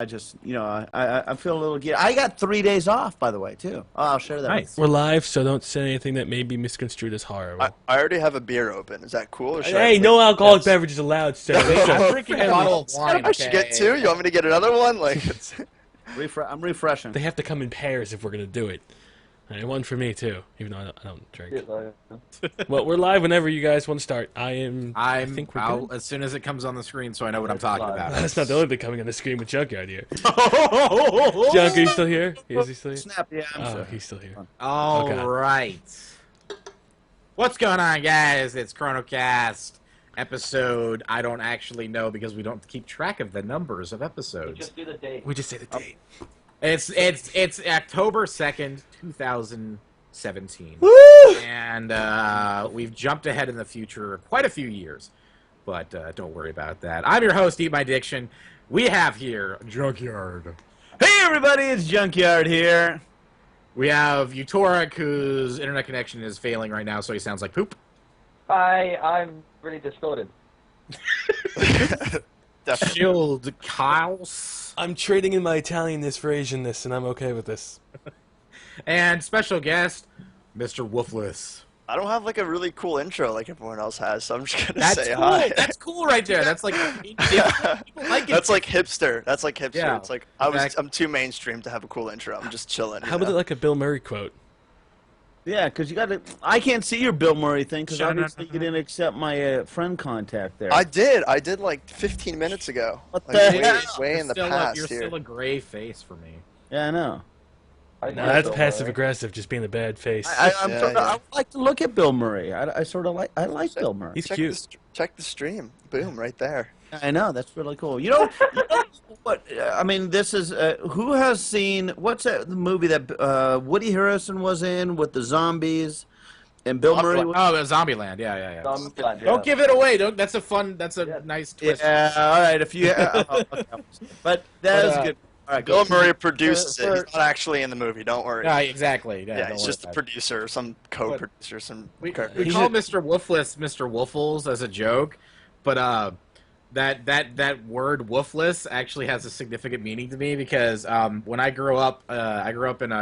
I just, I feel a little giddy. I got 3 days off, by the way, too. Oh, I'll share that. Nice. We're live, so don't say anything that may be misconstrued as horrible. I already have a beer open. Is that cool? Or should Hey, no alcoholic beverages allowed, sir. I'm drinking a bottle of wine. I should get two. You want me to get another one? Like, I'm refreshing. They have to come in pairs if we're going to do it. And one for me, too, even though I don't drink. Well, we're live whenever you guys want to start. I think we're out good. as soon as it comes on the screen, so I know what I'm talking about. That's not the only thing coming on the screen with Junkyard here. Junk, are you still here? Is he still here? Snap, yeah, I'm Oh, sorry. he's still here. All Okay. right. What's going on, guys? It's ChronoCast episode. I don't actually know because we don't keep track of the numbers of episodes. Just do the date. We just say the date. It's October 2nd, 2017. Woo! And we've jumped ahead in the future quite a few years. But don't worry about that. I'm your host, Eatmydiction. We have here Junkyard. Hey, everybody, it's Junkyard here. We have Utorak, whose internet connection is failing right now, so he sounds like poop. Hi, I'm really distorted. ChilledChaos. I'm trading in my Italianness for Asianness, and I'm okay with this. And special guest, Mr. Woofless. I don't have like a really cool intro like everyone else has, so I'm just gonna That's say cool. hi. That's cool right there. That's like people like it. That's like hipster. That's like hipster. Yeah, It's like exactly. I'm too mainstream to have a cool intro. I'm just chilling. How about it like a Bill Murray quote? Yeah, because you got to. I can't see your Bill Murray thing because Shut obviously up. you didn't accept my friend contact there. I did like 15 minutes ago. What Like, the hell? way in the past You're here. still a gray face for me. Yeah, I know. I No, know that's Bill passive Murray. aggressive, just being a bad face. I like to look at Bill Murray. I sort of like. I like Bill Murray. He's check cute. check the stream. Boom, right there. I know, that's really cool. You know what? I mean, this is who has seen what's that movie that Woody Harrelson was in with the zombies and Bill Murray? Was, Oh, Zombieland. Yeah. Zombieland, yeah. Don't give it away. Don't. That's a fun. That's a Yeah. nice twist. yeah, all right. If you, but that is good. All right, Bill good. Murray produces for- it. He's not actually in the movie. Don't worry. Yeah, exactly. Yeah, Yeah, don't he's worry just the about it. producer, some co-producer, some. We He's call a- Mr. Woofless Mr. Woofles as a joke, but that word woofless actually has a significant meaning to me because when I grew up in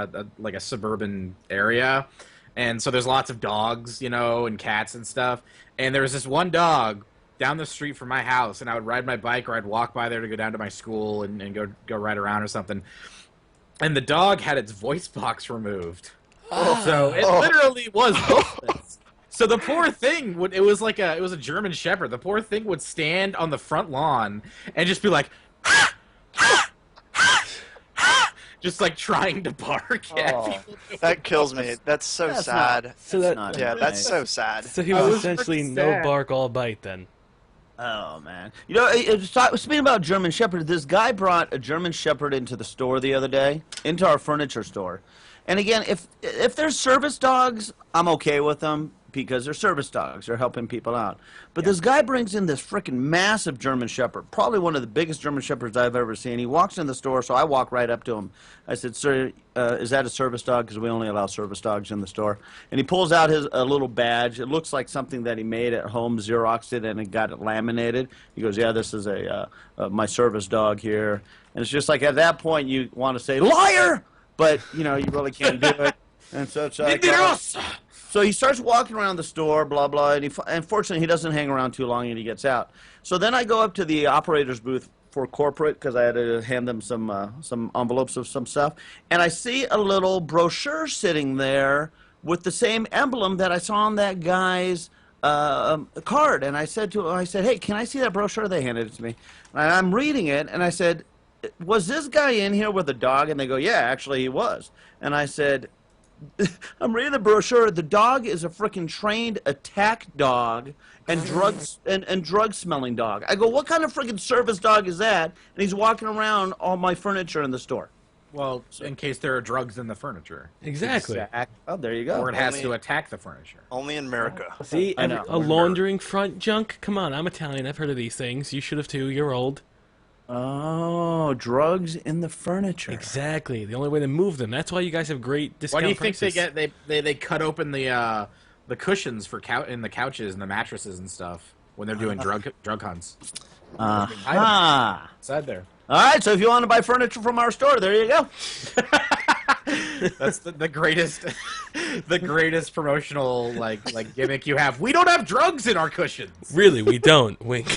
a suburban area, and so there's lots of dogs, and cats and stuff, and there was this one dog down the street from my house, and I would ride my bike or I'd walk by there to go down to my school and go ride around or something, and the dog had its voice box removed. So it literally was voiceless. So the poor thing it was a German Shepherd. The poor thing would stand on the front lawn and just be like, just like trying to bark at Oh. people. That kills me. That's so That's sad. So That's that, not Yeah, nice. that's so sad. so he I was was essentially pretty no sad. bark, all bite then. Oh man! Speaking about German Shepherd, this guy brought a German Shepherd into the store the other day, into our furniture store. And again, if there's service dogs, I'm okay with them because they're service dogs. They're helping people out. But this guy brings in this freaking massive German Shepherd, probably one of the biggest German Shepherds I've ever seen. He walks in the store, so I walk right up to him. I said, "Sir, is that a service dog? Because we only allow service dogs in the store." And he pulls out a little badge. It looks like something that he made at home, Xeroxed it, and it got it laminated. He goes, "Yeah, this is my service dog here." And it's just like at that point you want to say, "Liar!" But you really can't do it. And so it's like, so he starts walking around the store, blah blah, and unfortunately he doesn't hang around too long, and he gets out. So then I go up to the operator's booth for corporate because I had to hand them some envelopes of some stuff, and I see a little brochure sitting there with the same emblem that I saw on that guy's card. And I said to him, "Hey, can I see that brochure?" They handed it to me, and I'm reading it, and I said, "Was this guy in here with a dog?" And they go, "Yeah, actually he was." And I said, I'm reading the brochure. The dog is a freaking trained attack dog and drug smelling dog. I go, "What kind of freaking service dog is that?" And he's walking around all my furniture in the store. Well, in case there are drugs in the furniture. Exactly. Oh, there you go. Or it has Only- to attack the furniture. Only in America. See, I know. a laundering front, Junk? Come on, I'm Italian. I've heard of these things. You should have too. You're old. Oh, drugs in the furniture. Exactly. The only way to move them. That's why you guys have great Why discount do you think prices. they cut open the cushions for in the couches and the mattresses and stuff when they're doing drug hunts? Ah. Inside there. All right, so if you want to buy furniture from our store, there you go. That's the greatest, the greatest promotional like gimmick you have. We don't have drugs in our cushions. Really, we don't. Wink.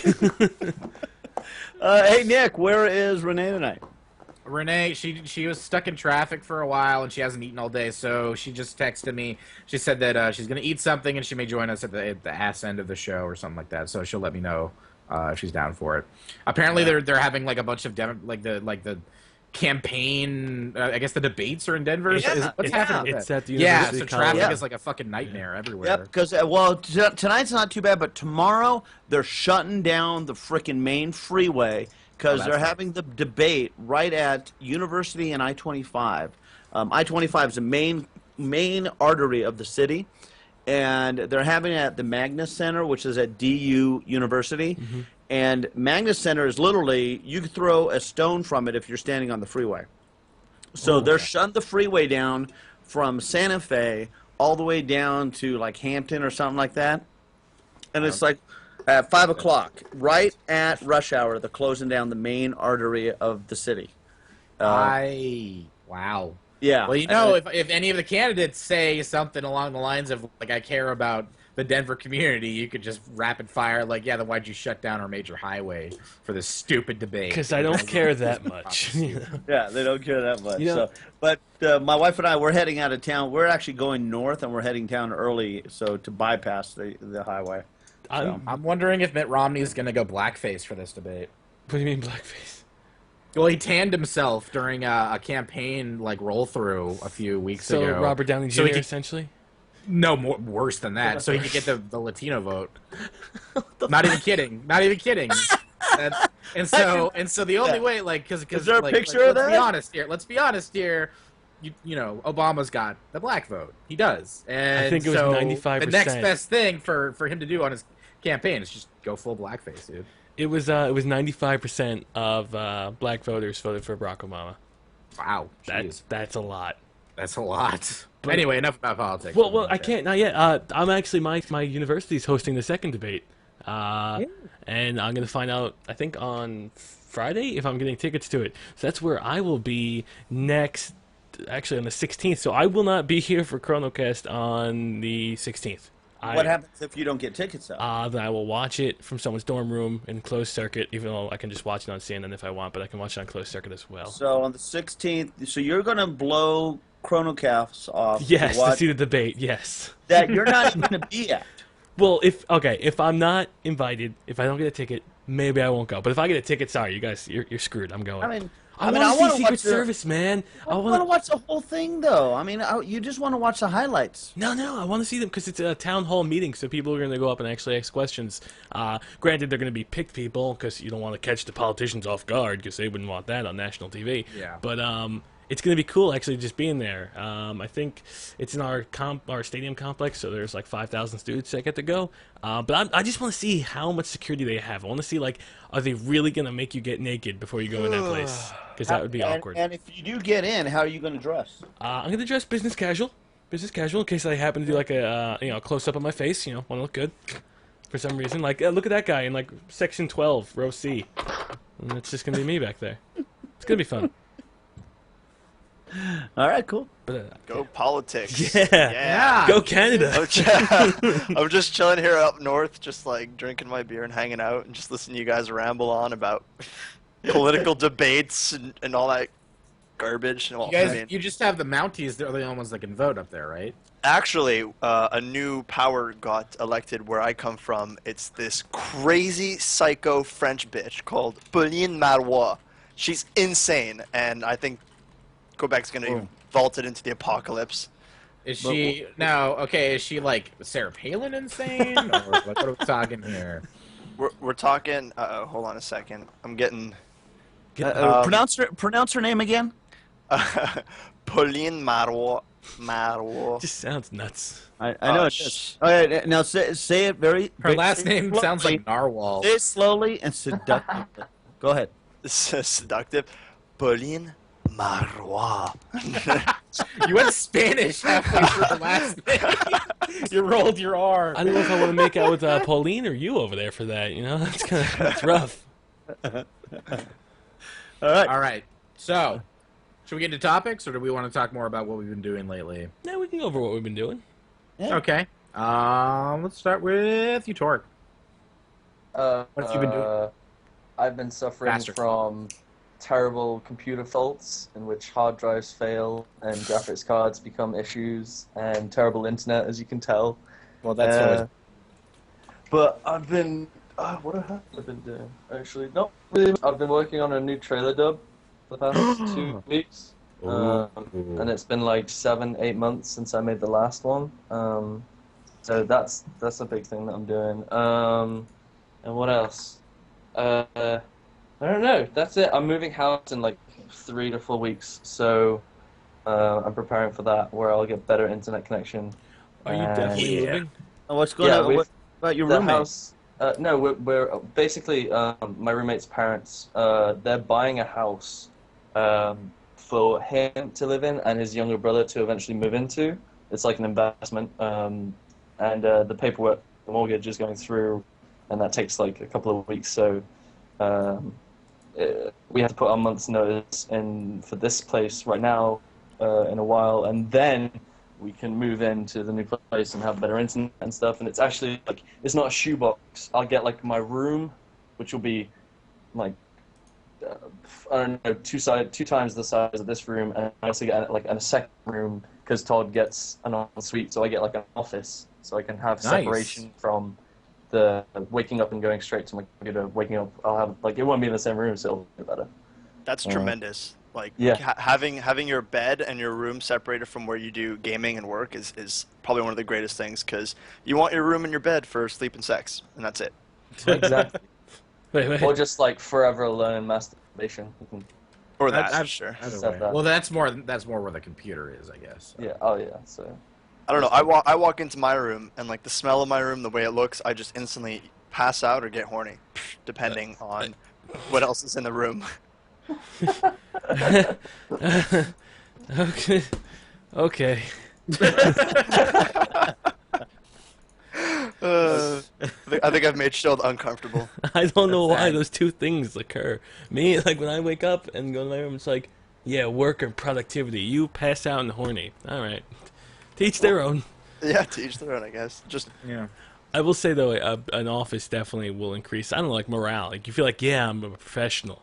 Hey, Nick, where is Renee tonight? Renee, she was stuck in traffic for a while and she hasn't eaten all day, so she just texted me. She said that she's gonna eat something and she may join us at the ass end of the show or something like that. So she'll let me know if she's down for it. Apparently, they're having like a bunch of the campaign. I guess the debates are in Denver. Yeah, What's happening? It's at the Yeah, University so of Colorado. traffic is like a fucking nightmare everywhere. Yep, because, tonight's not too bad, but tomorrow they're shutting down the frickin' main freeway because they're having the debate right at University and I-25. I-25 is the main artery of the city, and they're having it at the Magnus Center, which is at DU University. Mm-hmm. And Magnus Center is literally, you could throw a stone from it if you're standing on the freeway. So they're shutting the freeway down from Santa Fe all the way down to like Hampton or something like that. And it's like at 5 o'clock, right at rush hour, they're closing down the main artery of the city. Wow. Yeah. Well, you know, if any of the candidates say something along the lines of like, I care about the Denver community, you could just rapid fire like, yeah, then why'd you shut down our major highway for this stupid debate? Because I don't care that much. Yeah, they don't care that much. You know- So, but my wife and I, we're heading out of town. We're actually going north, and we're heading down early, so to bypass the highway. I'm wondering if Mitt Romney is going to go blackface for this debate. What do you mean blackface? Well, he tanned himself during a campaign like roll through a few weeks ago. So Robert Downey Jr. So he could- essentially. No, worse than that. So he could get the Latino vote. Not even kidding. Not even kidding. And so the only way, like, because Is there a like, picture of let's that? be honest here. Let's be honest here. You know, Obama's got the black vote. He does. And I think it was so 95%. The next best thing for him to do on his campaign is just go full blackface, dude. It was 95% of black voters voted for Barack Obama. Wow, jeez. That's a lot. That's a lot. But- Anyway, enough about politics. Well, I can't not yet. I'm actually my university's hosting the second debate, and I'm gonna find out I think on Friday if I'm getting tickets to it. So that's where I will be next. Actually, on the 16th. So I will not be here for ChronoCast on the 16th. What happens if you don't get tickets out? Then I will watch it from someone's dorm room in closed circuit, even though I can just watch it on CNN if I want, but I can watch it on closed circuit as well. So on the 16th, so you're going to blow ChronoCast off. Yes, to watch see the debate, yes. that you're not even going to be at. Well, if I'm not invited, if I don't get a ticket, maybe I won't go. But if I get a ticket, sorry, you guys, you're screwed. I'm going. I want to see Secret Service, man. I want to watch the whole thing, though. I mean, you just want to watch the highlights. No, I want to see them because it's a town hall meeting, so people are going to go up and actually ask questions. Granted, they're going to be picked people because you don't want to catch the politicians off guard because they wouldn't want that on national TV. Yeah. But it's going to be cool actually just being there. I think it's in our stadium complex, so there's like 5,000 students that get to go. But I just want to see how much security they have. I want to see, like, are they really going to make you get naked before you go in that place? Because that would be awkward. And if you do get in, how are you going to dress? I'm going to dress business casual in case I happen to do like a close up of my face. Want to look good for some reason. Like, look at that guy in like section 12, row C. And it's just going to be me back there. It's going to be fun. All right, cool. But, Go politics. Yeah. Go Canada. I'm just chilling here up north, just like drinking my beer and hanging out and just listening to you guys ramble on about political debates and all that garbage. And all, You guys, you just have the Mounties. They're the only ones that can vote up there, right? Actually, a new power got elected where I come from. It's this crazy psycho French bitch called Pauline Marois. She's insane, and I think Quebec's going to vault it into the apocalypse. Is she now? Okay, is she like Sarah Palin insane, or what are we talking here? We're talking. Hold on a second. I'm getting. Pronounce her name again. Pauline Marois. Just sounds nuts. I know it does. All right, now say it very. Her last name sounds like Narwhal. Say it slowly and seductively. Go ahead. Seductive. Pauline Marois. You went Spanish halfway through the last name. You rolled your R. I don't know if I want to make out with Pauline or you over there for that. That's rough. All right. All right. So, should we get into topics, or do we want to talk more about what we've been doing lately? Yeah, we can go over what we've been doing. Yeah. Okay. Let's start with Utorak. What have you been doing? I've been suffering Faster. from terrible computer faults in which hard drives fail and graphics cards become issues and terrible internet, as you can tell. Well, that's always... But I've been... what have I been doing? Actually, not really. I've been working on a new trailer dub for the past 2 weeks. And it's been like 7-8 months since I made the last one. So that's a big thing that I'm doing. And what else? I don't know. That's it. I'm moving house in like 3 to 4 weeks, so I'm preparing for that, where I'll get better internet connection. Are you definitely Yeah. moving? And what's going on? What about your The roommate? house. No, we're basically my roommate's parents. They're buying a house for him to live in and his younger brother to eventually move into. It's like an investment, and the paperwork, the mortgage is going through, and that takes like a couple of weeks. So we have to put our month's notice in for this place right now, in a while, and then we can move into the new place and have better internet and stuff. And it's actually like, it's not a shoebox. I'll get like my room, which will be like I don't know, two times the size of this room, and I also get like a second room because Todd gets an ensuite, so I get like an office, so I can have separation from the waking up and going straight to my computer. Waking up, I'll have like, it won't be in the same room, so it'll be better. That's tremendous. Like Yeah. having your bed and your room separated from where you do gaming and work is probably one of the greatest things, because you want your room and your bed for sleep and sex, and that's it. Exactly. Wait. Or just like forever alone masturbation. You can Or that, I've- for sure. Either Set way. that. Well, that's more where the computer is, I guess. Yeah. Oh yeah. So. I don't know. I walk into my room, and like the smell of my room, the way it looks, I just instantly pass out or get horny, depending on what else is in the room. Okay. I think I've made Shield uncomfortable. I don't know why sad. those two things occur. Me, like when I wake up and go to my room, it's like, yeah, work and productivity. You pass out and horny. All right, teach their own. Yeah, to each their own, I guess. Just Yeah. I will say though, an office definitely will increase. I don't know, like morale. Like you feel like, yeah, I'm a professional.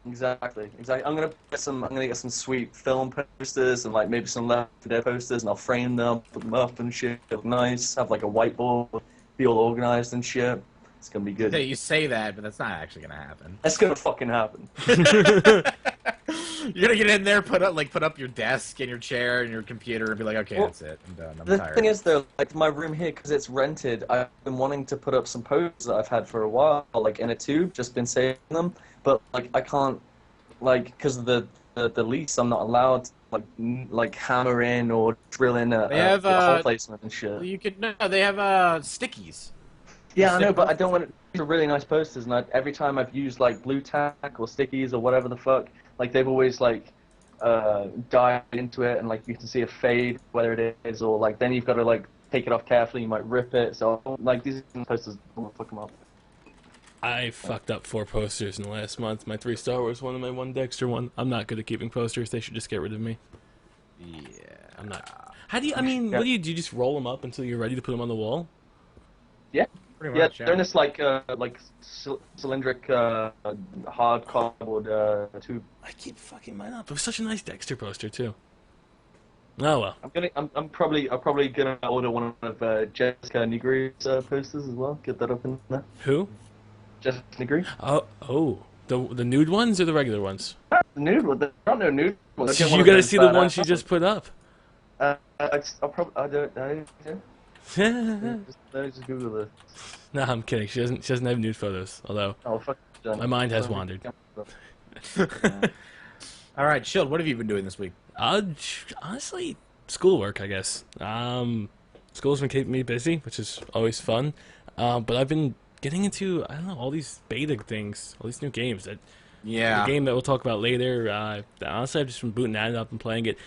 Exactly. I'm gonna get some sweet film posters and like maybe some Left 4 Dead posters, and I'll frame them, put them up and shit. Look nice. Have like a whiteboard, be all organized and shit. It's gonna be good. Hey, you say that, but that's not actually gonna happen. It's gonna fucking happen. You're gonna get in there, put up your desk and your chair and your computer, and be like, okay, Well, that's it. I'm done. I'm The tired. thing is, though, like my room here, because it's rented, I've been wanting to put up some posters that I've had for a while, like in a tube, just been saving them, but like I can't, like, because of the lease, I'm not allowed to like hammer in or drill in They have, a hole placement and shit. You could no, they have stickies. Yeah, I know, but I don't want it. These are really nice posters, and every time I've used like blue tack or stickies or whatever the fuck, like they've always like dived into it, and like you can see a fade, whether it is, or like then you've got to like take it off carefully. You might rip it. So like these posters, I'm gonna fuck them up. I fucked up 4 posters in the last month. My 3 Star Wars one and my 1 Dexter one. I'm not good at keeping posters. They should just get rid of me. Yeah. I'm not. How do you? I mean, what do? You just roll them up until you're ready to put them on the wall? Yeah. Pretty Yeah, much. they're in this like cylindric hard cardboard tube. I keep fucking mine up. It was such a nice Dexter poster too. Oh well. I'm probably gonna order one of Jessica Negri's posters as well. Get that up in there. Who? Jessica Negri. Oh, the nude ones or the regular ones? The nude one. There are no nude ones. You gotta see the one she just put up. I'll probably. I don't. Just Google it. No, I'm kidding. She doesn't have nude photos. Although Oh fuck. my mind has wandered. All right, Shield. What have you been doing this week? Honestly, schoolwork, I guess. School's been keeping me busy, which is always fun. But I've been getting into, I don't know, all these beta things, all these new games. Yeah. The game that we'll talk about later. Honestly, I've just been booting that up and playing it.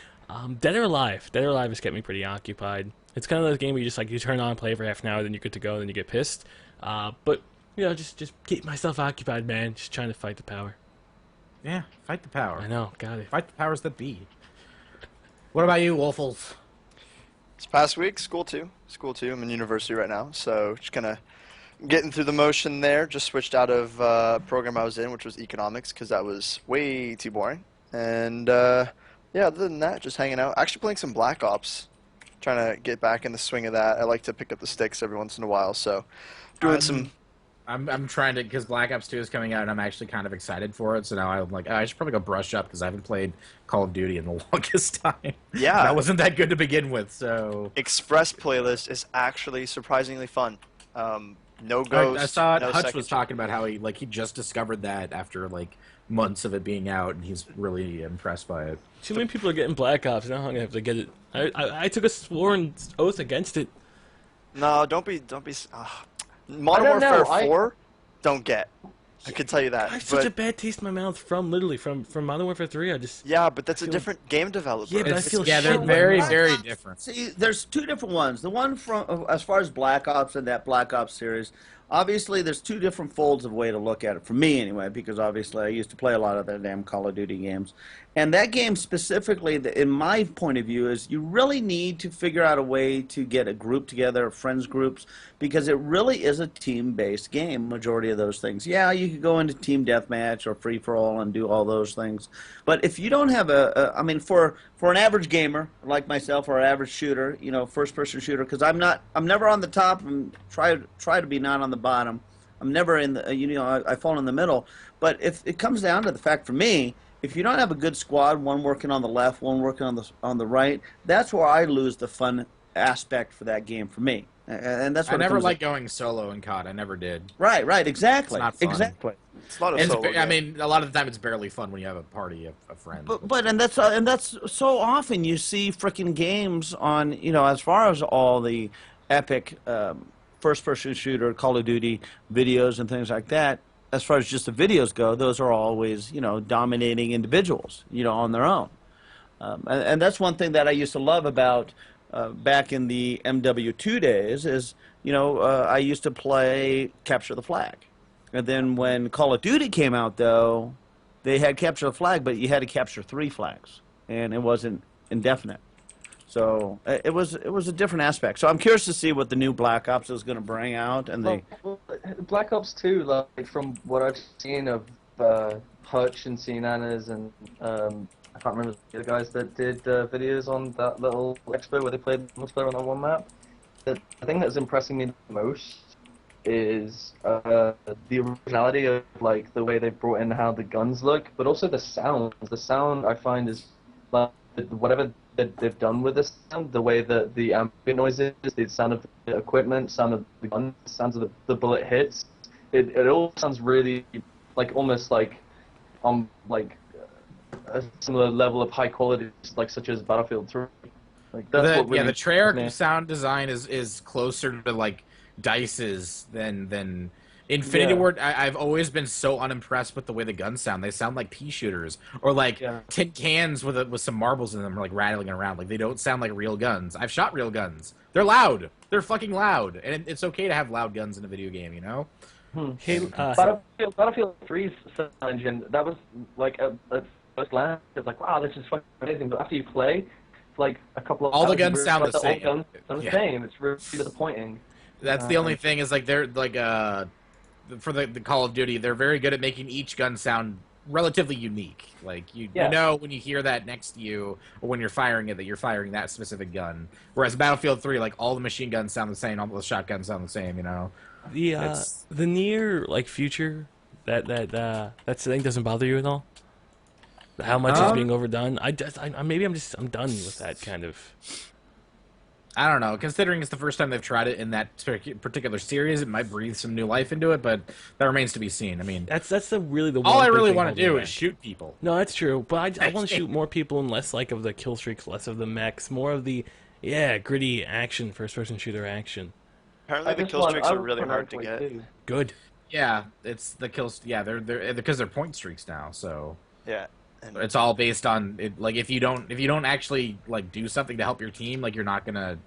Dead or Alive. Dead or Alive has kept me pretty occupied. It's kind of like a game where you just you turn on, play for half an hour, then you're good to go, then you get pissed. But you know, just keep myself occupied, man. Just trying to fight the power. Yeah, fight the power. I know, got it. Fight the powers that be. What about you, Wolfles? This past week, school too. I'm in university right now, so just kind of getting through the motion there. Just switched out of program I was in, which was economics, because that was way too boring. And yeah, other than that, just hanging out. Actually playing some Black Ops. Trying to get back in the swing of that. I like to pick up the sticks every once in a while, so doing some. I'm trying to, because Black Ops 2 is coming out, and I'm actually kind of excited for it. So now I'm like, I should probably go brush up because I haven't played Call of Duty in the longest time. Yeah, that wasn't that good to begin with. So Express playlist is actually surprisingly fun. No ghosts. I saw no Hutch second was talking about how he just discovered that after like months of it being out, and he's really impressed by it. Too many people are getting Black Ops. Now I'm gonna have to get it. I took a sworn oath against it. No, don't be. Modern Warfare 4, don't get. I can tell you that. I have such a bad taste in my mouth from Modern Warfare 3. I just yeah, but that's a different game developer. Yeah, but I feel they're shit very, when I- very different. See, there's two different ones. The one from, as far as Black Ops and that Black Ops series, obviously there's two different folds of way to look at it, for me anyway, because obviously I used to play a lot of the damn Call of Duty games. And that game specifically, in my point of view, is you really need to figure out a way to get a group together, friends groups, because it really is a team-based game, majority of those things. Yeah, you could go into team deathmatch or free-for-all and do all those things. But if you don't have I mean, for an average gamer like myself or an average shooter, first-person shooter, because I'm never on the top and try to be not on the bottom. I'm never in the, I fall in the middle. But if it comes down to the fact for me, if you don't have a good squad, one working on the left, one working on the right, that's where I lose the fun aspect for that game for me. And that's what I never liked going solo in COD. I never did. Right, exactly. It's not fun. Exactly. It's not a And solo I game. mean, a lot of the time it's barely fun when you have a party of friends. But that's so often you see freaking games on, as far as all the epic first-person shooter, Call of Duty videos and things like that, as far as just the videos go, those are always, dominating individuals, on their own. And that's one thing that I used to love about back in the MW2 days is, I used to play Capture the Flag. And then when Call of Duty came out, though, they had Capture the Flag, but you had to capture 3 flags, and it wasn't indefinite. So it was a different aspect. So I'm curious to see what the new Black Ops is going to bring out. And Black Ops 2, like from what I've seen of Hutch and Cinanas and I can't remember the other guys that did videos on that little expo where they played multiplayer on that one map. The thing that's impressing me the most is the originality of like the way they brought in how the guns look, but also the sound. The sound I find is like whatever that they've done with this sound, the way that the ambient noises, the sound of the equipment, sound of the gun, sounds of the bullet hits, it all sounds really like almost like like a similar level of high quality, like such as Battlefield 3. Like that's what really the Treyarch sound design is closer to like DICE's than Infinity Ward. I've always been so unimpressed with the way the guns sound. They sound like pea shooters or like tin cans with some marbles in them, like rattling around. Like they don't sound like real guns. I've shot real guns. They're loud. They're fucking loud, and it's okay to have loud guns in a video game, Hey, Battlefield 3's sound engine, that was like at first glance, it's like, wow, this is fucking amazing. But after you play, like a couple of all the hours, guns you sound realize the that all same. guns sound the same. It's really disappointing. That's the only thing is like they're like for the Call of Duty, they're very good at making each gun sound relatively unique. Like you know when you hear that next to you or when you're firing it that you're firing that specific gun. Whereas Battlefield 3, like all the machine guns sound the same, all the shotguns sound the same. The near like future that thing doesn't bother you at all. How much is being overdone? Maybe I'm done with that kind of. I don't know. Considering it's the first time they've tried it in that particular series, it might breathe some new life into it, but that remains to be seen. I mean, that's the one all I big really thing want to holding do me is back. shoot people. No, that's true, but I want to shoot more people and less like of the kill streaks, less of the mechs, more of the gritty action, first-person shooter action. Apparently the kill streaks are really hard to get. Good. Yeah, it's the kills. Yeah, they're because they're point streaks now, so Yeah. And it's all based on it. Like if you don't actually like do something to help your team, like you're not gonna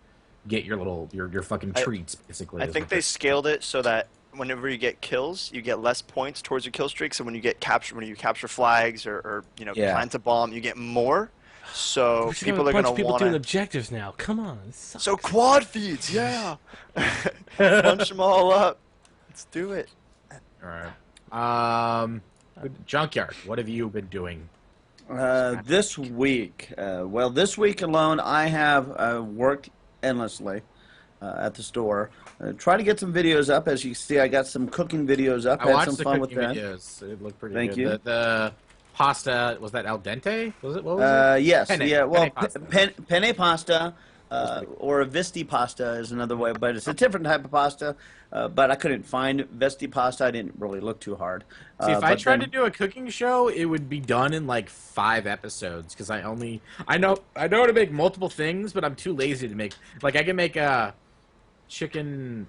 get your fucking treats basically. I think they scaled it so that whenever you get kills, you get less points towards your kill streak. So when you capture flags or plant a bomb, you get more. So There's people are a bunch gonna of people want doing to. objectives now. Come on. This sucks. So quad feeds, yeah. Punch them all up. Let's do it. All right. Junkyard, what have you been doing? This week, this week alone, I have worked endlessly at the store. Try to get some videos up. As you see, I got some cooking videos up. I Had watched some the fun with cooking that. videos. It looked pretty Thank good. you. The pasta, was that al dente? Was it? What was it? Yes, Penne. yeah. Well, Penne pasta. penne pasta or a visti pasta is another way, but it's a different type of pasta. But I couldn't find vesti pasta. I didn't really look too hard. See, if I tried to do a cooking show, it would be done in like 5 episodes because I know how to make multiple things, but I'm too lazy to make. Like I can make a chicken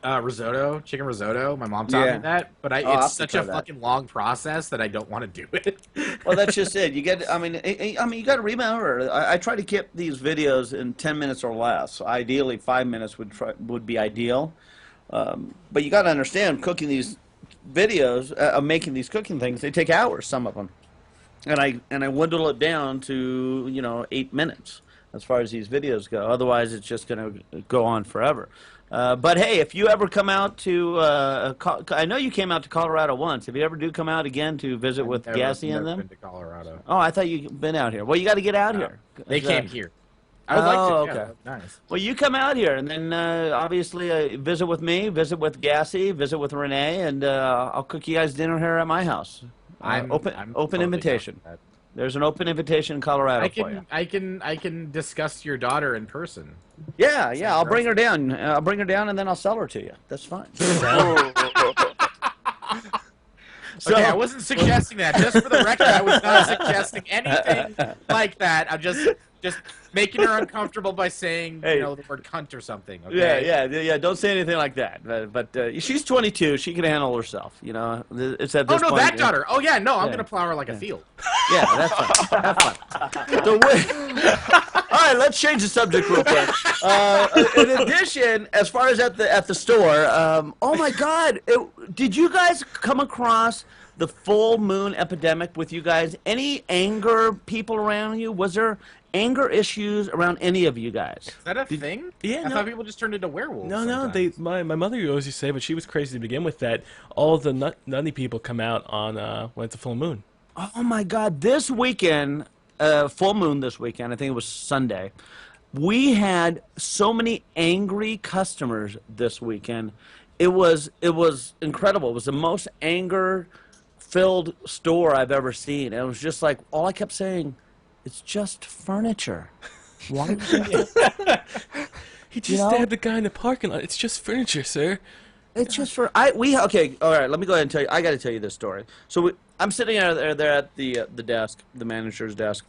risotto. My mom taught me that, but it's such a fucking long process that I don't want to do it. Well, that's just it. You get. I mean, you got to remember. I try to keep these videos in 10 minutes or less. Ideally, 5 minutes would be ideal. But you got to understand, cooking these videos, making these cooking things, they take hours. Some of them, and I dwindle it down to 8 minutes as far as these videos go. Otherwise, it's just going to go on forever. But hey, if you ever come out to, I know you came out to Colorado once. If you ever do come out again to visit with Gassy and them, been to Colorado. Oh, I thought you'd been out here. Well, you got to get out here. They came here. I would like to. Okay. Yeah, nice. Well, you come out here, and then obviously visit with me, visit with Gassy, visit with Renee, and I'll cook you guys dinner here at my house. I'm open totally invitation. down with that. There's an open invitation in Colorado for you. I can discuss your daughter in person. Yeah, I'll bring her down. I'll bring her down, and then I'll sell her to you. That's fine. So, okay, I wasn't suggesting that. Just for the record, I was not suggesting anything like that. I'm just making her uncomfortable by saying the word cunt or something. Okay? Yeah. Don't say anything like that. But she's 22. She can handle herself. It's at this point. that daughter. Oh yeah, no, I'm gonna plow her like a field. Yeah, that's fine. Have fun. All right, let's change the subject real quick. In addition, as far as at the store, oh my God, did you guys come across the full moon epidemic with you guys? Any anger people around you? Was there anger issues around any of you guys? Is that a thing? Yeah, I thought people just turned into werewolves. No. My mother always used to say, but she was crazy to begin with, that all the nutty people come out on when it's a full moon. Oh my God! This weekend, full moon this weekend. I think it was Sunday. We had so many angry customers this weekend. It was incredible. It was the most anger-filled store I've ever seen. And it was just like, all I kept saying, it's just furniture. Why? He just stabbed the guy in the parking lot. It's just furniture, sir. It's just okay. All right, let me go ahead and tell you. I got to tell you this story. So I'm sitting there at the desk, the manager's desk,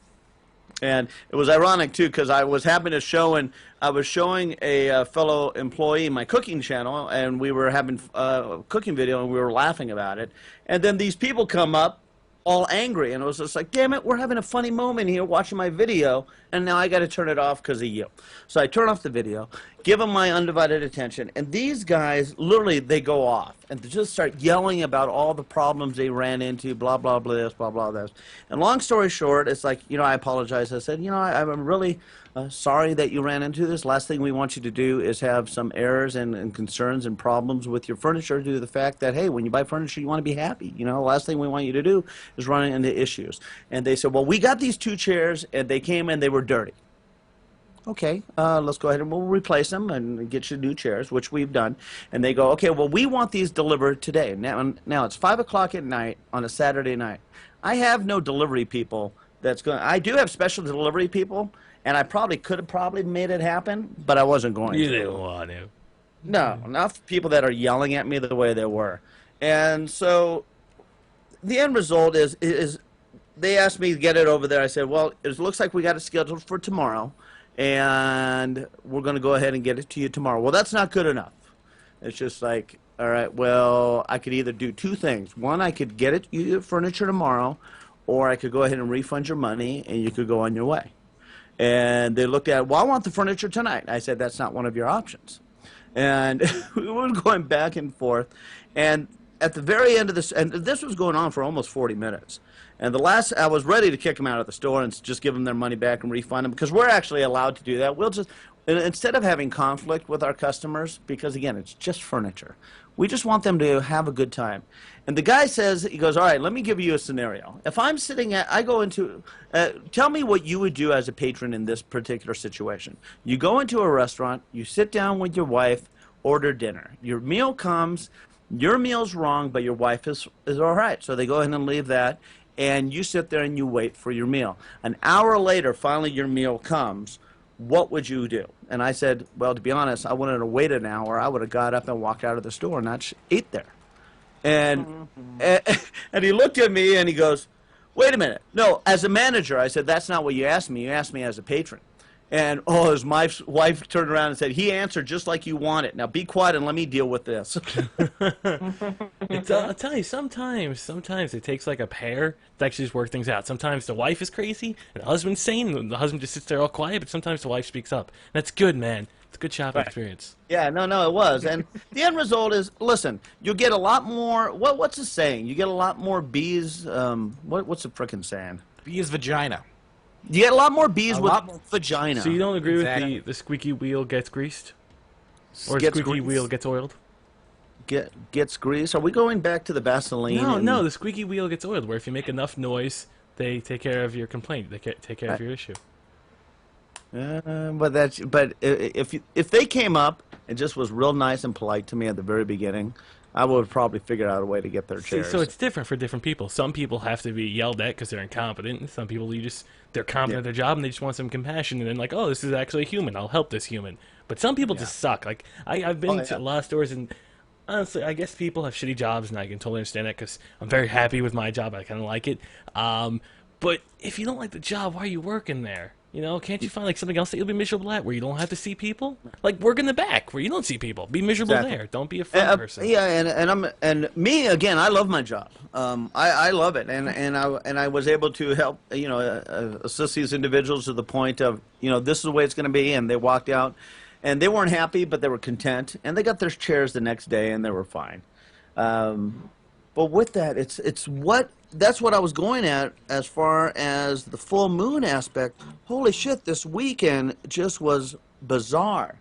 and it was ironic too because I was showing a fellow employee my cooking channel, and we were having a cooking video, and we were laughing about it, and then these people come up, all angry, and it was just like, damn it, we're having a funny moment here watching my video, and now I got to turn it off because of you. So I turn off the video, give them my undivided attention, and these guys, literally, they go off, and they just start yelling about all the problems they ran into, blah, blah, blah, this, blah, blah, this. And long story short, it's like, I apologize. I said, I'm really sorry that you ran into this. Last thing we want you to do is have some errors and concerns and problems with your furniture due to the fact that, hey, when you buy furniture, you want to be happy. The last thing we want you to do is run into issues. And they said, well, we got these 2 chairs, and they came and they were dirty. Okay, let's go ahead and we'll replace them and get you new chairs, which we've done. And they go, okay, well, we want these delivered today. Now it's 5 o'clock at night on a Saturday night. I have no delivery people I do have special delivery people, and I could have made it happen, but I wasn't going to. You didn't want to. No, enough people that are yelling at me the way they were. And so the end result is they asked me to get it over there. I said, well, it looks like we got it scheduled for tomorrow, and we're going to go ahead and get it to you tomorrow. Well, that's not good enough. It's just like, all right, well, I could either do 2 things. One, I could get you furniture tomorrow, or I could go ahead and refund your money, and you could go on your way. And they looked at, well, I want the furniture tonight. I said, that's not one of your options. And we were going back and forth. And at the very end of this, and this was going on for almost 40 minutes. And the last, I was ready to kick them out of the store and just give them their money back and refund them, because we're actually allowed to do that. We'll just, instead of having conflict with our customers, because again, it's just furniture, we just want them to have a good time. And the guy says, he goes, all right, let me give you a scenario. If I'm sitting at, I go into, tell me what you would do as a patron in this particular situation. You go into a restaurant, you sit down with your wife, order dinner. Your meal comes, your meal's wrong, but your wife is all right. So they go ahead and leave that, and you sit there and you wait for your meal. An hour later, finally your meal comes. What would you do? And I said, well, to be honest, I wouldn't have waited an hour. I would have got up and walked out of the store and not ate there. And, and he looked at me and he goes, wait a minute. No, as a manager, I said, that's not what you asked me. You asked me as a patron. And, oh, his wife turned around and said, he answered just like you want it. Now be quiet and let me deal with this. I'll tell you, sometimes it takes like a pair to actually just work things out. Sometimes the wife is crazy and the husband's sane, and the husband just sits there all quiet, but sometimes the wife speaks up. And that's good, man. It's a good shopping experience. Yeah, no, it was. And the end result is, listen, you'll get a lot more, what's the saying? You get a lot more bees, what's the frickin' saying? B is vagina. You get a lot more bees A with lot more- vagina. So you don't agree Exactly. with the squeaky wheel gets greased? Or Gets squeaky greased? wheel gets oiled? Gets grease? Are we going back to the Vaseline? No, the squeaky wheel gets oiled, where if you make enough noise, they take care of your complaint. They take care of your issue. But if they came up and just was real nice and polite to me at the very beginning, I would have probably figured out a way to get their See, chairs. so it's different for different people. Some people have to be yelled at because they're incompetent, and some people they're competent at their job and they just want some compassion, and then like, oh, this is actually a human. I'll help this human. But some people just suck. Like I've been to a lot of stores, and honestly, I guess people have shitty jobs, and I can totally understand that because I'm very happy with my job. I kind of like it. But if you don't like the job, why are you working there? You know, can't you find like something else that you'll be miserable at, where you don't have to see people? Like work in the back, where you don't see people. Be miserable there. Don't be a fun person. Yeah, and me again. I love my job. I love it, and I was able to help assist these individuals to the point of this is the way it's going to be, and they walked out, and they weren't happy, but they were content, and they got their chairs the next day, and they were fine. But with that, that's what I was going at as far as the full moon aspect. Holy shit, this weekend just was bizarre.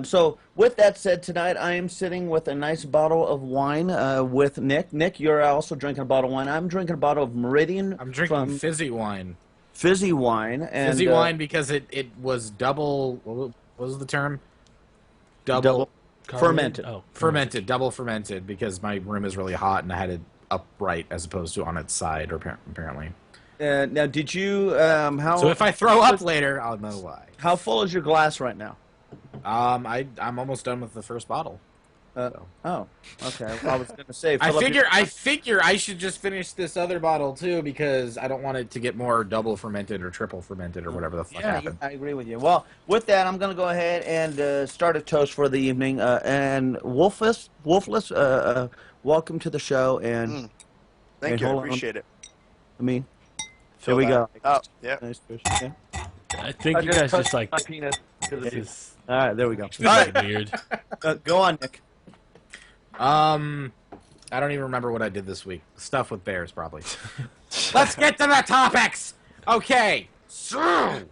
So with that said, tonight I am sitting with a nice bottle of wine with Nick. Nick, you're also drinking a bottle of wine. I'm drinking a bottle of Meridian. I'm drinking fizzy wine. Fizzy wine. And, Fizzy wine because it was double. What was the term? Double fermented. Oh, fermented, double fermented, because my room is really hot and I had it upright as opposed to on its side, or apparently. Now, did you? So if I throw up later, I'll know why. How full is your glass right now? I'm almost done with the first bottle. Oh, okay. Well, I was going to say. I figure I should just finish this other bottle too, because I don't want it to get more double fermented or triple fermented or whatever the fuck happened. I agree with you. Well, with that, I'm going to go ahead and start a toast for the evening. And Wolfless, welcome to the show. And Thank you, I appreciate it. Here we go. Oh, yeah. Nice fish. Yeah. I think you guys just like my penis. All right, there we go. All right, weird. Go on, Nick. I don't even remember what I did this week. Stuff with bears, probably. Let's get to the topics! Okay, so,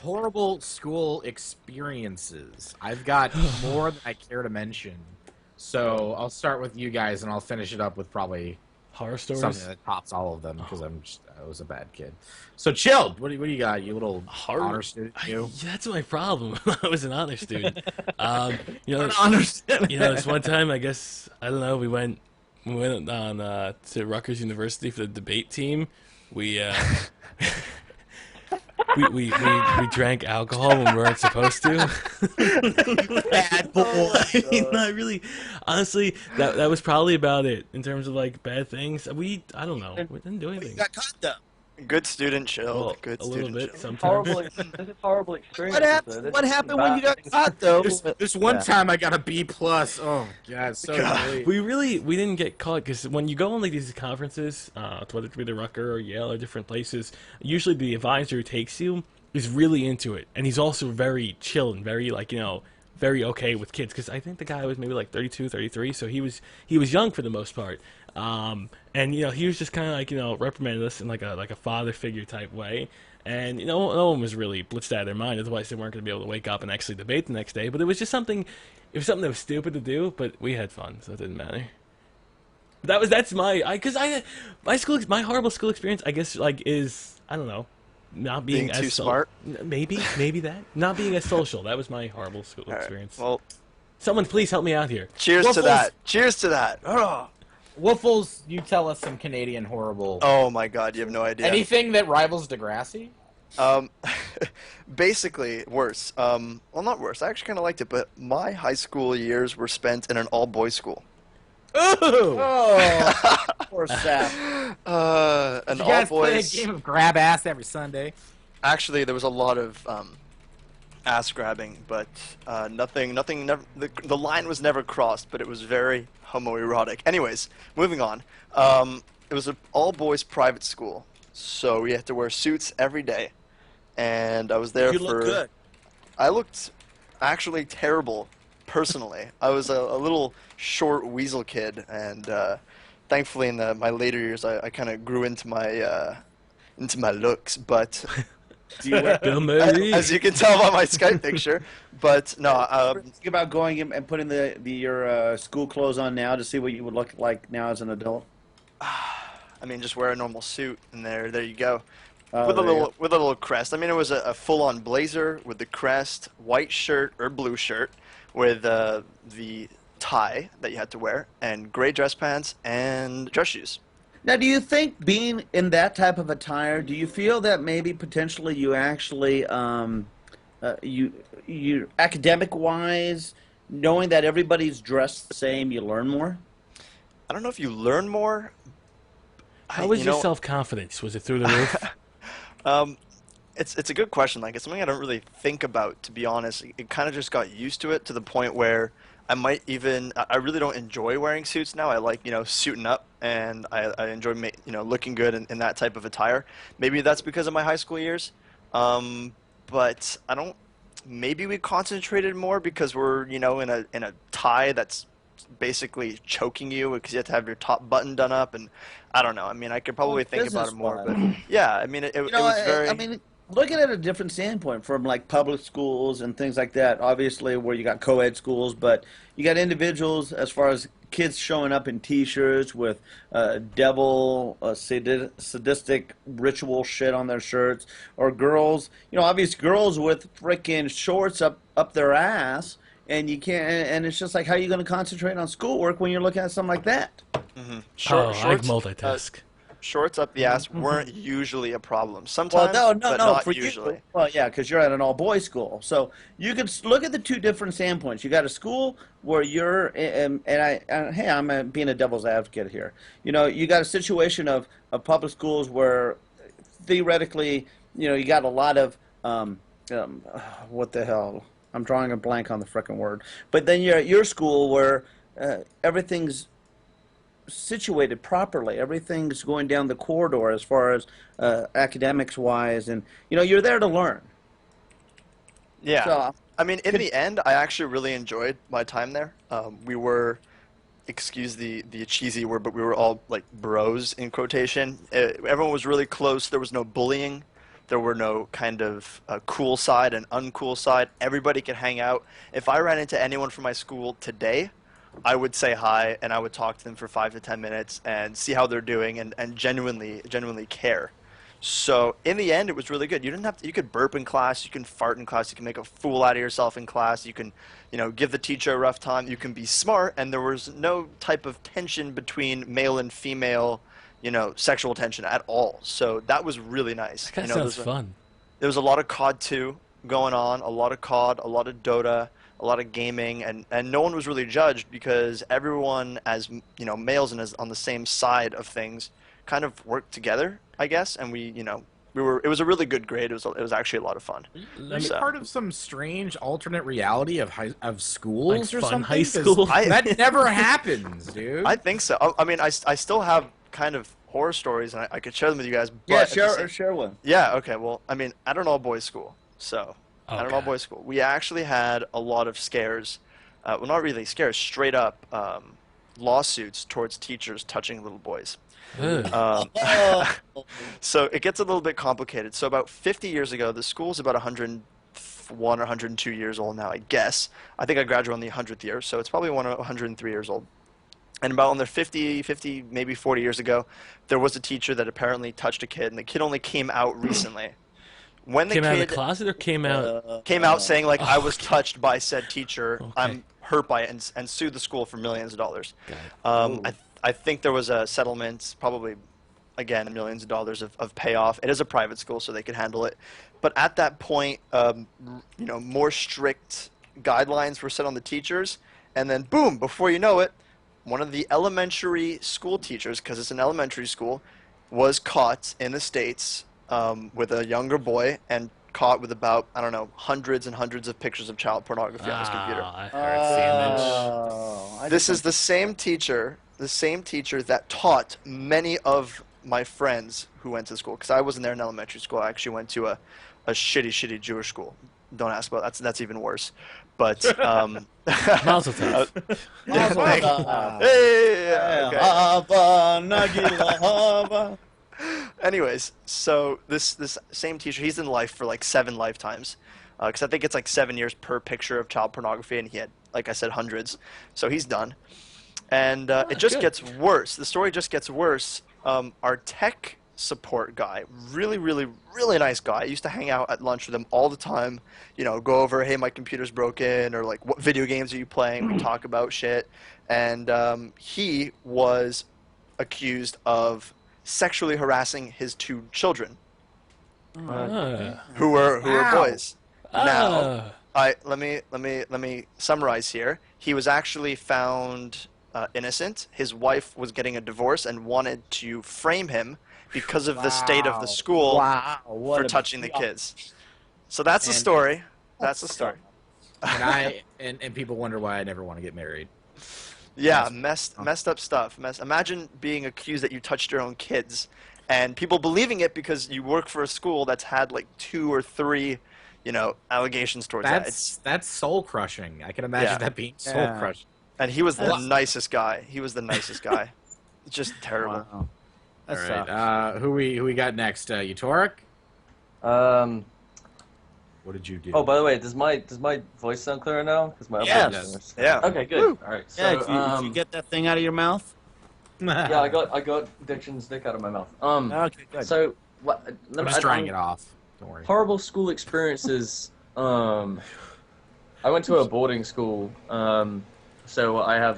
horrible school experiences. I've got more than I care to mention. So, I'll start with you guys, and I'll finish it up with probably Horror stories. something that tops all of them, because I was a bad kid. So, Chilled, what do you got, you little honor student? You? That's my problem. I was an honor student. Understand. This one time, I guess, I don't know, we went on to Rutgers University for the debate team. We we drank alcohol when we weren't supposed to. Bad boy. Not really. Honestly, that was probably about it in terms of like bad things. I don't know. We didn't do You anything. got caught though. Good student, Chilled. Well, Good a student, little bit Chilled. sometimes. This is horrible experience. What happened when you got caught though? This one time I got a B+. Oh, God, so great. We didn't get caught because when you go on like these conferences, whether it be the Rutgers or Yale or different places, usually the advisor who takes you is really into it, and he's also very chill and very very okay with kids, because I think the guy was maybe like 32, 33, so he was young for the most part. And he was just kind of like reprimanding us in like a father figure type way. And no one was really blitzed out of their mind, otherwise they weren't going to be able to wake up and actually debate the next day. But it was just something. It was something that was stupid to do, but we had fun, so it didn't matter. That's my my horrible school experience, I guess, like, is, I don't know, not being as too smart. Maybe that, not being as social. That was my horrible school experience. Well, Someone please help me out here. cheers to Waffles. that. Cheers to that. Oh. Waffles, you tell us some Canadian horrible. Oh my God, you have no idea. Anything that rivals Degrassi? Basically worse. Well, not worse. I actually kind of liked it, but my high school years were spent in an all-boys school. Ooh! Oh, poor Sap. An You guys play a all-boys. game of grab ass every Sunday? Actually, there was a lot of ass grabbing, but nothing. Never, the line was never crossed, but it was very homoerotic. Anyways, moving on. It was an all-boys private school, so we had to wear suits every day, and I was there You for. look good. I looked actually terrible, personally. I was a little short weasel kid, and thankfully in my later years, I kind of grew into my looks, but. Do you wear, Bill Murray. As you can tell by my Skype picture, but no. think about going and putting your school clothes on now to see what you would look like now as an adult? I mean, just wear a normal suit, and there you go, Oh, with a there you little crest. I mean, it was a full-on blazer with the crest, white shirt or blue shirt, with the tie that you had to wear, and gray dress pants and dress shoes. Now, do you think being in that type of attire, do you feel that maybe potentially you actually, you academic-wise, knowing that everybody's dressed the same, you learn more? I don't know if you learn more. How was you your know, self-confidence? Was it through the roof? It's a good question. Like, it's something I don't really think about, to be honest. It kind of just got used to it, to the point where I might even. I really don't enjoy wearing suits now. I like, suiting up, and I enjoy looking good in that type of attire. Maybe that's because of my high school years, but I don't. Maybe we concentrated more because we're in a tie that's basically choking you because you have to have your top button done up, and I don't know. I mean, I could probably think about it more, but yeah, I mean, it was very. I mean, looking at a different standpoint from like public schools and things like that, obviously where you got co-ed schools, but you got individuals as far as kids showing up in T-shirts with sadistic ritual shit on their shirts, or girls, obviously girls with freaking shorts up their ass, and you can't, and it's just like, how are you going to concentrate on schoolwork when you're looking at something like that? Mm-hmm. I Shorts, multitask. shorts up the ass weren't usually a problem. Sometimes, Well, but no, not for usually. you. Well, yeah, because you're at an all-boys school, so you could look at the two different standpoints. You got a school where you're, hey, I'm being a devil's advocate here. You got a situation of public schools where theoretically, you got a lot of what the hell? I'm drawing a blank on the frickin' word. But then you're at your school where everything's situated properly. Everything's going down the corridor as far as academics wise, and you're there to learn. Yeah. So, I mean, in the end, I actually really enjoyed my time there. We were, excuse the cheesy word, but we were all like bros in quotation. Everyone was really close. There was no bullying. There were no kind of cool side and uncool side. Everybody could hang out. If I ran into anyone from my school today, I would say hi, and I would talk to them for 5 to 10 minutes and see how they're doing, and genuinely care. So in the end, it was really good. You didn't have to. You could burp in class. You can fart in class. You can make a fool out of yourself in class. You can, give the teacher a rough time. You can be smart, and there was no type of tension between male and female, sexual tension at all. So that was really nice. That sounds fun. There was a lot of COD 2 going on, a lot of COD, a lot of Dota, a lot of gaming, and no one was really judged because everyone, as males and as on the same side of things, kind of worked together, I guess. And we were. It was a really good grade. It was actually a lot of fun. Are you part of some strange alternate reality of schools Like or fun something? high 'Cause school? that never happens, dude. I think so. I mean, I still have kind of horror stories, and I could share them with you guys. But yeah, at the same- share one. Yeah. Okay. Well, I mean, I don't know, boys' school, so at an Okay. all-boys school. We actually had a lot of scares. Well, not really scares, straight up lawsuits towards teachers touching little boys. Ugh. So it gets a little bit complicated. So about 50 years ago, the school's about 101 or 102 years old now, I guess. I think I graduated on the 100th year, so it's probably 103 years old. And about on their 50, maybe 40 years ago, there was a teacher that apparently touched a kid, and the kid only came out recently. When the Came out of the kid closet or came out? came out saying, like, I was touched by said teacher, Okay. I'm hurt by it, and sued the school for millions of dollars. Got it. I think there was a settlement, probably, again, millions of dollars of payoff. It is a private school, so they could handle it. But at that point, more strict guidelines were set on the teachers, and then boom, before you know it, one of the elementary school teachers, because it's an elementary school, was caught in the States with a younger boy and caught with about, I don't know, hundreds and hundreds of pictures of child pornography on his computer. I heard the image. Oh, This is the same teacher that taught many of my friends who went to school, because I wasn't there in elementary school. I actually went to a shitty Jewish school. Don't ask about that's even worse. But Mazel tov. okay. Hava, Nagila, Hava. Anyways, so this same teacher, he's in life for like 7 lifetimes, because I think it's like 7 years per picture of child pornography, and he had, like I said, hundreds. So he's done, and it just good. gets worse. The story just gets worse. Our tech support guy, really, really, really nice guy. I used to hang out at lunch with him all the time. Go over, hey, my computer's broken, or like, what video games are you playing? We talk about shit, and he was accused of sexually harassing his 2 children, Ah. who were boys. Now, Ah. let me summarize here. He was actually found innocent. His wife was getting a divorce and wanted to frame him because of the state of the school for touching the kids. So that's the And- story. That's the story. And people wonder why I never want to get married. Yeah, messed up stuff. Imagine being accused that you touched your own kids, and people believing it because you work for a school that's had like 2 or 3, allegations towards that. That's soul crushing. I can imagine Yeah. that being soul Yeah. crushing. And he was the nicest guy. Just terrible. Wow. All That's right, who we got next? Utorak? Um. What did you do? Oh, by the way, does my voice sound clearer now? Because my Yes. upload- Yeah. Okay, good. All right. So, Yeah, if you get that thing out of your mouth. yeah, I got Diction's dick out of my mouth. Okay, good. So what? I'm just drying it off. Don't worry. Horrible school experiences. I went to a boarding school. So I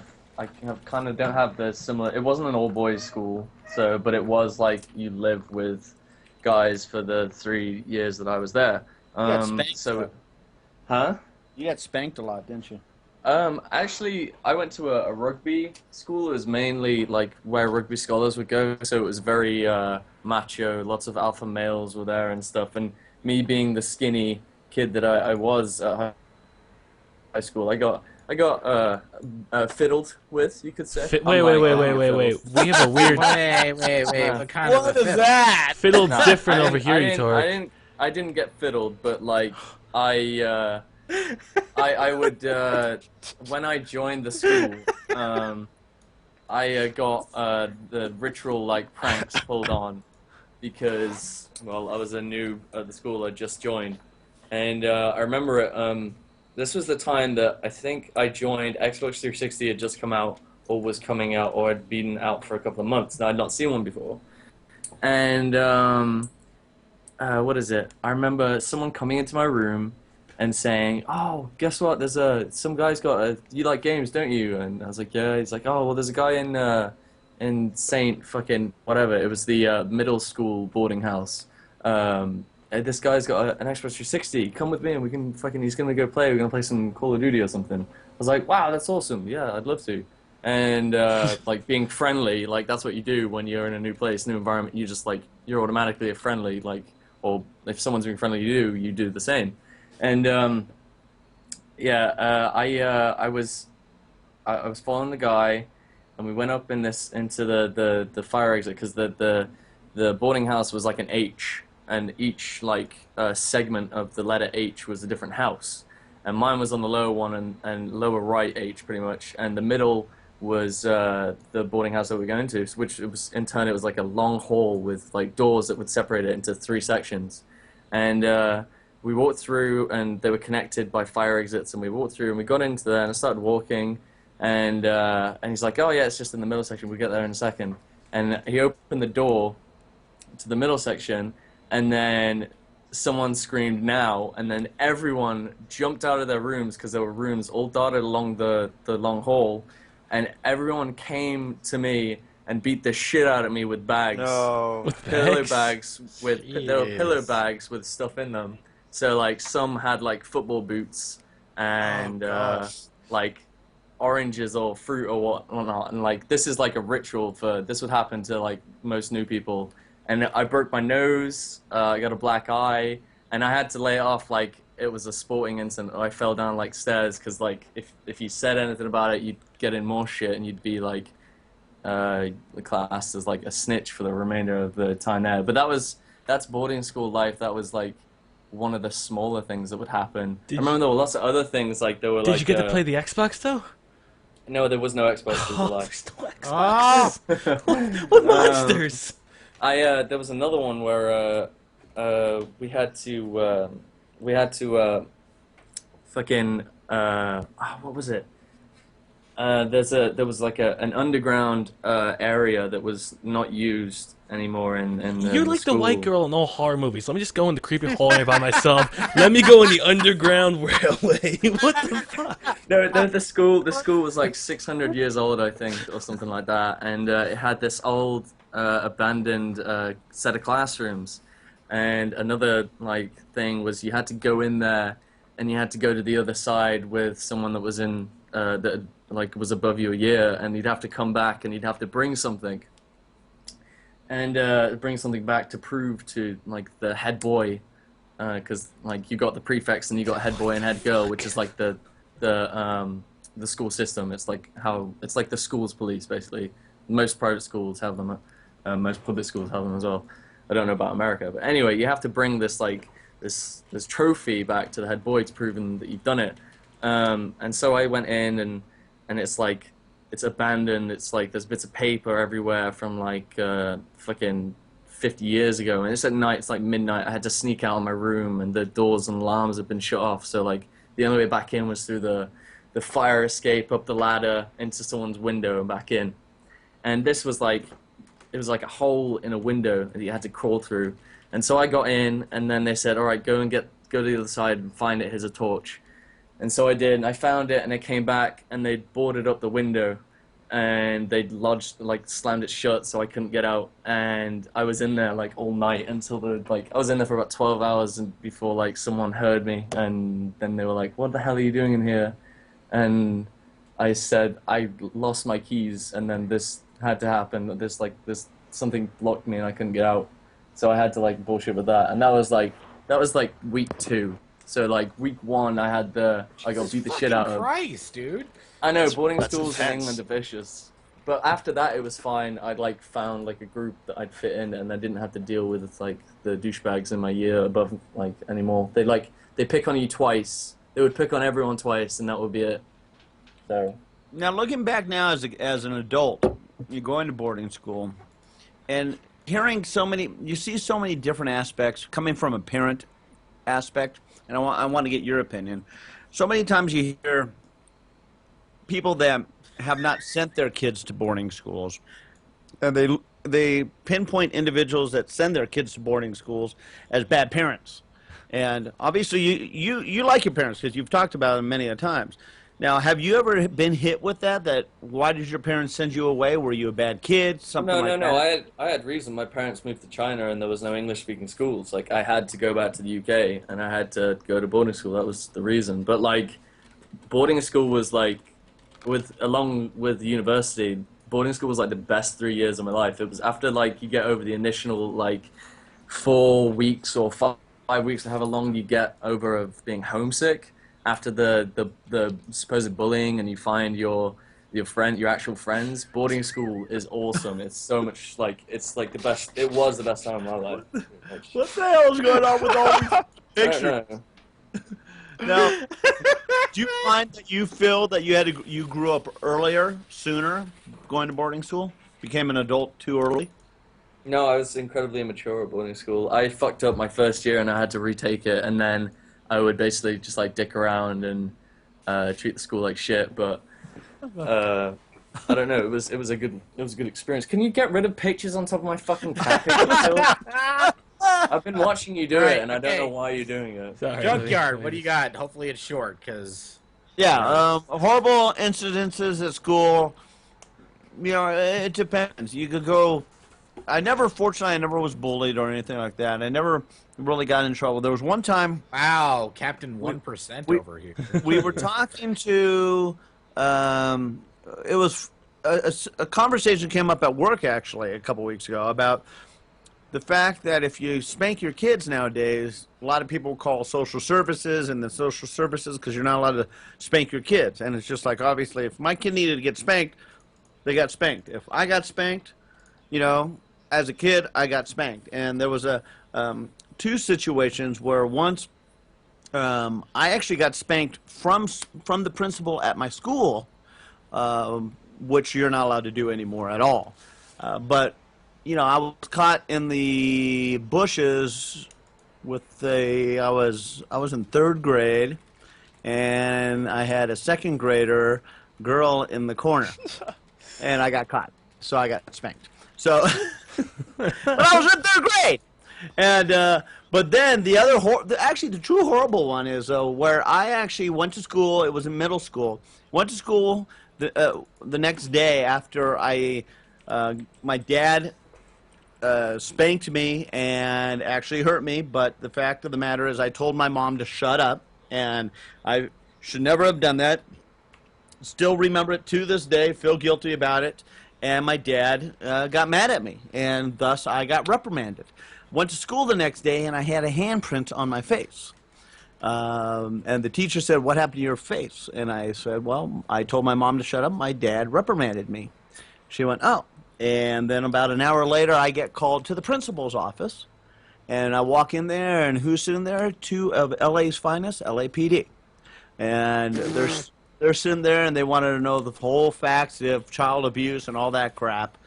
kind of don't have the similar. It wasn't an all boys school. So, but it was like you lived with guys for the 3 years that I was there. got spanked, So, huh? You got spanked a lot, didn't you? Actually, I went to a rugby school. It was mainly like where rugby scholars would go, so it was very macho. Lots of alpha males were there and stuff. And me being the skinny kid that I was at high school, I got fiddled with, you could say. Wait. We have a weird Wait. What kind of What a is fiddle? that? fiddle No, different I over didn't- here, I didn't- Utorak. I didn't get fiddled, but like I would when I joined the school, I got the ritual like pranks pulled on because I was a noob at the school I just joined, and I remember it. This was the time that I think I joined. Xbox 360 had just come out, or was coming out, or had been out for a couple of months, and I'd not seen one before. And what is it? I remember someone coming into my room and saying, "Oh, guess what? There's some guy's got a. You like games, don't you?" And I was like, "Yeah." He's like, "Oh, well, there's a guy in Saint fucking whatever. It was the middle school boarding house. And this guy's got an Xbox 360. Come with me, and we can fucking. He's gonna go play. We're gonna play some Call of Duty or something." I was like, "Wow, that's awesome. Yeah, I'd love to." And like being friendly, like that's what you do when you're in a new place, new environment. You just like you're automatically a friendly, like, or if someone's being friendly to you do the same. And I was following the guy, and we went up into the fire exit because the boarding house was like an H, and each like segment of the letter H was a different house, and mine was on the lower one and lower right H pretty much, and the middle was the boarding house that we were going to, which it was in turn it was like a long hall with like doors that would separate it into 3 sections, and we walked through and they were connected by fire exits, and we walked through and we got into there and I started walking, and he's like, oh yeah, it's just in the middle section, we'll get there in a second, and he opened the door to the middle section, and then someone screamed now, and then everyone jumped out of their rooms because there were rooms all dotted along the long hall, and everyone came to me and beat the shit out of me with bags. No. With Pillow bags? bags with there were pillow bags with stuff in them. So like some had like football boots and like oranges or fruit or whatnot, and like this is like a ritual for this would happen to like most new people. And I broke my nose, I got a black eye, and I had to lay it off like it was a sporting incident. I fell down like stairs because like if you said anything about it, you'd get in more shit and you'd be like classed as like a snitch for the remainder of the time there. But that's boarding school life. That was like one of the smaller things that would happen. I remember there were lots of other things like there were Did like. you get to play the Xbox though? No, there was no Xbox in Oh, life. there's no Xboxes. What monsters? There was another one where we had to fucking what was it? There was like an underground area that was not used anymore in You're the like school. the white girl in all horror movies. Let me just go in the creepy hallway by myself. Let me go in the underground railway. What the fuck? No, the school was like 600 years old, I think, or something like that, and it had this old abandoned set of classrooms. And another like thing was you had to go in there, and you had to go to the other side with someone that was in that like was above you a year, and you'd have to come back and you'd have to bring something, and bring something back to prove to like the head boy, because like you got the prefects and you got head boy and head girl, which is like the school system. It's like the school's police basically. Most private schools have them. Most public schools have them as well. I don't know about America, but anyway, you have to bring this like this trophy back to the head boy to prove that you've done it. And so I went in, and it's like it's abandoned. It's like there's bits of paper everywhere from like fucking 50 years ago, and it's at night. It's like midnight. I had to sneak out of my room, and the doors and alarms had been shut off. So like the only way back in was through the fire escape, up the ladder into someone's window and back in. And this was like it was like a hole in a window that you had to crawl through. And so I got in, and then they said, all right, go to the other side and find it. Here's a torch. And so I did, and I found it, and I came back, and they boarded up the window, and they'd slammed it shut so I couldn't get out. And I was in there like all night until I was in there for about 12 hours and before like someone heard me, and then they were like, what the hell are you doing in here? And I said, I lost my keys, and then this had to happen. This something blocked me and I couldn't get out. So I had to like bullshit with that. And that was like week 2. So like week 1 I got beat the shit out of. Christ, dude. I know, boarding that's schools in intense. England are vicious. But after that it was fine. I'd like found like a group that I'd fit in, and I didn't have to deal with like the douchebags in my year above like anymore. They pick on you twice. They would pick on everyone twice, and that would be it. So Now, looking back now as an adult, you're going to boarding school, and hearing you see so many different aspects coming from a parent aspect, and I want to get your opinion. So many times you hear people that have not sent their kids to boarding schools, and they pinpoint individuals that send their kids to boarding schools as bad parents. And obviously, you like your parents because you've talked about them many a times. Now, have you ever been hit with that why did your parents send you away? Were you a bad kid? Something like that? No. I had reason. My parents moved to China, and there was no English-speaking schools. Like, I had to go back to the UK, and I had to go to boarding school. That was the reason. But, like, boarding school was, like, along with university, boarding school was, like, the best 3 years of my life. It was after, like, you get over the initial, like, 4 weeks or 5 weeks, or however long you get over of being homesick, after the supposed bullying, and you find your your actual friends. Boarding school is awesome. It's so much like the best. It was the best time of my life. Like, What the hell is going on with all these I pictures? don't know. Now, do you find that you feel that you grew up sooner, going to boarding school, became an adult too early? No, I was incredibly immature at boarding school. I fucked up my first year and I had to retake it, and then I would basically just like dick around and treat the school like shit. But I don't know. It was a good experience. Can you get rid of pictures on top of my fucking cat? I've been watching you do it, and I don't know why you're doing it. Sorry, Junkyard, what do you got? Hopefully it's short, because... Yeah, horrible incidences at school. You know, it depends. You could go. Fortunately, I never was bullied or anything like that. I never really got in trouble. There was one time. Wow, Captain 1% over here. We were talking to. It was a conversation came up at work actually a couple weeks ago about the fact that if you spank your kids nowadays, a lot of people call social services and the social services because you're not allowed to spank your kids. And it's just like, obviously, if my kid needed to get spanked, they got spanked. If I got spanked, you know, as a kid, I got spanked. And there was two situations where once I actually got spanked from the principal at my school, which you're not allowed to do anymore at all. But you know, I was caught in the bushes with I was in third grade, and I had a second grader girl in the corner, and I got caught, so I got spanked. So, but I was in third grade, and but then the other actually the true horrible one is where I actually went to school. It was in middle school. Went to school the next day after my dad spanked me and actually hurt me, but the fact of the matter is I told my mom to shut up, and I should never have done that. Still remember it to this day, feel guilty about it, and my dad got mad at me, and thus I got reprimanded. Went to school the next day, and I had a handprint on my face. And the teacher said, "What happened to your face?" And I said, "Well, I told my mom to shut up. My dad reprimanded me." She went, "Oh." And then about an hour later, I get called to the principal's office. And I walk in there, and who's sitting there? Two of LA's finest, LAPD. And they're sitting there, and they wanted to know the whole facts of child abuse and all that crap.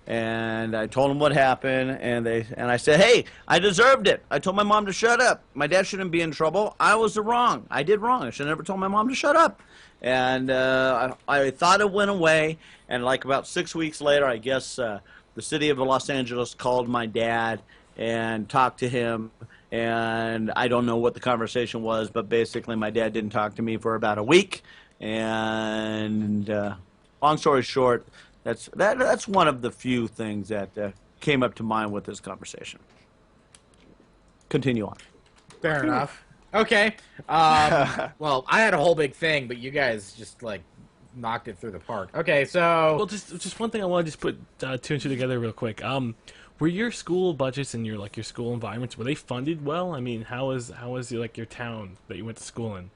And I told them what happened, and I said, "Hey, I deserved it. I told my mom to shut up. My dad shouldn't be in trouble. I was wrong. I did wrong. I should have never told my mom to shut up." And I thought it went away, and like about 6 weeks later, I guess the city of Los Angeles called my dad and talked to him, and I don't know what the conversation was, but basically my dad didn't talk to me for about a week, and long story short, that's one of the few things that came up to mind with this conversation. Continue on. Fair enough. Okay. Well, I had a whole big thing, but you guys just like knocked it through the park. Okay, so Well, just one thing I want to just put two and two together real quick. Were your school budgets and your school environments, were they funded well? I mean, how was your town that you went to school in?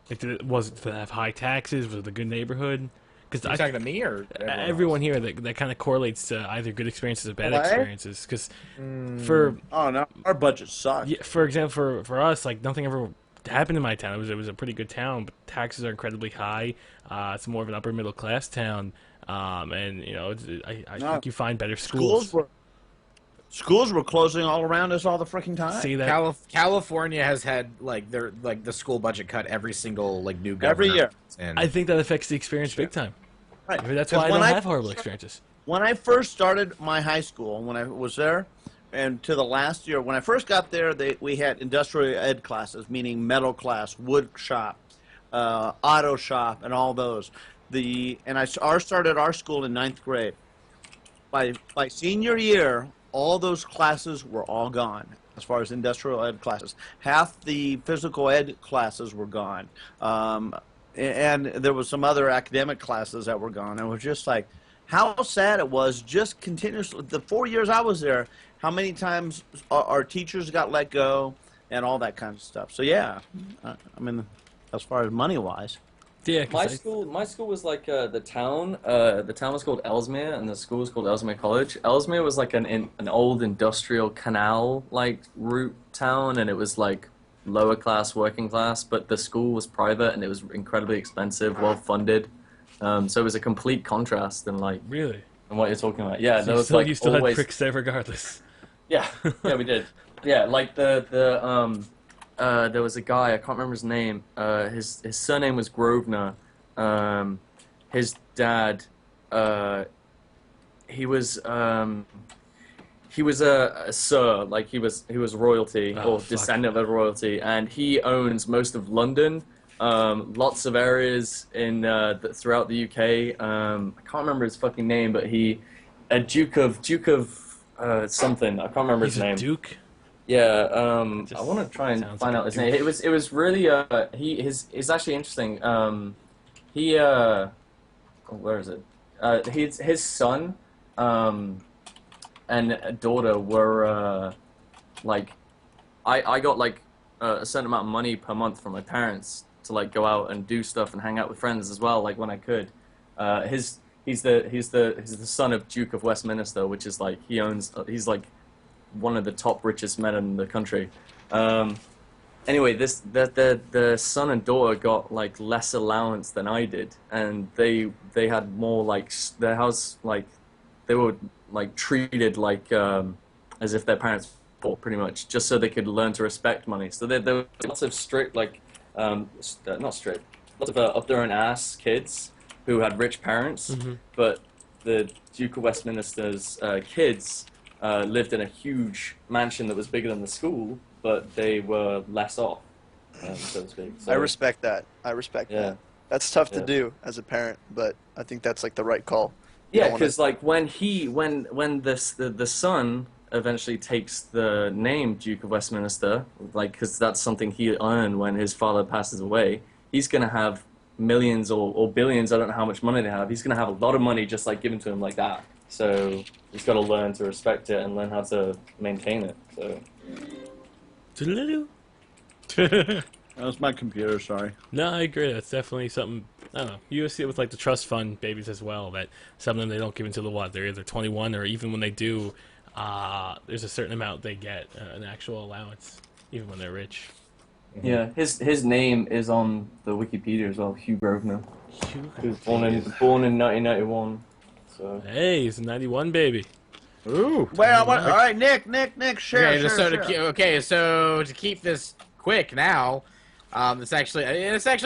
Like, did it have high taxes? Was it a good neighborhood? Because you talking to me or everyone here that kind of correlates to either good experiences or bad What? experiences. Because Oh no, our budget sucks. yeah, for example, for us, like nothing ever happened in my town. It was a pretty good town, but taxes are incredibly high. It's more of an upper middle class town, and you know, I think you find better schools. Schools were closing all around us all the freaking time. See that? California has had the school budget cut every single new governor Every year. And I think that affects the experience big time. Right. I mean, that's 'Cause why I when don't have horrible experiences. When I first started my high school, when I was there, and to the last year, when I first got there, we had industrial ed classes, meaning metal class, wood shop, auto shop, and all those. I started our school in 9th grade. By senior year, all those classes were all gone as far as industrial ed classes. Half the physical ed classes were gone. And there was some other academic classes that were gone. It was just like, how sad it was just continuously. The 4 years I was there, how many times our teachers got let go and all that kind of stuff. So, yeah, I mean, as far as money-wise. Yeah, 'cause My school was like the town. The town was called Ellesmere, and the school was called Ellesmere College. Ellesmere was like an old industrial canal like route town, and it was like lower class, working class. But the school was private, and it was incredibly expensive, well funded. So it was a complete contrast, and like Really? and what you're talking about. Yeah, there was So like you still always. had pricks there regardless. Yeah, yeah, we did. Yeah, like there was a guy, I can't remember his name. His surname was Grosvenor. His dad, he was a sir, like he was royalty or fuck. descendant of royalty, and he owns most of London, lots of areas in throughout the UK. I can't remember his fucking name, but a Duke of something. I can't remember He's his a nhere duke? Yeah, Just I want to try and sounds find like out a his name. It was really it's actually interesting. Where is it? His son and daughter were like I got like a certain amount of money per month from my parents to like go out and do stuff and hang out with friends as well, like when I could. He's the son of Duke of Westminster, which is like he's like one of the top richest men in the country. Anyway, the son and daughter got like less allowance than I did, and they had more like their house, like they were like treated like as if their parents fought, pretty much, just so they could learn to respect money. So there were lots of strict, like not strict, lots of up their own ass kids who had rich parents, but the Duke of Westminster's kids lived in a huge mansion that was bigger than the school, but they were less off, so to speak. So, I respect that. That. That's tough to do as a parent, but I think that's like the right call. Yeah, because like when the son eventually takes the name Duke of Westminster, like because that's something he earned when his father passes away, he's gonna have millions or billions. I don't know how much money they have. He's gonna have a lot of money just like given to him like that. So he's got to learn to respect it and learn how to maintain it. So. That was my computer, sorry. No, I agree. That's definitely something. I don't know. You see it with like the trust fund babies as well. That some of them they don't give until the what? They're either 21 or even when they do, there's a certain amount they get an actual allowance, even when they're rich. Yeah, his name is on the Wikipedia as well. Hugh Grosvenor. He was born in 1991. So. Hey, he's a 91 baby. Ooh. Well, all right, Nick, share. Okay, so to keep this quick now, it's actually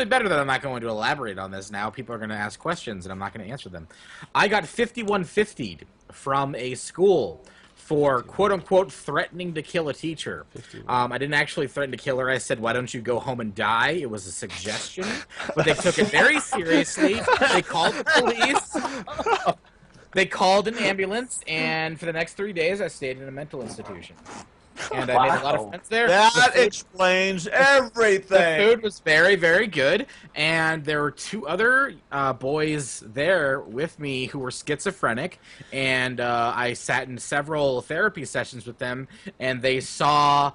better that I'm not going to elaborate on this now. People are going to ask questions, and I'm not going to answer them. I got 5150'd from a school for quote-unquote threatening to kill a teacher. I didn't actually threaten to kill her. I said, why don't you go home and die? It was a suggestion, but they took it very seriously. They called the police. They called an ambulance, and for the next 3 days, I stayed in a mental institution. And I made a lot of friends there. That explains everything. The food was very, very good, and there were two other boys there with me who were schizophrenic, and I sat in several therapy sessions with them, and they saw...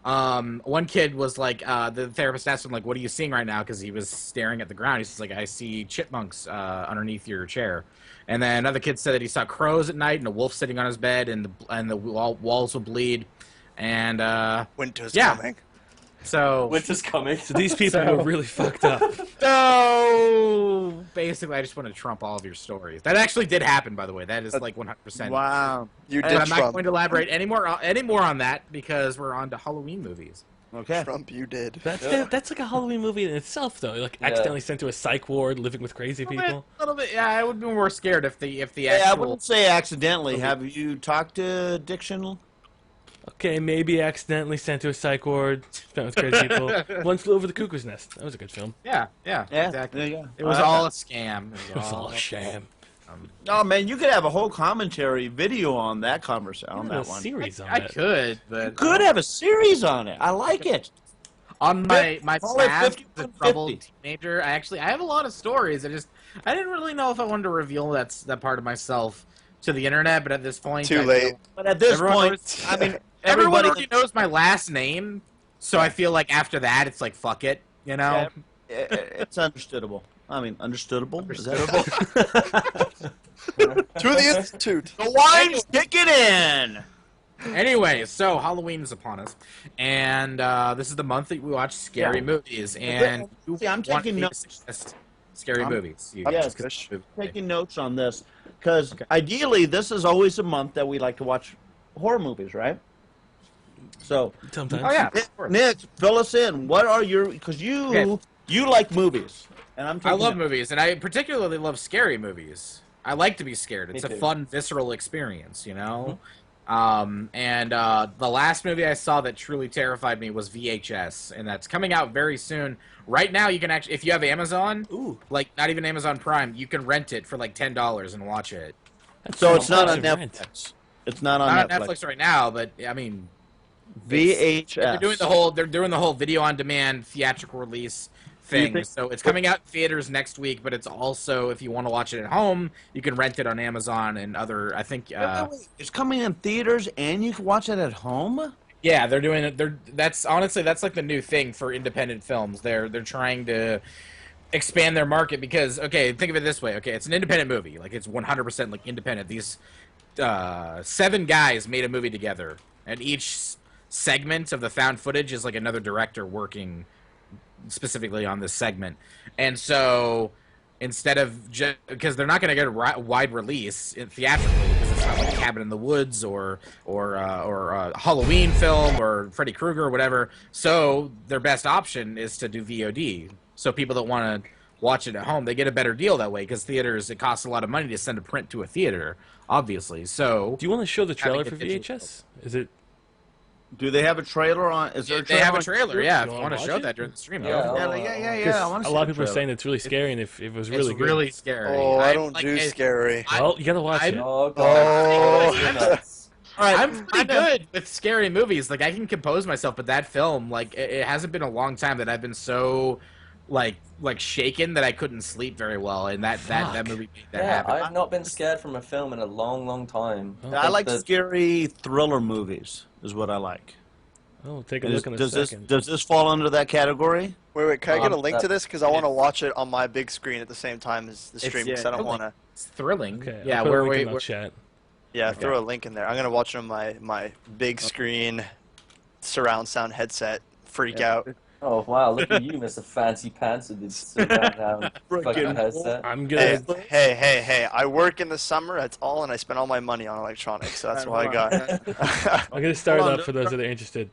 one kid was like, the therapist asked him, like, what are you seeing right now? Because he was staring at the ground. He says, like, I see chipmunks underneath your chair. And then another kid said that he saw crows at night and a wolf sitting on his bed, and the walls would bleed. And winter's coming. So winter's coming. So these people were really fucked up. So basically, I just want to trump all of your stories. That actually did happen, by the way. That is like 100%. Wow. You And did I'm Trump. not going to elaborate any more on that because we're on to Halloween movies. Okay. Trump, you did. That's like a Halloween movie in itself, though. Like accidentally sent to a psych ward, living with crazy people. A little bit, yeah. I would be more scared if the I actual. wouldn't say accidentally. Have you talked to Diction? Okay, maybe accidentally sent to a psych ward, spent with crazy people. One Flew Over the Cuckoo's Nest. That was a good film. Yeah, Yeah, exactly. there you go. It was all a scam. It was all a sham. Oh man, you could have a whole commentary video on that conversation on that A one. series on I that. could, but You could have a series on it. I like it. on my Call it past, the 5150. troubled teenager, I have a lot of stories. I didn't really know if I wanted to reveal that part of myself to the internet, but at this point, Too I late. feel- But at this Everyone point, knows- I mean, everyone everybody already knows my last name, so I feel like after that, it's like fuck it, you know. Yeah, it's understandable. I mean, understandable. Understandable. To the Institute. The wine's kicking in! Anyway, so Halloween is upon us, and this is the month that we watch scary movies. And See, I'm taking notes. Scary movies. Yes, taking notes on this, because ideally this is always a month that we like to watch horror movies, right? So, Sometimes. Oh yeah, Nick, fill us in. What are your? Because you like movies, and I'm. I love notes. movies, and I particularly love scary movies. I like to be scared. It's a too. fun, visceral experience, you know. And the last movie I saw that truly terrified me was VHS, and that's coming out very soon. Right now, you can actually, if you have Amazon, like not even Amazon Prime, you can rent it for like $10 and watch it. So it's not on Netflix. Netflix. It's not on Not Netflix. on Netflix right now, but I mean, VHS. they're doing the whole video on demand theatrical release thing. So it's coming out in theaters next week, but it's also, if you want to watch it at home, you can rent it on Amazon and other. I think. Wait. It's coming in theaters, and you can watch it at home. Yeah, they're doing it. That's honestly like the new thing for independent films. They're trying to expand their market because think of it this way. Okay, it's an independent movie. Like it's 100% like independent. These 7 guys made a movie together, and each segment of the found footage is like another director working specifically on this segment. And so instead of because they're not going to get a wide release theatrically because it's not like Cabin in the Woods or a Halloween film or Freddy Krueger or whatever, so their best option is to do VOD. So people that want to watch it at home, they get a better deal that way because theaters, it costs a lot of money to send a print to a theater, obviously. So Do you want to show the trailer Having for a digital- VHS? Is it? Do they have a trailer on? Is there? they have a on- trailer, yeah. If You you wanna want to watch show it? that during the stream, Yeah, I want to A lot of people are saying it's really scary, and if it was really it's good. really scary. Oh, I don't do it. scary. Well, you gotta watch it. Oh, God. Oh. All right, I'm pretty good with scary movies. Like I can compose myself, but that film, like it hasn't been a long time that I've been so like shaken that I couldn't sleep very well, and that movie made that Yeah, happen. I've not been scared from a film in a long, long time. I like the- scary thriller movies. Is what I like. Oh, take a look in a second. Does this fall under that category? Wait, can I get a link to that- this? Because I want to watch it on my big screen at the same time as the It's- stream. Because yeah, I don't thrilling. want to. It's thrilling. Okay, Yeah, I'll put a we're link in wait. the chat. Yeah, throw a link in there. I'm gonna watch it on my big screen surround sound headset. Freak out. Oh, wow, look at you, Mr. Fancy Pants with this surround fucking headset. I'm Hey, gonna. hey! I work in the summer. That's all, and I spend all my money on electronics. So that's why I got. I'm gonna start Hold it on, up for those that are interested.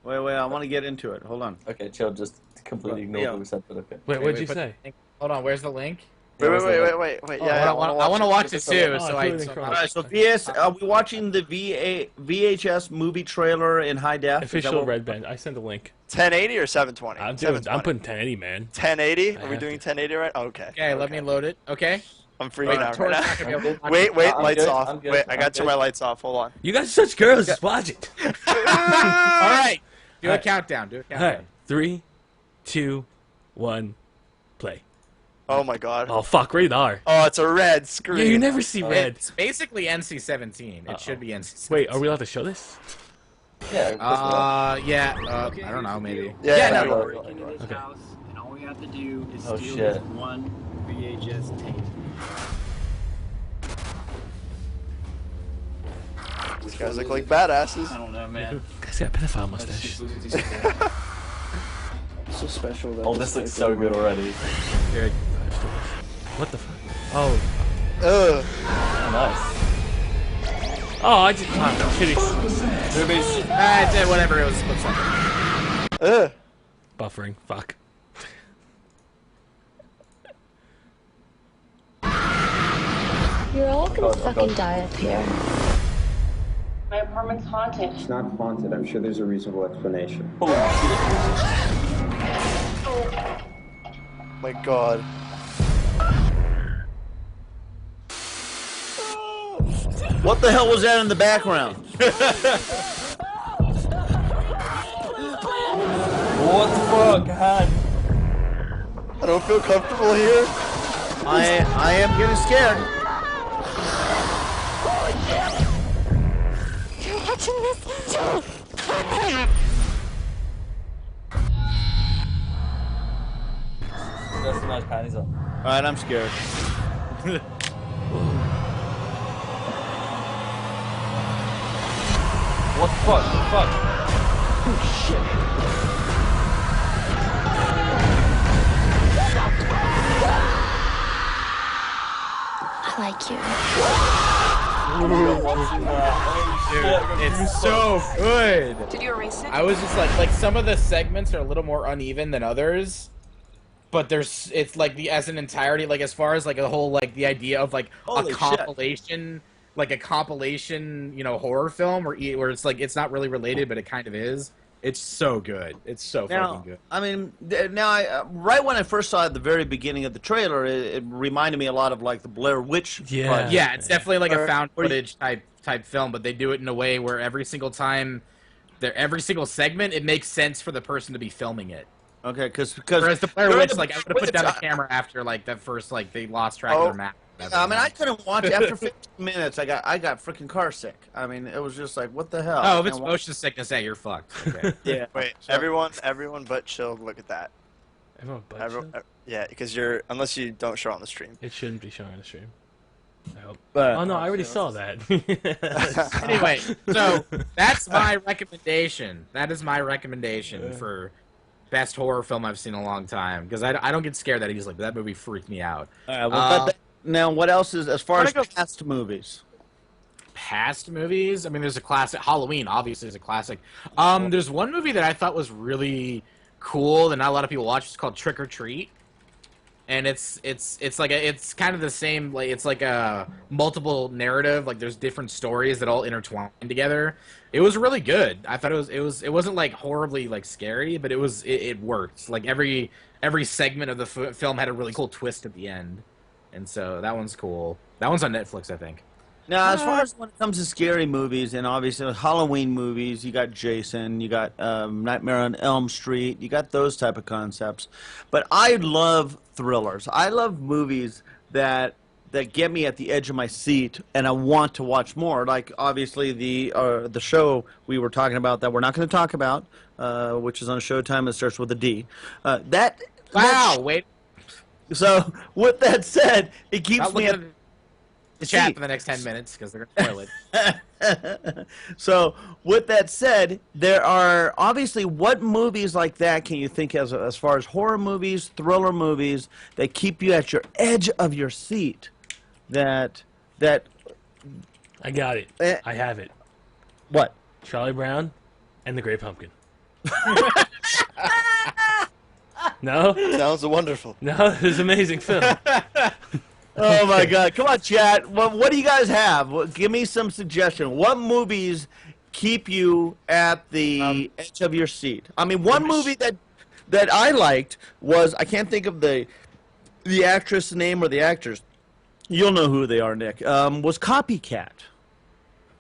Wait, I want to get into it. Hold on. Okay, chill, just completely ignore what we said, but okay. Wait, what'd you put say? the link- Hold on, where's the link? Wait. Oh, Yeah, I want to watch it too. Oh, So I I. put it in so- Chrono. All right, so are we watching the VHS movie trailer in high def? Is that Official what- Red Band. I sent a link. 1080 or 720? I'm 720. putting 1080, man. 1080. Are we have doing to. 1080 right? Okay. Okay, let me load it. Okay. I'm freaking Wait, out Tor's right not gonna be able to watch Wait, it. wait, I'm lights good, off. I'm good, Wait, I I'm got to good. my lights off. Hold on. You guys are such girls. Just watch it. All right. Do a Alright. countdown. Do a All countdown. right, 3, 2, 1, play. Oh my god. Oh fuck, rated R. Oh, it's a red Yeah, screen. you never see red. It's basically NC-17. It should be NC-17. Wait, are we allowed to show this? Yeah, of course not. Yeah. I don't know. Maybe. Yeah, no. no, Break into this Okay. house, and all we have to do is Oh, steal shit. this one VHS tape. These guys look like badasses. I don't know, man. Guy's got a pedophile mustache. So special. That Oh, this looks so good already. Dude. What the fuck? Oh, Ugh. Nice. oh, I just titties. It did whatever it was supposed to. Ugh. Buffering. Fuck. You're all gonna God, oh fucking God. die up here. My apartment's haunted. It's not haunted. I'm sure there's a reasonable explanation. My god. What the hell was that in the background? What the fuck, God? I don't feel comfortable here. I am getting scared. You're watching this? That's nice panties on. All right, I'm scared. What the fuck? What the fuck? Oh shit. I like you. It's so good. Did you erase it? I was just like some of the segments are a little more uneven than others, but it's like as an entirety, like as far as like a whole like the idea of like Holy a compilation, like a compilation, horror film where it's like it's not really related, but it kind of is. It's so good. It's so fucking good. I mean, right when I first saw it at the very beginning of the trailer, it reminded me a lot of like the Blair Witch. Project. Yeah, it's definitely like a found footage type film, but they do it in a way where every single segment, it makes sense for the person to be filming it. Okay, because whereas the Blair Witch, like I would have put down the camera after like that first like they lost track of their map. I mean, I couldn't watch it. After 15 minutes. I got freaking car sick. I mean, it was just like, what the hell? Oh, if it's motion sickness, hey, you're fucked. Okay. Yeah. Wait, everyone but Chilled, look at that. Everyone but Chilled? Yeah, because unless you don't show on the stream. It shouldn't be shown on the stream. I hope. But, oh no, I already saw that. Anyway, so that's my recommendation. That is my recommendation for best horror film I've seen in a long time. Because I don't get scared that easily, but that movie freaked me out. Now, what else is as far as past movies? Past movies? I mean, there's a classic. Halloween, obviously, is a classic. There's one movie that I thought was really cool that not a lot of people watch. It's called Trick or Treat, and it's kind of the same. Like it's like a multiple narrative. Like there's different stories that all intertwine together. It was really good. I thought it wasn't like horribly like scary, but it worked. Like every segment of the film had a really cool twist at the end. And so that one's cool. That one's on Netflix, I think. Now, as far as when it comes to scary movies, and obviously Halloween movies, you got Jason, you got Nightmare on Elm Street, you got those type of concepts. But I love thrillers. I love movies that get me at the edge of my seat, and I want to watch more. Like obviously the show we were talking about that we're not going to talk about, which is on Showtime. It starts with a D. Wait. So, with that said, it keeps me at the chat for the next 10 minutes because they're going to spoil it. So, with that said, there are obviously what movies like that can you think as far as horror movies, thriller movies that keep you at your edge of your seat? That I got it. I have it. What? Charlie Brown and the Great Pumpkin. No? Sounds wonderful. No, it's an amazing film. Oh my God! Come on, chat. What do you guys have? Give me some suggestion. What movies keep you at the edge of your seat? I mean, one movie that I liked was, I can't think of the actress name or the actors. You'll know who they are, Nick. Was Copycat.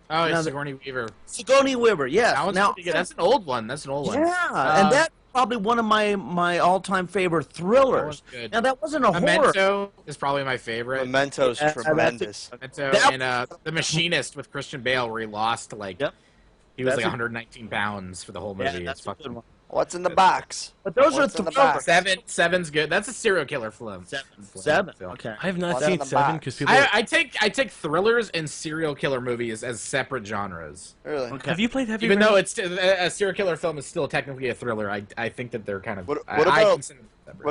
Oh, it's Sigourney Weaver. Sigourney Weaver, yes. That pretty good. That's an old one. Yeah, and that's probably one of my all-time favorite thrillers. That was good. Now, that wasn't a horror. Memento is probably my favorite. Memento's tremendous. Memento and The Machinist with Christian Bale, where he lost he was 119 pounds for the whole movie. That's a good one. What's in the box? But those are thrillers. Seven's good. That's a serial killer film. Seven. Okay. I have not seen Seven because people. I take thrillers and serial killer movies as separate genres. Really? Okay. Have you played Heavy Even Rain? though it's a serial killer film is still technically a thriller, I think that they're kind of. What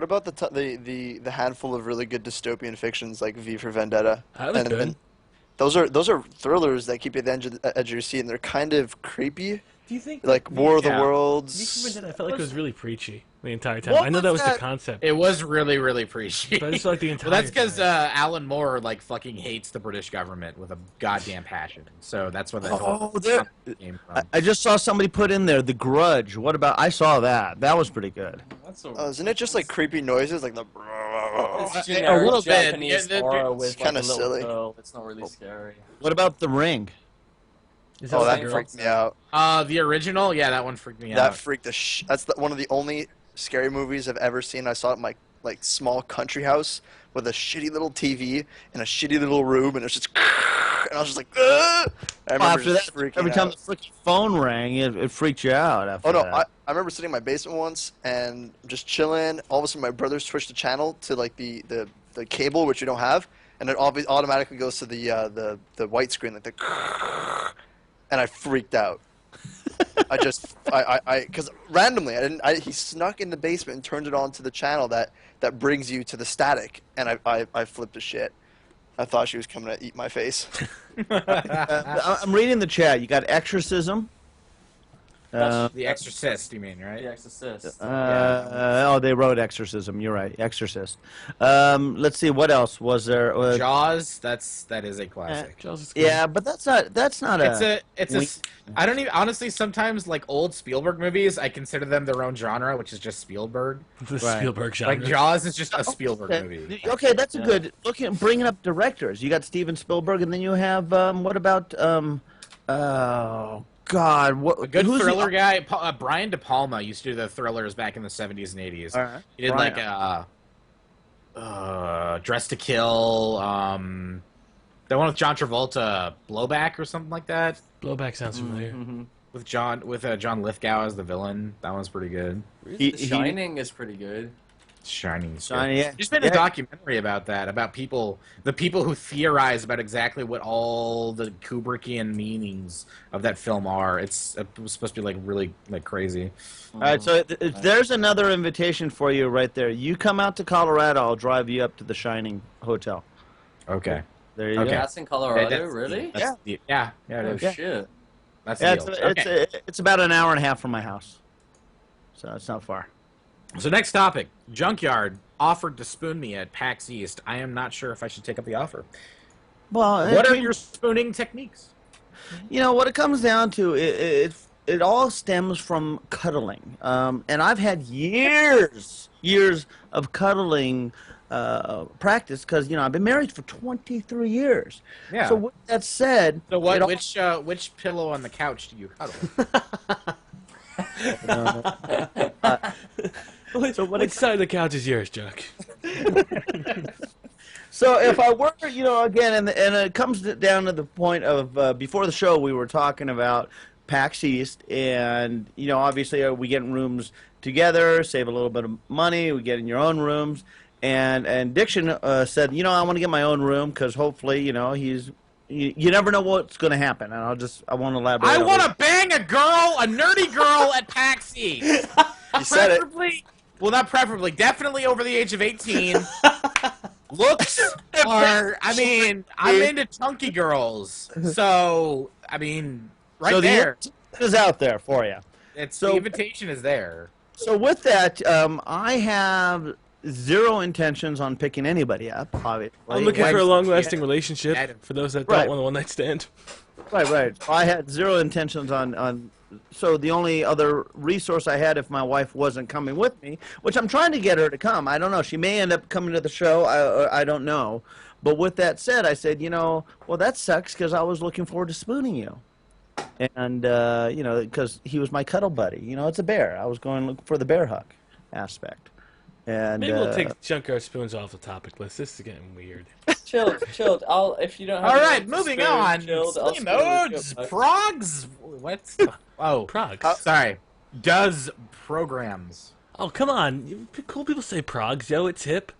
about the handful of really good dystopian fictions like V for Vendetta? That was good. Those are thrillers that keep you at the edge of your seat, and they're kind of creepy. Do you think like War of the Worlds? I felt like it was really preachy the entire time. I know that was the concept. It was really, really preachy. But it's like the entire. Well, that's because Alan Moore fucking hates the British government with a goddamn passion. So that's what that whole came from. I just saw somebody put in there The Grudge. What about? I saw that. That was pretty good. Isn't it just like creepy noises like the? It's a little bit. Japanese horror with kind of silly. Girl. It's not really scary. What about The Ring? That freaked me out. The original, yeah, that one freaked me out. That freaked the That's one of the only scary movies I've ever seen. I saw it in my small country house with a shitty little TV in a shitty little room, and it was just, and I was just like, ugh! I remember After that, just freaking every time out. the freaking phone rang, it freaked you out. After Oh no, that. I remember sitting in my basement once and just chilling. All of a sudden, my brother switched the channel to like the cable, which you don't have, and it automatically goes to the white screen, like the, and I freaked out. Because randomly, he snuck in the basement and turned it on to the channel that brings you to the static, and I flipped a shit. I thought she was coming to eat my face. I'm reading the chat. You got exorcism. The Exorcist, you mean, right? The Exorcist. Oh, they wrote exorcism. You're right, Exorcist. Let's see, what else was there? Jaws, that is a classic. Jaws is good. Yeah, but that's not I don't even, honestly, sometimes, like, old Spielberg movies, I consider them their own genre, which is just Spielberg. The Spielberg genre. Like, Jaws is just a Spielberg movie. Okay, that's a good. Bringing up directors. You got Steven Spielberg, and then you have what about oh God, what? A good who's thriller the, guy, Brian De Palma used to do the thrillers back in the 70s and 80s. All right. He did Dress to Kill, the one with John Travolta, Blowback or something like that. Blowback sounds familiar. Mm-hmm. With John Lithgow as the villain. That one's pretty good. The Shining is pretty good. Shining. Yeah. There's been a documentary about that, about the people who theorize about exactly what all the Kubrickian meanings of that film are. It was supposed to be like really like crazy. All right, so there's another invitation for you right there. You come out to Colorado, I'll drive you up to the Shining Hotel. Okay. There you Okay. go. That's in Colorado, That's- really? that's yeah, it Oh is. shit. That's Yeah, the deal. it's about an hour and a half from my house, so it's not far. So next topic, Junkyard offered to spoon me at PAX East. I am not sure if I should take up the offer. Well, What are your spooning techniques? You know what it comes down to? It all stems from cuddling, and I've had years of cuddling practice because I've been married for 23 years. Yeah. So with that said, So what? Which pillow on the couch do you cuddle? So which side of the couch is yours, Chuck? So if I were, again, and it comes down to the point of before the show we were talking about PAX East, and obviously we get in rooms together, save a little bit of money, we get in your own rooms, and Diction said, I want to get my own room because hopefully, he's. You never know what's going to happen, and I won't elaborate. I want to bang a nerdy girl at PAX East. You said it. Preferably, well, not preferably, definitely over the age of 18. Looks are, I'm into chunky girls. So, right so there. The invitation is out there for you. The invitation is there. So with that, I have zero intentions on picking anybody up, obviously. I'm looking for a long-lasting Yeah. relationship for those that Right. don't want a one-night stand. Right. I had zero intentions on. So the only other resource I had if my wife wasn't coming with me, which I'm trying to get her to come. I don't know. She may end up coming to the show. I don't know. But with that said, I said, well, that sucks because I was looking forward to spooning you. And, because he was my cuddle buddy. It's a bear. I was going looking for the bear hug aspect. And Maybe we'll take Junkyard spoons off the topic list. This is getting weird. Chilled. If you don't have All anyone right, to moving spoon, on. Chilled, I'll Steam spoon with modes, you. progs. What's the, Prague. sorry. Does programs. Oh, come on. Cool people say progs, yo. It's hip.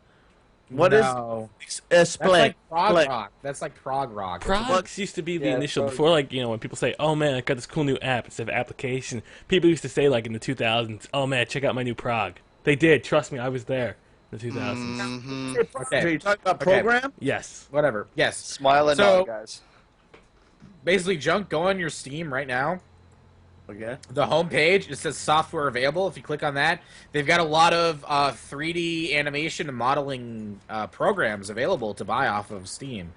What is No. That's That's like prog rock. That's like prog rock. Progs used to be the Yeah, initial, prog. before, when people say, oh, man, I got this cool new app instead of application. People used to say, in the 2000s, oh, man, check out my new prog. They did. Trust me, I was there in the 2000s. Are you talking about Okay. program? Yes. Whatever. Yes. Smile and So- nod, guys. Basically, go on your Steam right now. Okay. The homepage, it says software available. If you click on that, they've got a lot of 3D animation and modeling programs available to buy off of Steam,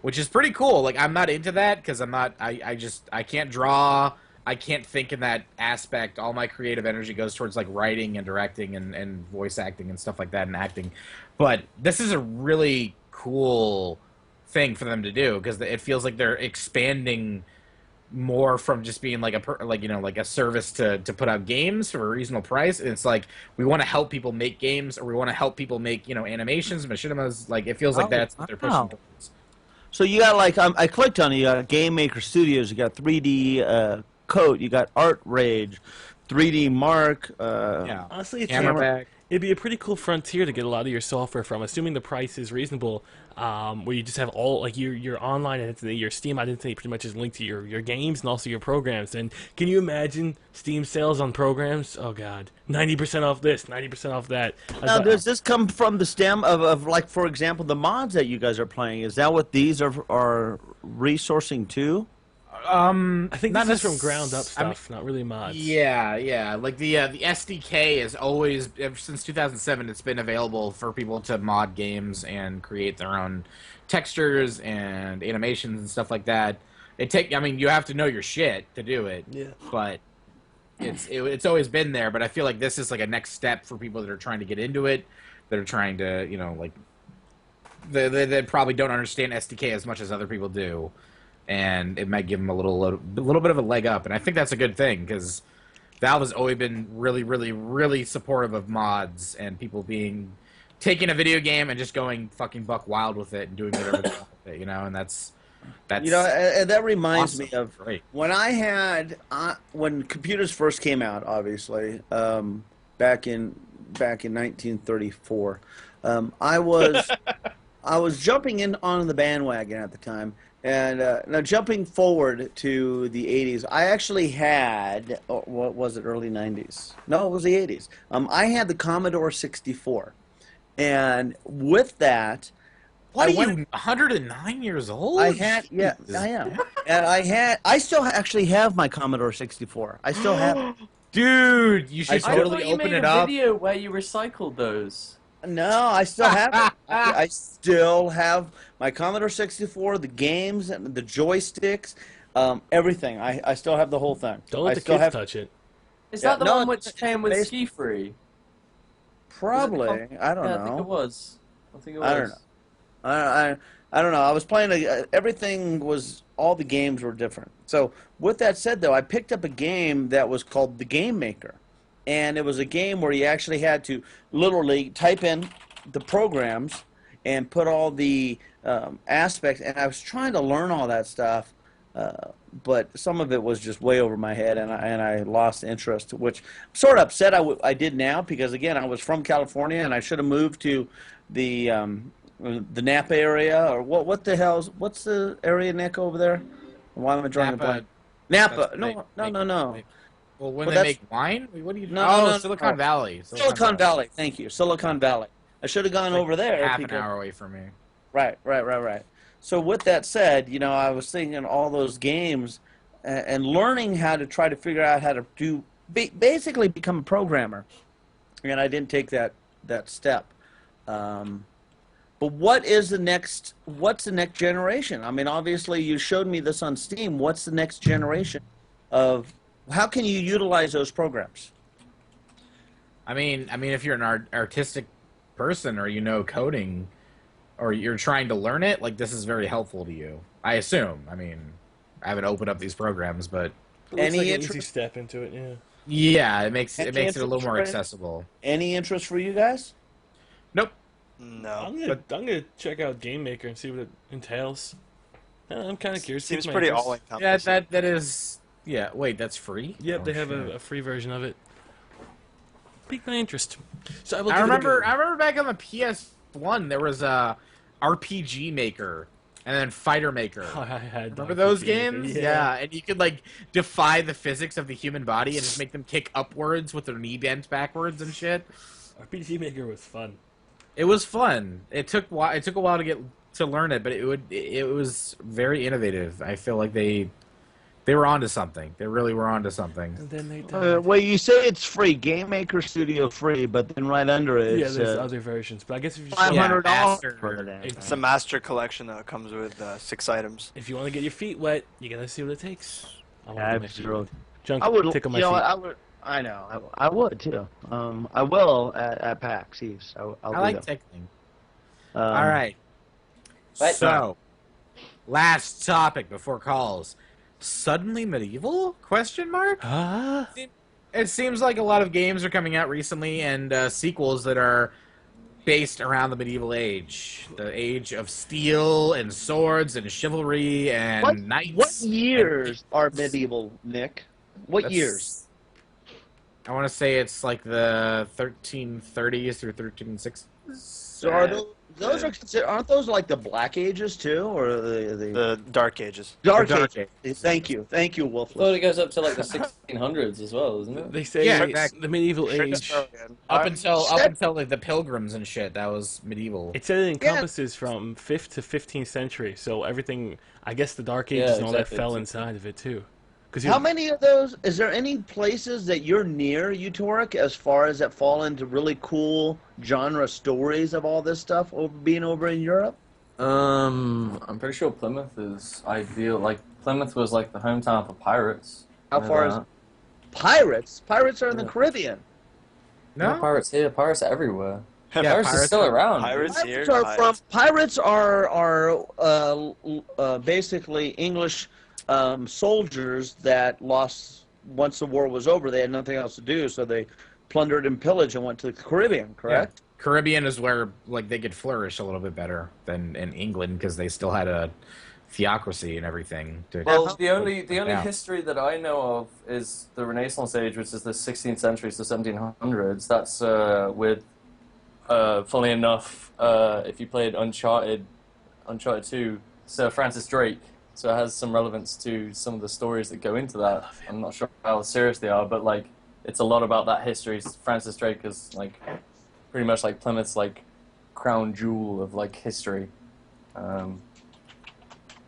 which is pretty cool. I'm not into that because I can't draw. I can't think in that aspect. All my creative energy goes towards writing and directing and voice acting and stuff like that and acting. But this is a really cool thing for them to do because it feels like they're expanding more from just being like like a service to put out games for a reasonable price. It's like we want to help people make games, or we want to help people make animations, machinimas. Like it feels like that's what they're pushing towards. So you got like I clicked on it. You got Game Maker Studios. You got 3D Coat. You got Art Rage, 3D Mark. Yeah, honestly, it's Hammerback. It'd be a pretty cool frontier to get a lot of your software from, assuming the price is reasonable. Where you just have all like your online identity, your Steam identity, pretty much is linked to your games and also your programs. And can you imagine Steam sales on programs? Oh God, 90% off this, 90% off that. Now, does this come from the stem of like, for example, the mods that you guys are playing? Is that what these are resourcing to? I think not this is from ground up stuff, not really mods. Yeah. Like the SDK is always, ever since 2007, it's been available for people to mod games and create their own textures and animations and stuff like that. I mean, you have to know your shit to do it. Yeah. But it's always been there. But I feel like this is like a next step for people that are trying to get into it, that are trying to, like, they probably don't understand SDK as much as other people do. And it might give them a little bit of a leg up, and I think that's a good thing because Valve has always been really, really, really supportive of mods and people taking a video game and just going fucking buck wild with it and doing whatever they want with it, and that's and that reminds awesome. me of Great. when I had when computers first came out, obviously back in 1934. I was jumping in on the bandwagon at the time. And now jumping forward to the 80s, I actually had, what was it, early 90s? No, it was the 80s. I had the Commodore 64. And with that... What are you, 109 years old? I am. And I still actually have my Commodore 64. I still have it. Dude, you should totally open it up. I thought you made a video where you recycled those. No, I still have it. I still have my Commodore 64, the games, and the joysticks, everything. I still have the whole thing. Don't let the kids touch it. Is that the one which came with Ski Free? Probably. I don't know. I think it was. I don't know. I don't know. I was playing. Everything was. All the games were different. So with that said, though, I picked up a game that was called the Game Maker. And it was a game where you actually had to literally type in the programs and put all the aspects. And I was trying to learn all that stuff, but some of it was just way over my head, and I lost interest, which I'm sort of upset I did now because, again, I was from California, and I should have moved to the Napa area. Or what's the area, Nick, over there? Why am I drawing a blank? Napa. No. Well, when they make wine? What do you... Silicon Valley. Silicon Valley. Thank you. Silicon Valley. I should have gone over there. Half an hour away from me. Right. So with that said, I was thinking all those games and learning how to try to figure out how to basically become a programmer. And I didn't take that step. But what's the next generation? I mean, obviously you showed me this on Steam. What's the next generation of... How can you utilize those programs? I mean, if you're an artistic person or coding, or you're trying to learn it, like this is very helpful to you. I assume. I mean, I haven't opened up these programs, but any easy step into it, yeah. Yeah, it makes it a little more accessible. Any interest for you guys? Nope. No. I'm gonna check out Game Maker and see what it entails. I'm kind of curious. Seems pretty all-encompassing. Yeah, that is. Yeah, wait, that's free? Yep, they have a free version of it. Piqued my interest. So I remember back on the PS1 there was a RPG Maker and then Fighter Maker. Oh, I had remember those games? Maker. Yeah, and you could like defy the physics of the human body and just make them kick upwards with their knee bent backwards and shit. RPG Maker was fun. It was fun. It took a while to get to learn it, but it was very innovative. I feel like they were onto something. They really were onto something. And then they died. Well, you say it's free, Game Maker Studio free, but then right under it, there's other versions. But I guess if you $500 it's a master collection that comes with 6 items. If you want to get your feet wet, you gotta see what it takes. Absolutely. Junk, I would tickle my feet. feet. I would. I know. I would too. I will at PAX East. I like tickling. All right. But, so, last topic before calls. Suddenly medieval? Question mark? Ah. It seems like a lot of games are coming out recently and sequels that are based around the medieval age. The age of steel and swords and chivalry and knights. What years are medieval, Nick? What That's- years? I want to say it's like the 1330s through 1360s. So are those are aren't those like the Black Ages too, or The Dark Ages. Dark Dark Ages? Thank you, Wolf. Well, it goes up to like the 1600s as well, isn't it? They say Yeah, exactly. the medieval age. Up until like the Pilgrims and shit, that was medieval. It said it encompasses from 5th to 15th century, so everything. I guess the Dark Ages and all that fell inside of it too. How many of those? Is there any places that you're near, Utorak, as far as that fall into really cool genre stories of all this stuff being over in Europe? I'm pretty sure Plymouth is ideal. Like Plymouth was like the hometown for pirates. How far is pirates? Pirates are in the Caribbean. No, pirates here. Pirates are everywhere. Yeah, pirates are still around. Pirates here. Pirates are basically English soldiers that lost once the war was over. They had nothing else to do, so they plundered and pillaged and went to the Caribbean. Correct. Yeah. Caribbean is where like they could flourish a little bit better than in England because they still had a theocracy and everything. Well, the only history that I know of is the Renaissance age, which is the 16th century to the 1700s. That's with, funnily enough, if you played Uncharted 2, Sir Francis Drake. So it has some relevance to some of the stories that go into that. I'm not sure how serious they are, but like it's a lot about that history. Francis Drake is like pretty much like Plymouth's like crown jewel of like history. I'm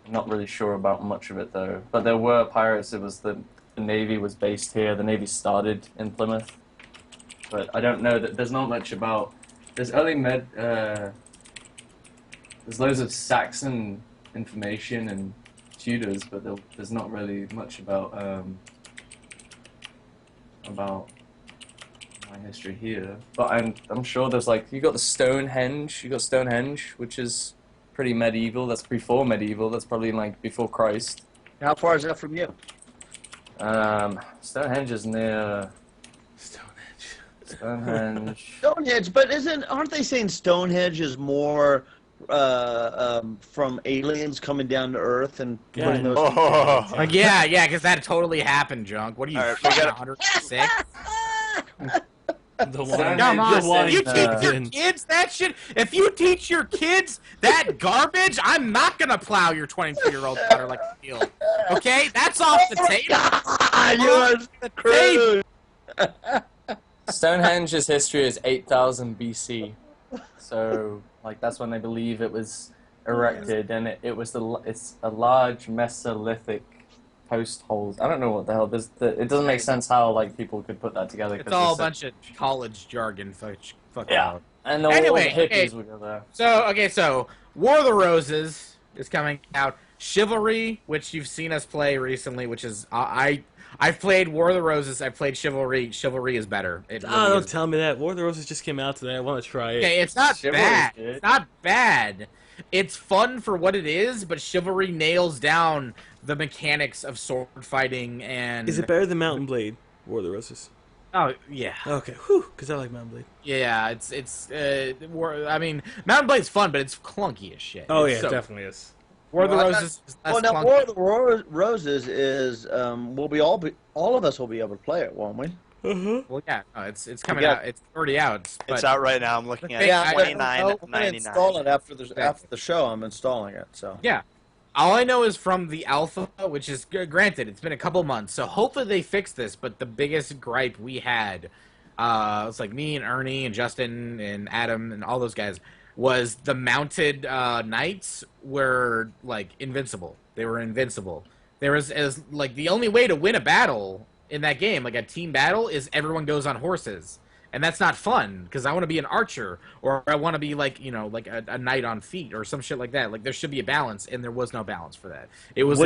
not really sure about much of it though. But there were pirates. It was the Navy was based here. The Navy started in Plymouth. But I don't know that there's not much about. There's there's loads of Saxon information and Tudors, but there's not really much about my history here. But I'm sure there's like you got Stonehenge, which is pretty medieval. That's before medieval. That's probably like before Christ. How far is that from you? Stonehenge is near Stonehenge. Stonehenge, but aren't they saying Stonehenge is more from aliens coming down to Earth and putting those? Yeah, because that totally happened, Junk. What are you, 106? The one. Come on, if you teach your kids that shit. If you teach your kids that garbage, I'm not gonna plow your 22-year-old daughter like a field. Okay, that's off the table. Stonehenge's history is 8,000 BC, so like that's when they believe it was erected, and it's a large Mesolithic post holes. I don't know what the hell. It doesn't make sense how like people could put that together. It's all a bunch of college jargon. Fuck out. And all the hippies would go there. So War of the Roses is coming out. Chivalry, which you've seen us play recently, which is I've played War of the Roses. I've played Chivalry. Chivalry is better. Don't tell me that. War of the Roses just came out today. I want to try it. Okay, it's not bad. It's not bad. It's fun for what it is, but Chivalry nails down the mechanics of sword fighting and... Is it better than Mountain Blade, War of the Roses? Oh, yeah. Okay, whew, because I like Mountain Blade. Yeah, Mountain Blade's fun, but it's clunky as shit. Oh, it definitely is. War of the Roses is less clunky. War of the Roses is, all of us will be able to play it, won't we? Well, yeah, no, it's coming out. It's already out. It's out right now. I'm looking at it. I'm $29.99. install it after the show. I'm installing it. So yeah, all I know is from the alpha, which is granted, it's been a couple months, so hopefully they fix this. But the biggest gripe we had, it's like me and Ernie and Justin and Adam and all those guys, was the mounted knights were like invincible. They were invincible. There was like the only way to win a battle in that game, like a team battle, is everyone goes on horses, and that's not fun because I want to be an archer or I want to be like like a knight on feet or some shit like that. Like there should be a balance, and there was no balance for that. It was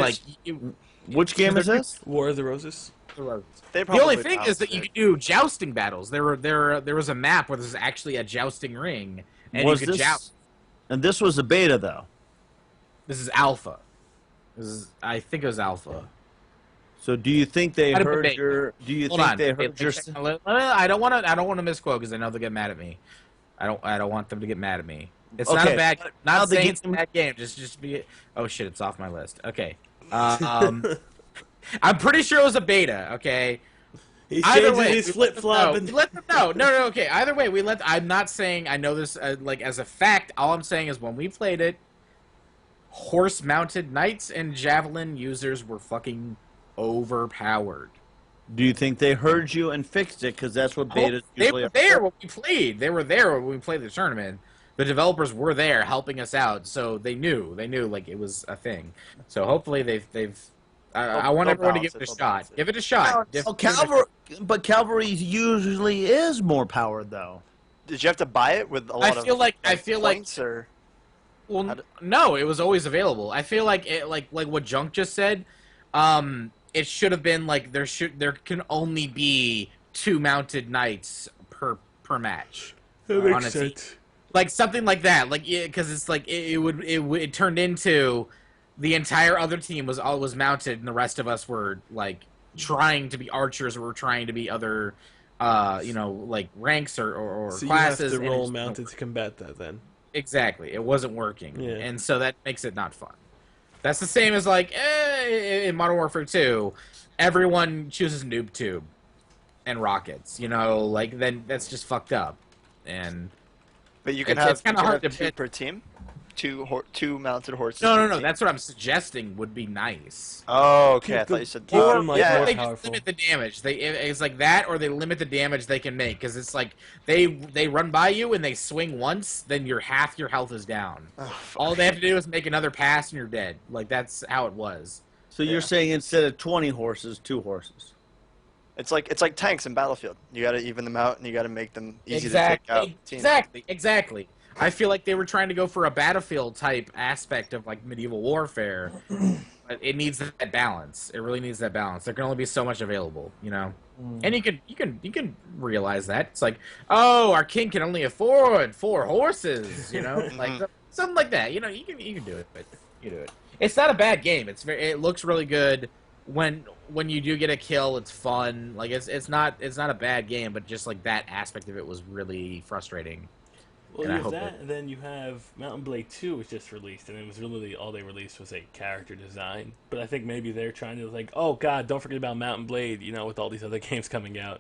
which game is this? War of the Roses. The only thing is that you could do jousting battles. There was a map where there's actually a jousting ring, and you could joust. And this was a beta, though. This is alpha. I think it was alpha. So do you think they Had a heard debate. your? Do you Hold think on. they Okay, heard your? I don't want to misquote because I know they'll get mad at me. I don't want them to get mad at me. It's not a Okay, bad. but now Not the saying it's a game- bad game. Just be. Oh shit! It's off my list. Okay. I'm pretty sure it was a beta. Okay. He's Either changing way, his we flip flopping. let them know. No. Okay. Either way, we let. I'm not saying I know this like as a fact. All I'm saying is when we played it, horse-mounted knights and javelin users were fucking overpowered. Do you think they heard you and fixed it? Because that's what betas They usually were are. there when we played. They were there when we played the tournament. The developers were there helping us out, so they knew like it was a thing. So hopefully they've. I want They'll everyone to balance give it, it a they'll shot. balance it. Give it a shot. Oh, cavalry usually is more powered though. Did you have to buy it with a lot of I feel like points, or well, no, it was always available. I feel like it like what Junk just said. It should have been like there can only be 2 mounted knights per match. That on makes a team. sense. Like something like that, like because it's like it turned into the entire other team was mounted, and the rest of us were like trying to be archers, or we're trying to be other, like ranks or So classes. you have to and roll it's- mounted to combat that then. Exactly, it wasn't working, Yeah. and so that makes it not fun. That's the same as like in Modern Warfare 2, everyone chooses noob tube and rockets. Like then that's just fucked up, and. but you can It's have, kinda hard to 2 fit. per team, two mounted horses. No. per team. That's what I'm suggesting would be nice. Oh, okay. I Keep thought the- you said keep two. them, like, Yeah, more They just powerful. limit the damage. It's like that, or they limit the damage they can make. Because it's like they run by you and they swing once, then half your health is down. All they have to do is make another pass and you're dead. Like that's how it was. So you're saying instead of 20 horses, 2 horses. it's like tanks in Battlefield. You got to even them out, and you got to make them easy to take out. teams. Exactly. I feel like they were trying to go for a Battlefield type aspect of like medieval warfare. But it needs that balance. It really needs that balance. There can only be so much available, And you can realize that. It's like, oh, our king can only afford 4 horses, like something like that. You can do it, but you do it. It's not a bad game. It looks really good. When you do get a kill, it's fun. Like it's not a bad game, but just like that aspect of it was really frustrating. Well, And I you have hope that, and then you have Mountain Blade 2 was just released, and it was really all they released was a character design. But I think maybe they're trying to like, oh god, don't forget about Mountain Blade, with all these other games coming out.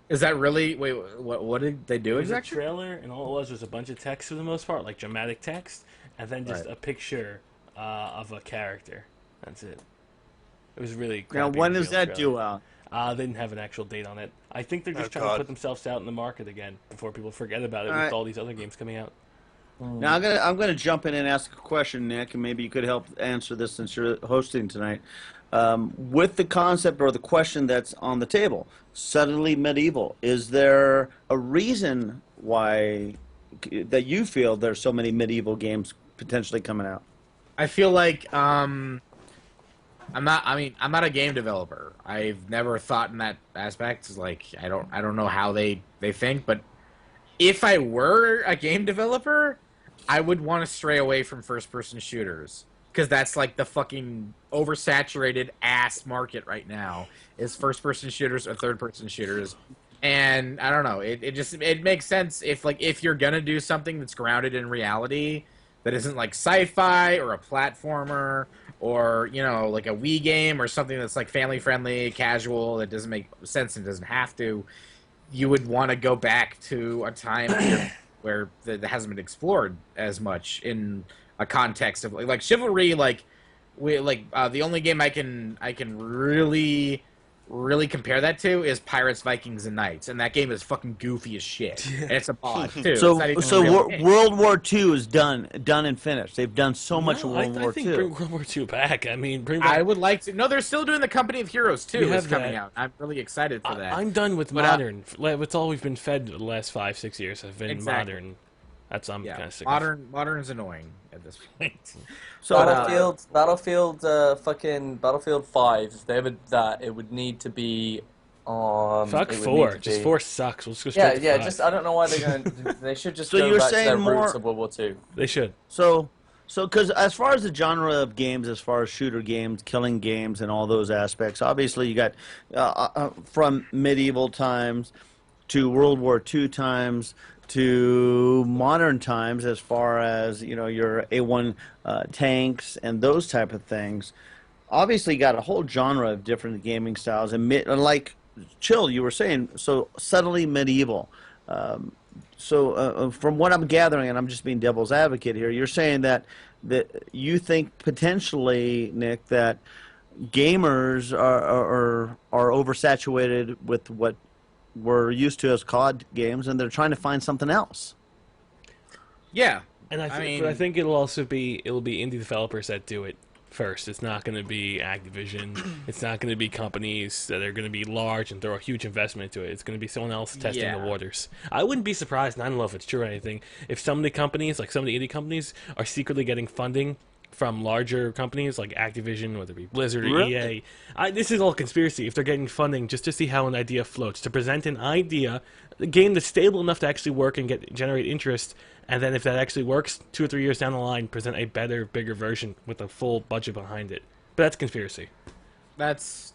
Is that really? Wait, what did they do It was a exactly? trailer, and all it was a bunch of text for the most part, like dramatic text, and then just Right. a picture of a character. That's it. It was really Now, crappy when real does that trailer. due out? They didn't have an actual date on it. I think they're just Oh, trying to God. put themselves out in the market again before people forget about it All with right. all these other games coming out. Now I'm gonna jump in and ask a question, Nick, and maybe you could help answer this since you're hosting tonight. With the concept or the question that's on the table, suddenly medieval, is there a reason why that you feel there's so many medieval games potentially coming out? I feel like I'm not a game developer. I've never thought in that aspect. It's like I don't know how they think, but if I were a game developer, I would want to stray away from first-person shooters because that's like the fucking oversaturated ass market right now is first-person shooters or third-person shooters. And I don't know, it makes sense if you're gonna do something that's grounded in reality that isn't like sci-fi or a platformer or like a Wii game or something that's like family friendly, casual, that doesn't make sense and doesn't have to. You would want to go back to a time where that hasn't been explored as much in a context of like chivalry. The only game I can really compare that to is Pirates, Vikings, and Knights, and that game is fucking goofy as shit. And it's a mod too. It's not even a real game. World War II is done and finished. They've done so much of World I War think II. bring World War II back. I mean, bring back. I would like to. No, they're still doing the Company of Heroes too. We It's have coming that. out. I'm really excited for that. I'm done with But, modern. It's all we've been fed the last 5-6 years have been Exactly. modern. That's I'm kind Yeah, of sick of. modern's annoying at this point. So Battlefield 5. If they ever did that, it would need to be on. Fuck it would 4. need to Just be- 4 sucks. Let's go Yeah, straight to 5. I don't know why they're going. They should just So go you're back to their saying roots more- of World War II. They should. So So, because as far as the genre of games, as far as shooter games, killing games, and all those aspects, obviously you got from medieval times to World War II times to modern times, as far as your A1 tanks and those type of things. Obviously, you got a whole genre of different gaming styles, and like Chill, you were saying, so subtly medieval. So from what I'm gathering, and I'm just being devil's advocate here, you're saying that you think potentially, Nick, that gamers are oversaturated with what we're used to as COD games, and they're trying to find something else. Yeah, And I think it'll be indie developers that do it first. It's not going to be Activision. It's not going to be companies that are going to be large and throw a huge investment into it. It's going to be someone else testing the waters. I wouldn't be surprised, and I don't know if it's true or anything, if some of the companies, like some of the indie companies, are secretly getting funding from larger companies like Activision, whether it be Blizzard or EA. This is all conspiracy. If they're getting funding just to see how an idea floats, to present an idea, a game that's stable enough to actually work and generate interest, and then if that actually works, 2 or 3 years down the line, present a better, bigger version with a full budget behind it. But that's conspiracy. That's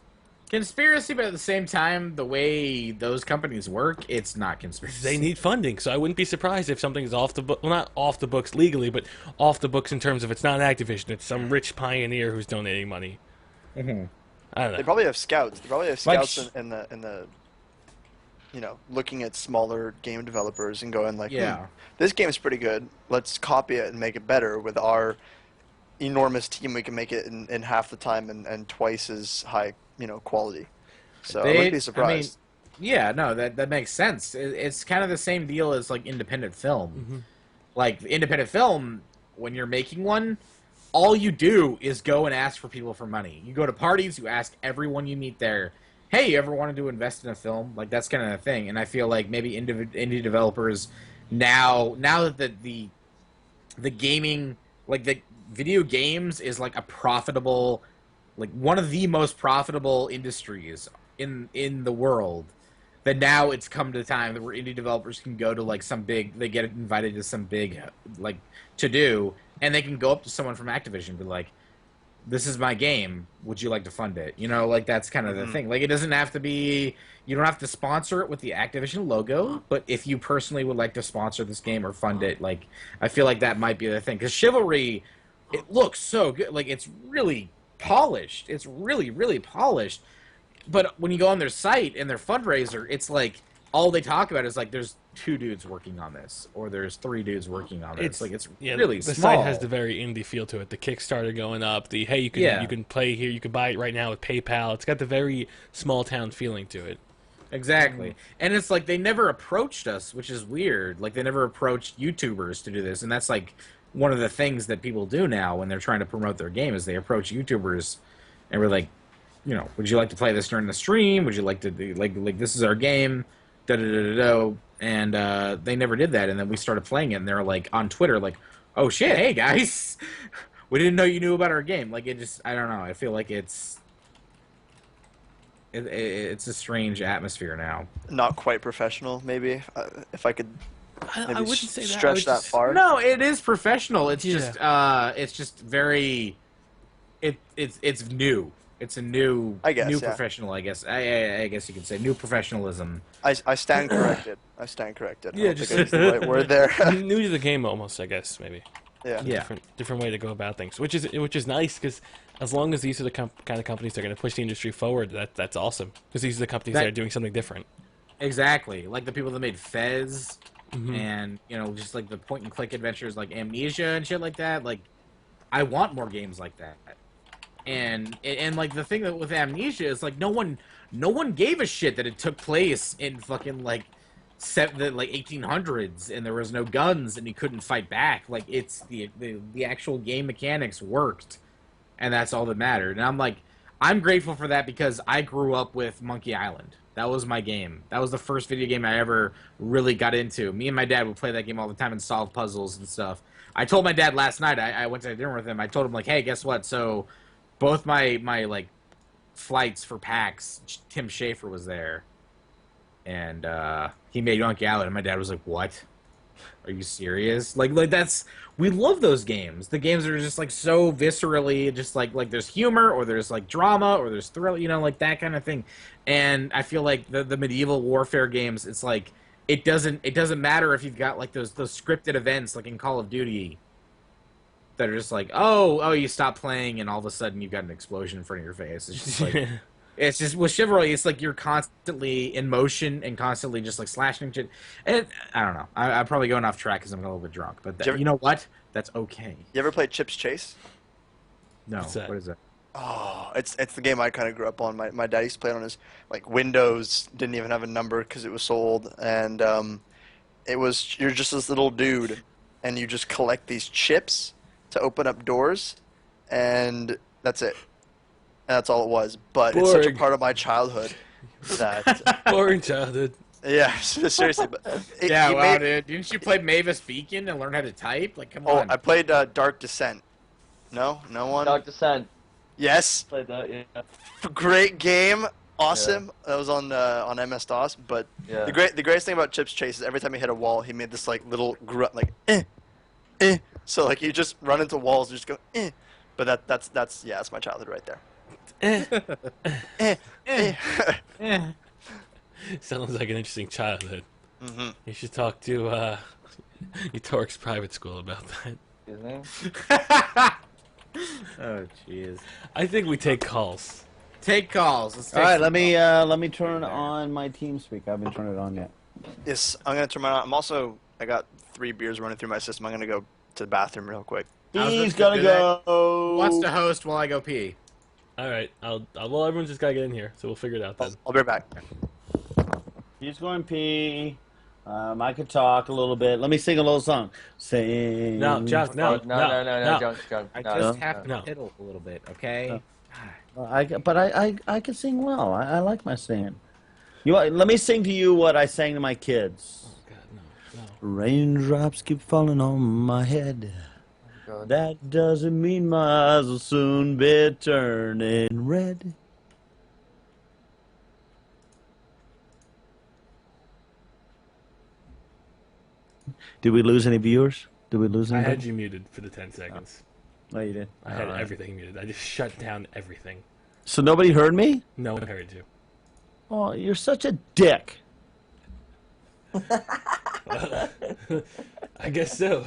conspiracy, but at the same time, the way those companies work, it's not conspiracy. They need funding, so I wouldn't be surprised if something's off the book. Well, not off the books legally, but off the books in terms of it's not Activision. It's some rich pioneer who's donating money. Mm-hmm. I don't know. They probably have scouts. They probably have scouts in the looking at smaller game developers and going like, this game's pretty good. Let's copy it and make it better. With our enormous team, we can make it in half the time and twice as high, quality. So I wouldn't be surprised. That makes sense. It's kind of the same deal as like independent film. Mm-hmm. Like independent film, when you're making one, all you do is go and ask for people for money. You go to parties, you ask everyone you meet there, hey, you ever wanted to invest in a film? Like, that's kind of the thing. And I feel like maybe indie developers now that the gaming, like the video games is like a profitable, like one of the most profitable industries in the world, that now it's come to the time that where indie developers can go to like they get invited to some big like to do, and they can go up to someone from Activision and be like, this is my game, would you like to fund it? Like that's kind of the thing. Like, it doesn't have to be, you don't have to sponsor it with the Activision logo, but if you personally would like to sponsor this game or fund it, like, I feel like that might be the thing. Because Chivalry, it looks so good. Like, it's really polished. It's really, really polished. But when you go on their site and their fundraiser, it's like, all they talk about is like, there's 2 dudes working on this, or there's 3 dudes working on this. It's really the small. site has the very indie feel to it. The Kickstarter going up, the hey, you can play here, you can buy it right now with PayPal. It's got the very small town feeling to it. Exactly. And it's like they never approached us, which is weird. Like, they never approached YouTubers to do this, and that's like one of the things that people do now when they're trying to promote their game, is they approach YouTubers and we're like, would you like to play this during the stream? Would you like to do like this is our game? And they never did that, and then we started playing it, and they're like on Twitter like, oh shit, hey guys, we didn't know you knew about our game. Like, it just, I don't know, I feel like it's a strange atmosphere now. Not quite professional, maybe, if I could maybe I wouldn't say that. stretch that far. No, it is professional. It's just very it's new. It's a new professional, I guess. I guess you could say new professionalism. I stand corrected. I stand corrected. Yeah, I don't think I used the right word there. New to the game, almost, I guess, maybe. Yeah. Different way to go about things, which is nice, because as long as these are the kind of companies that are going to push the industry forward, that's awesome, because these are the companies that are doing something different. Exactly, like the people that made Fez, and just like the point and click adventures like Amnesia and shit like that. Like, I want more games like that. And like the thing that with Amnesia is like no one gave a shit that it took place in fucking like the 1800s, and there was no guns and you couldn't fight back. Like, it's the actual game mechanics worked, and that's all that mattered. And I'm grateful for that, because I grew up with Monkey Island. That was my game. That was the first video game I ever really got into. Me and my dad would play that game all the time and solve puzzles and stuff. I told my dad last night, I went to dinner with him, I told him like, hey, guess what? So both my like flights for PAX, Tim Schafer was there, and he made Junkyard, and my dad was like, what? are you serious? Like that's we love those games. The games are just like so viscerally, just like there's humor or there's like drama or there's thrill, like that kind of thing. And I feel like the medieval warfare games, it's like it doesn't matter if you've got like those scripted events like in Call of Duty that are just like oh you stop playing and all of a sudden you've got an explosion in front of your face. It's just like. It's just with chivalry, it's like you're constantly in motion and constantly just like slashing shit. And I don't know. I'm probably going off track because I'm a little bit drunk. But you know what? That's okay. You ever played Chips Chase? No. What is that? Oh, it's the game I kind of grew up on. My dad used to play it on his like Windows. Didn't even have a number because it was so old. And you're just this little dude, and you just collect these chips to open up doors, and that's it. And that's all it was. But Boring. It's such a part of my childhood that. Boring childhood. Yeah, seriously. But dude. Didn't you play Mavis Beacon and learn how to type? Like, come on. I played Dark Descent. No one. Dark Descent. Yes. Played that, yeah. Great game. Awesome. Yeah. That was on MS-DOS. But yeah. the greatest thing about Chips Chase is every time he hit a wall, he made this like little grunt, like So like you just run into walls and just go But that's my childhood right there. Sounds like an interesting childhood. Mm-hmm. You should talk to Utorak's private school about that. His name? Oh jeez. I think we take calls. Take calls. Let's take All right, let me turn on my TeamSpeak. I haven't turned it on yet. Yes, I'm gonna turn mine on. I got 3 beers running through my system. I'm gonna go to the bathroom real quick. He's gonna go. Wants to host while I go pee. All right, well, everyone's just gotta get in here, so we'll figure it out then. I'll be right back. He's going to pee. I could talk a little bit. Let me sing a little song. Sing. No, Chuck, no. Junk. I just have to piddle a little bit, okay? I can sing well. I like my singing. Let me sing to you what I sang to my kids. Oh, God, no. Raindrops keep falling on my head. God. That doesn't mean my eyes will soon be turning red. Did we lose any viewers? I had you muted for the 10 seconds. Oh, you did? I had everything muted. I just shut down everything. So nobody heard me? No one heard you. Oh, you're such a dick. I guess so.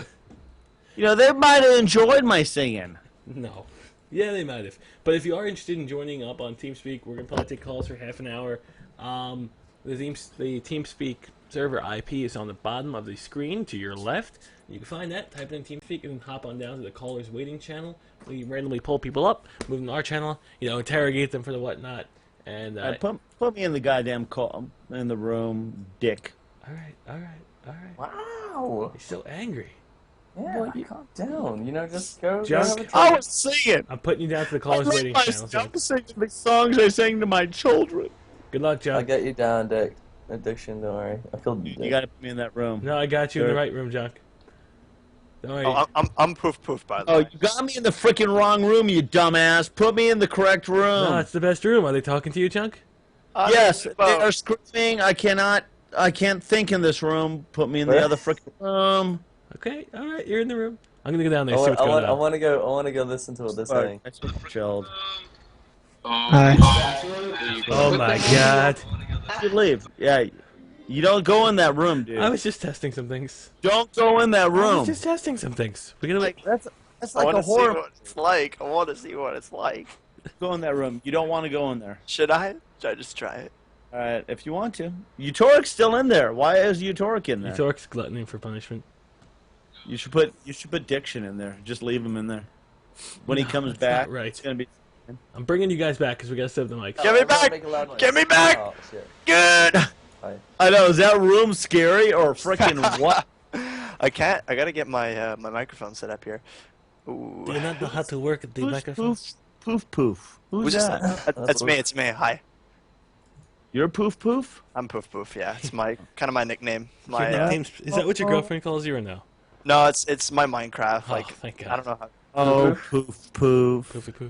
They might have enjoyed my singing. No. Yeah, they might have. But if you are interested in joining up on TeamSpeak, we're going to probably take calls for half an hour. The TeamSpeak server IP is on the bottom of the screen to your left. You can find that, type it in TeamSpeak, and then hop on down to the callers waiting channel. We randomly pull people up, move them to our channel, interrogate them for the whatnot. And put me in the goddamn call in the room, dick. All right. Wow. You're so angry. Yeah, calm down. Just go. Junk. I was singing. I'm putting you down to the callers waiting channel. I'm singing the songs I sang to my children. Good luck, Junk. I'll get you down, Dick. Addiction, don't worry. I feel You gotta put me in that room. No, I got you in the right room, Junk. Don't worry. Oh, I'm poof by the way. Oh, you got me in the freaking wrong room, you dumbass. Put me in the correct room. No, it's the best room. Are they talking to you, Junk? Yes, they're screaming. I can't think in this room. Put me in the other freaking room. Okay, all right, you're in the room. I'm gonna go down there. See what's going on. I want to go listen to what they're saying. Chilled. Hi. Oh my God. You leave. Yeah, you don't go in that room, dude. I was just testing some things. Don't go in that I room. was just testing some things. We're gonna That's like a horror. I want to see what it's like. Go in that room. You don't want to go in there. Should I? Should I just try it? All right, if you want to. Utorak's still in there. Why is Utorak in there? Utorak's gluttony for punishment. You should put Diction in there. Just leave him in there. When he comes back, right. it's gonna be. I'm bringing you guys back because we gotta set up the mics. Get me back! Get me back! Oh, shit. Good! I know. Is that room scary or freaking what? I gotta get my my microphone set up here. Ooh. Do you not know how to work the microphone? Poof. Who's that? That's me. It's me. Hi. You're Poof? I'm Poof. Yeah, it's my kind of my nickname. My Is that what your girlfriend calls you or no? no, it's my Minecraft. Like thank God. I don't know how. Oh, Poof. Poofy poo.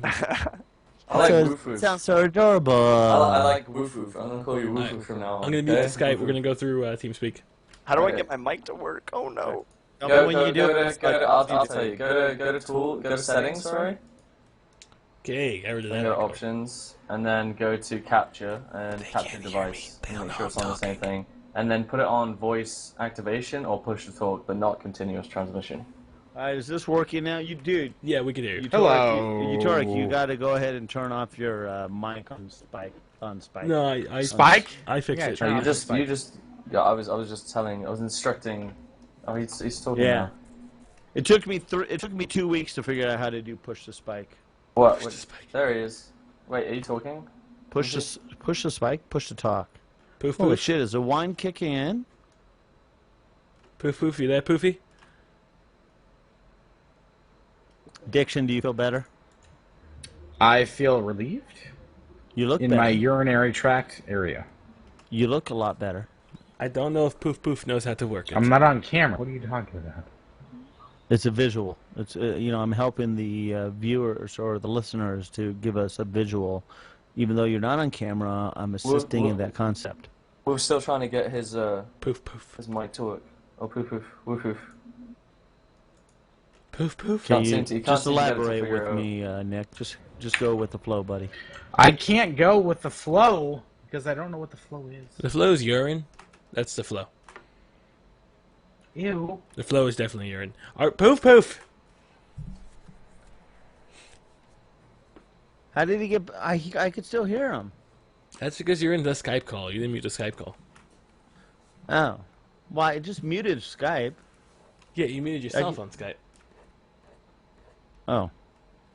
I like woof Sounds so adorable. I like woof. I'm gonna call you woof from now on. I'm gonna mute the Skype. We're gonna go through TeamSpeak. How do I get my mic to work? Oh no. I'll tell you. Go to settings, sorry. Okay, get rid of that. Then go to options, and then go to capture and capture device. And make sure it's on the same thing. And then put it on voice activation or push to talk, but not continuous transmission. Alright, is this working now? You dude. Yeah, we can hear you. Hello. Utorak, you got to go ahead and turn off your mic on Spike. No, I Spike? I fixed it. You just. Yeah, I was just telling. I was instructing. Oh, he's talking now. It took me 2 weeks to figure out how to do push the spike. What? There he is. Wait, are you talking? Push the spike. Push the talk. Poof Holy poof. shit! Is the wine kicking in? Poof poof. You there, Poofy? Diction, do you feel better? I feel relieved. You look in better. my urinary tract area. You look a lot better. I don't know if Poof Poof knows how to work it. I'm not on camera. What are you talking about? It's a visual. It's I'm helping the viewers or the listeners to give us a visual. Even though you're not on camera, I'm assisting in that concept. We're still trying to get his Poof Poof. his mic to work. Oh, poof poof, woof poof. Poof Poof. Can you just elaborate with me, Nick? Just go with the flow, buddy. I can't go with the flow because I don't know what the flow is. The flow is urine. That's the flow. Ew. The flow is definitely urine. Alright, Poof Poof. How did he get? I could still hear him. That's because you're in the Skype call. You didn't mute the Skype call. Oh, why? It just muted Skype. Yeah, you muted yourself on Skype. Oh,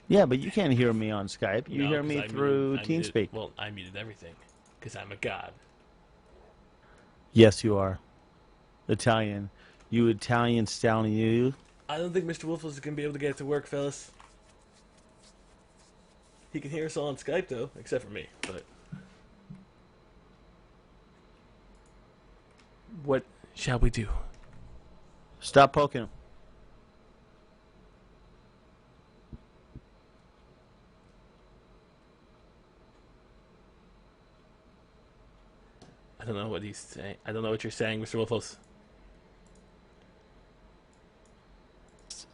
yeah, but you can't hear me on Skype. You No, hear 'cause me I through muted, TeamSpeak. Well, I muted everything because I'm a god. Yes, you are. Italian. You Italian stallion, you. I don't think Mr. Wolfels is going to be able to get it to work, fellas. He can hear us all on Skype, though, except for me, but... What shall we do? Stop poking him. I don't know what he's saying. I don't know what you're saying, Mr. Wolfels.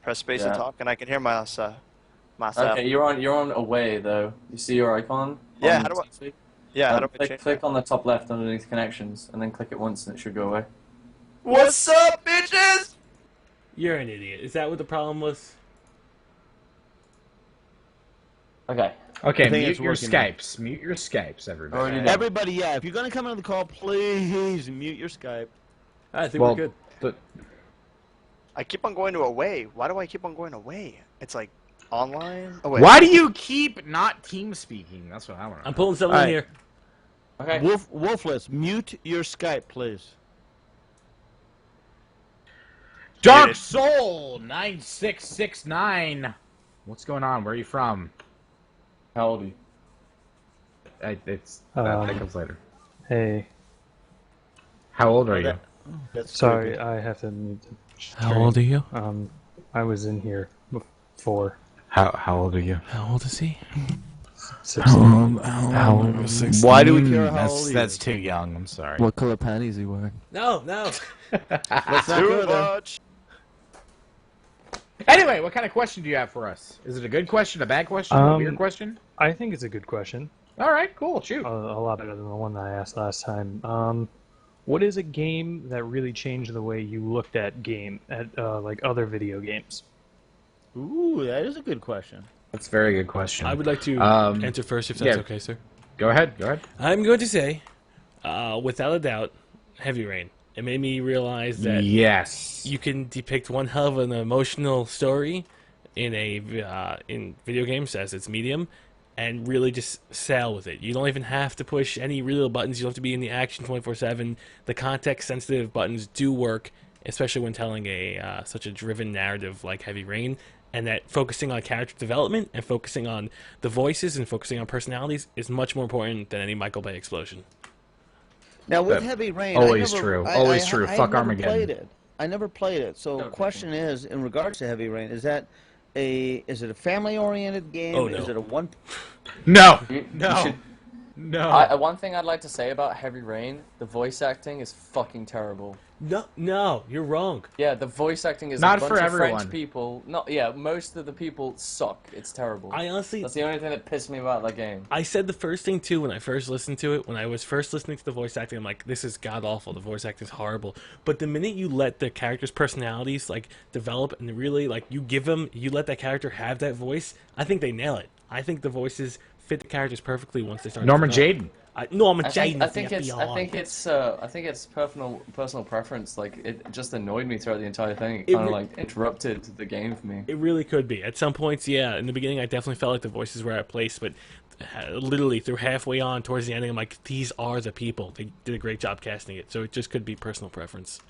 Press space to talk, and I can hear myself. Okay, you're on away though. You see your icon? Yeah. How do I? Yeah. How do I change? Click on the top left underneath connections, and then click it once, and it should go away. What's up, bitches? You're an idiot. Is that what the problem was? Okay. Okay, I think mute it's your working now. Skypes. Mute your Skypes, everybody. Already done. Everybody, yeah. If you're gonna come on the call, please mute your Skype. I think we're good. But I keep on going to away. Why do I keep on going away? It's like online. Oh wait. why do you keep not team speaking? That's what I want to know. I'm pulling something All in right. here. Okay. Wolfless, mute your Skype, please. Dark Soul 9669. What's going on? Where are you from? How old are you? That comes later. Hey, How old are you? That's sorry, creepy. I have to mute the How stream. old are you? I was in here before. How old are you? How old is he? 16. Why do we care how old he That's is? too young. I'm sorry. What color panties are you wearing? No, no. Let's not Too go there. much. Anyway, what kind of question do you have for us? Is it a good question, a bad question, a weird question? I think it's a good question. All right, cool. Shoot. A lot better than the one that I asked last time. What is a game that really changed the way you looked at like other video games? Ooh, that is a good question. That's a very good question. I would like to answer first, if that's yeah. okay, sir. Go ahead. Go ahead. I'm going to say, without a doubt, Heavy Rain. It made me realize that Yes. you can depict one hell of an emotional story in in video games as its medium, and really just sail with it. You don't even have to push any real buttons. You don't have to be in the action 24/7. The context-sensitive buttons do work, especially when telling such a driven narrative like Heavy Rain. And that focusing on character development and focusing on the voices and focusing on personalities is much more important than any Michael Bay explosion. Now with That- Heavy Rain, always true. Always true. Fuck never Armageddon. Played it. I never played it. So question is, in regards to Heavy Rain, is it a family-oriented game? Oh, no. Is it a one? No. You No. should- No. One thing I'd like to say about Heavy Rain, the voice acting is fucking terrible. No, you're wrong. Yeah, the voice acting is Not a bunch for of everyone. French people. Most of the people suck. It's terrible. I honestly... That's the only thing that pissed me about that game. I said the first thing, too, when I first listened to it. When I was first listening to the voice acting, I'm like, this is god-awful. The voice acting is horrible. But the minute you let the characters' personalities, like, develop and really, like, you let that character have that voice, I think they nail it. I think the voices fit the characters perfectly once they start. Norman Jaden. Norman I Jaden. think it's personal preference. Like, it just annoyed me throughout the entire thing. It kind of like interrupted the game for me. It really could be. At some points, yeah. In the beginning, I definitely felt like the voices were out of place, but literally through halfway on towards the ending, I'm like, these are the people. They did a great job casting it. So it just could be personal preference.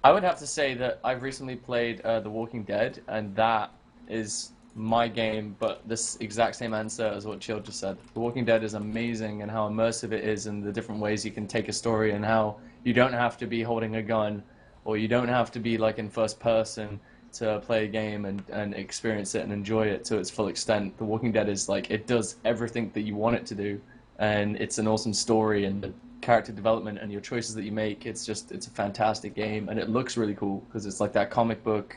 I would have to say that I've recently played The Walking Dead, and that is my game, but this exact same answer as what Chilled just said. The Walking Dead is amazing, and how immersive it is, and the different ways you can take a story, and how you don't have to be holding a gun, or you don't have to be like in first person to play a game and experience it and enjoy it to its full extent. The Walking Dead is like, it does everything that you want it to do, and it's an awesome story, and the character development and your choices that you make, it's a fantastic game, and it looks really cool because it's like that comic book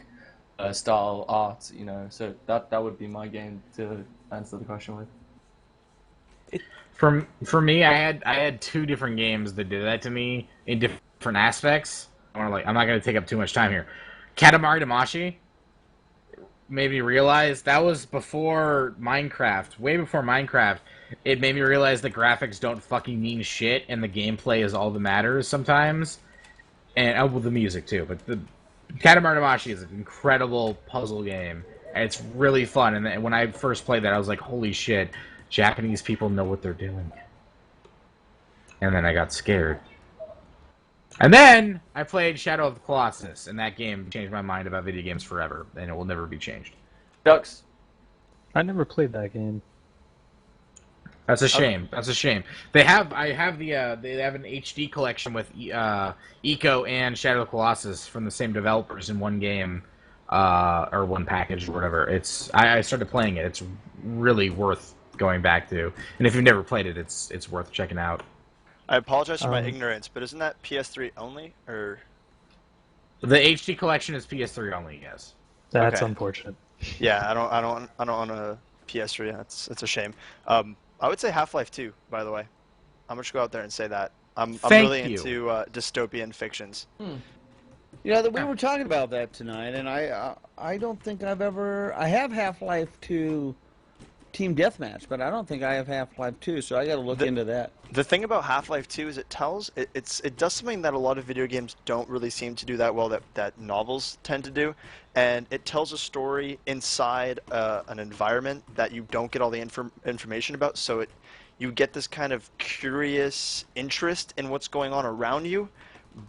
style art, so that would be my game to answer the question with. For me, I had two different games that did that to me in different aspects. I'm not going to take up too much time here. Katamari Damacy made me realize that was before Minecraft, way before Minecraft. It made me realize that graphics don't fucking mean shit, and the gameplay is all that matters sometimes. And the music too, but the Katamari Damacy is an incredible puzzle game, and it's really fun. And when I first played that, I was like, holy shit, Japanese people know what they're doing. And then I got scared. And then I played Shadow of the Colossus, and that game changed my mind about video games forever, and it will never be changed. Ducks. I never played that game. That's a shame. That's a shame. They have an HD collection with Eco and Shadow of the Colossus from the same developers in one game, or one package or whatever. I started playing it. It's really worth going back to. And if you've never played it, it's worth checking out. I apologize for my ignorance, but isn't that PS3 only, or? The HD collection is PS3 only. Yes. That's Okay. unfortunate. Yeah, I don't own a PS3. It's a shame. I would say Half-Life 2, by the way. I'm just go out there and say that. I'm really into dystopian fictions. We were talking about that tonight, and I don't think I have Half-Life 2 Team Deathmatch, but I don't think I have Half-Life 2, so I got to look into that. The thing about Half-Life 2 is it does something that a lot of video games don't really seem to do that well, that novels tend to do, and it tells a story inside an environment that you don't get all the information about, so you get this kind of curious interest in what's going on around you,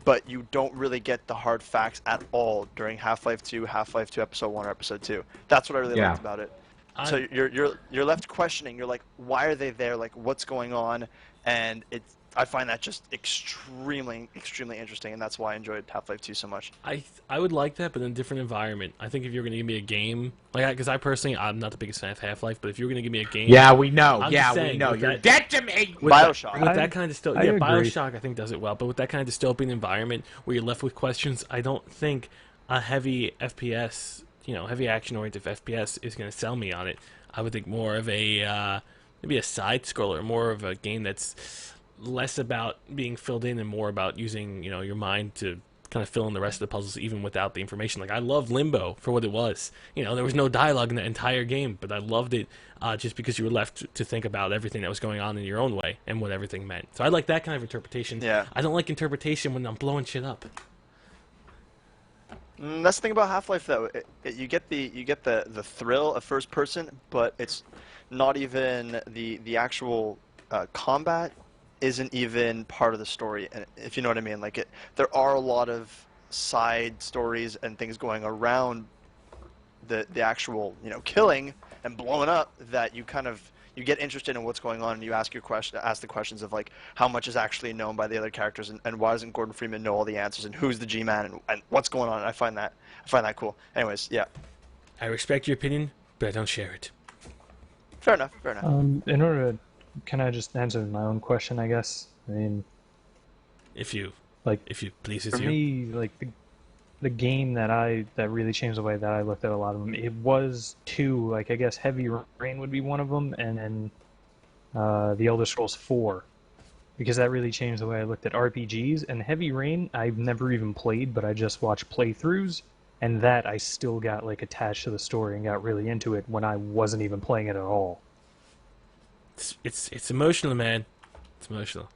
but you don't really get the hard facts at all during Half-Life 2, Half-Life 2 Episode 1 or Episode 2. That's what I really liked about it. So you're left questioning. You're like, why are they there? Like, what's going on? And I find that just extremely, extremely interesting, and that's why I enjoyed Half-Life 2 so much. I would like that, but in a different environment. I think if you're going to give me a game, because I personally, I'm not the biggest fan of Half-Life, but if you're going to give me a game, yeah, we know. We know. You're dead to me. BioShock. With that kind of agree. BioShock I think does it well, but with that kind of dystopian environment where you're left with questions, I don't think a heavy FPS, heavy action-oriented FPS is going to sell me on it. I would think more of a maybe a side scroller, more of a game that's less about being filled in and more about using your mind to kind of fill in the rest of the puzzles even without the information. Like, I love Limbo for what it was. There was no dialogue in the entire game, but I loved it just because you were left to think about everything that was going on in your own way and what everything meant. So I like that kind of interpretation. Yeah. I don't like interpretation when I'm blowing shit up. That's the thing about Half-Life, though. You get the thrill of first person, but it's not even the actual combat isn't even part of the story, and if you know what I mean. Like, there are a lot of side stories and things going around the actual killing and blowing up that you get interested in what's going on, and you ask the questions of, like, how much is actually known by the other characters, and why doesn't Gordon Freeman know all the answers, and who's the G-Man, and what's going on. And I find that cool. Anyways, yeah. I respect your opinion, but I don't share it. Fair enough. In order to, can I just answer my own question, I guess? I mean, if you Like, If it pleases for you. me, like the game that really changed the way that I looked at a lot of them, it was two. Like, I guess Heavy Rain would be one of them, and then The Elder Scrolls 4, because that really changed the way I looked at RPGs. And Heavy Rain, I've never even played, but I just watched playthroughs, and that I still got like attached to the story and got really into it when I wasn't even playing it at all. It's emotional, man. It's emotional.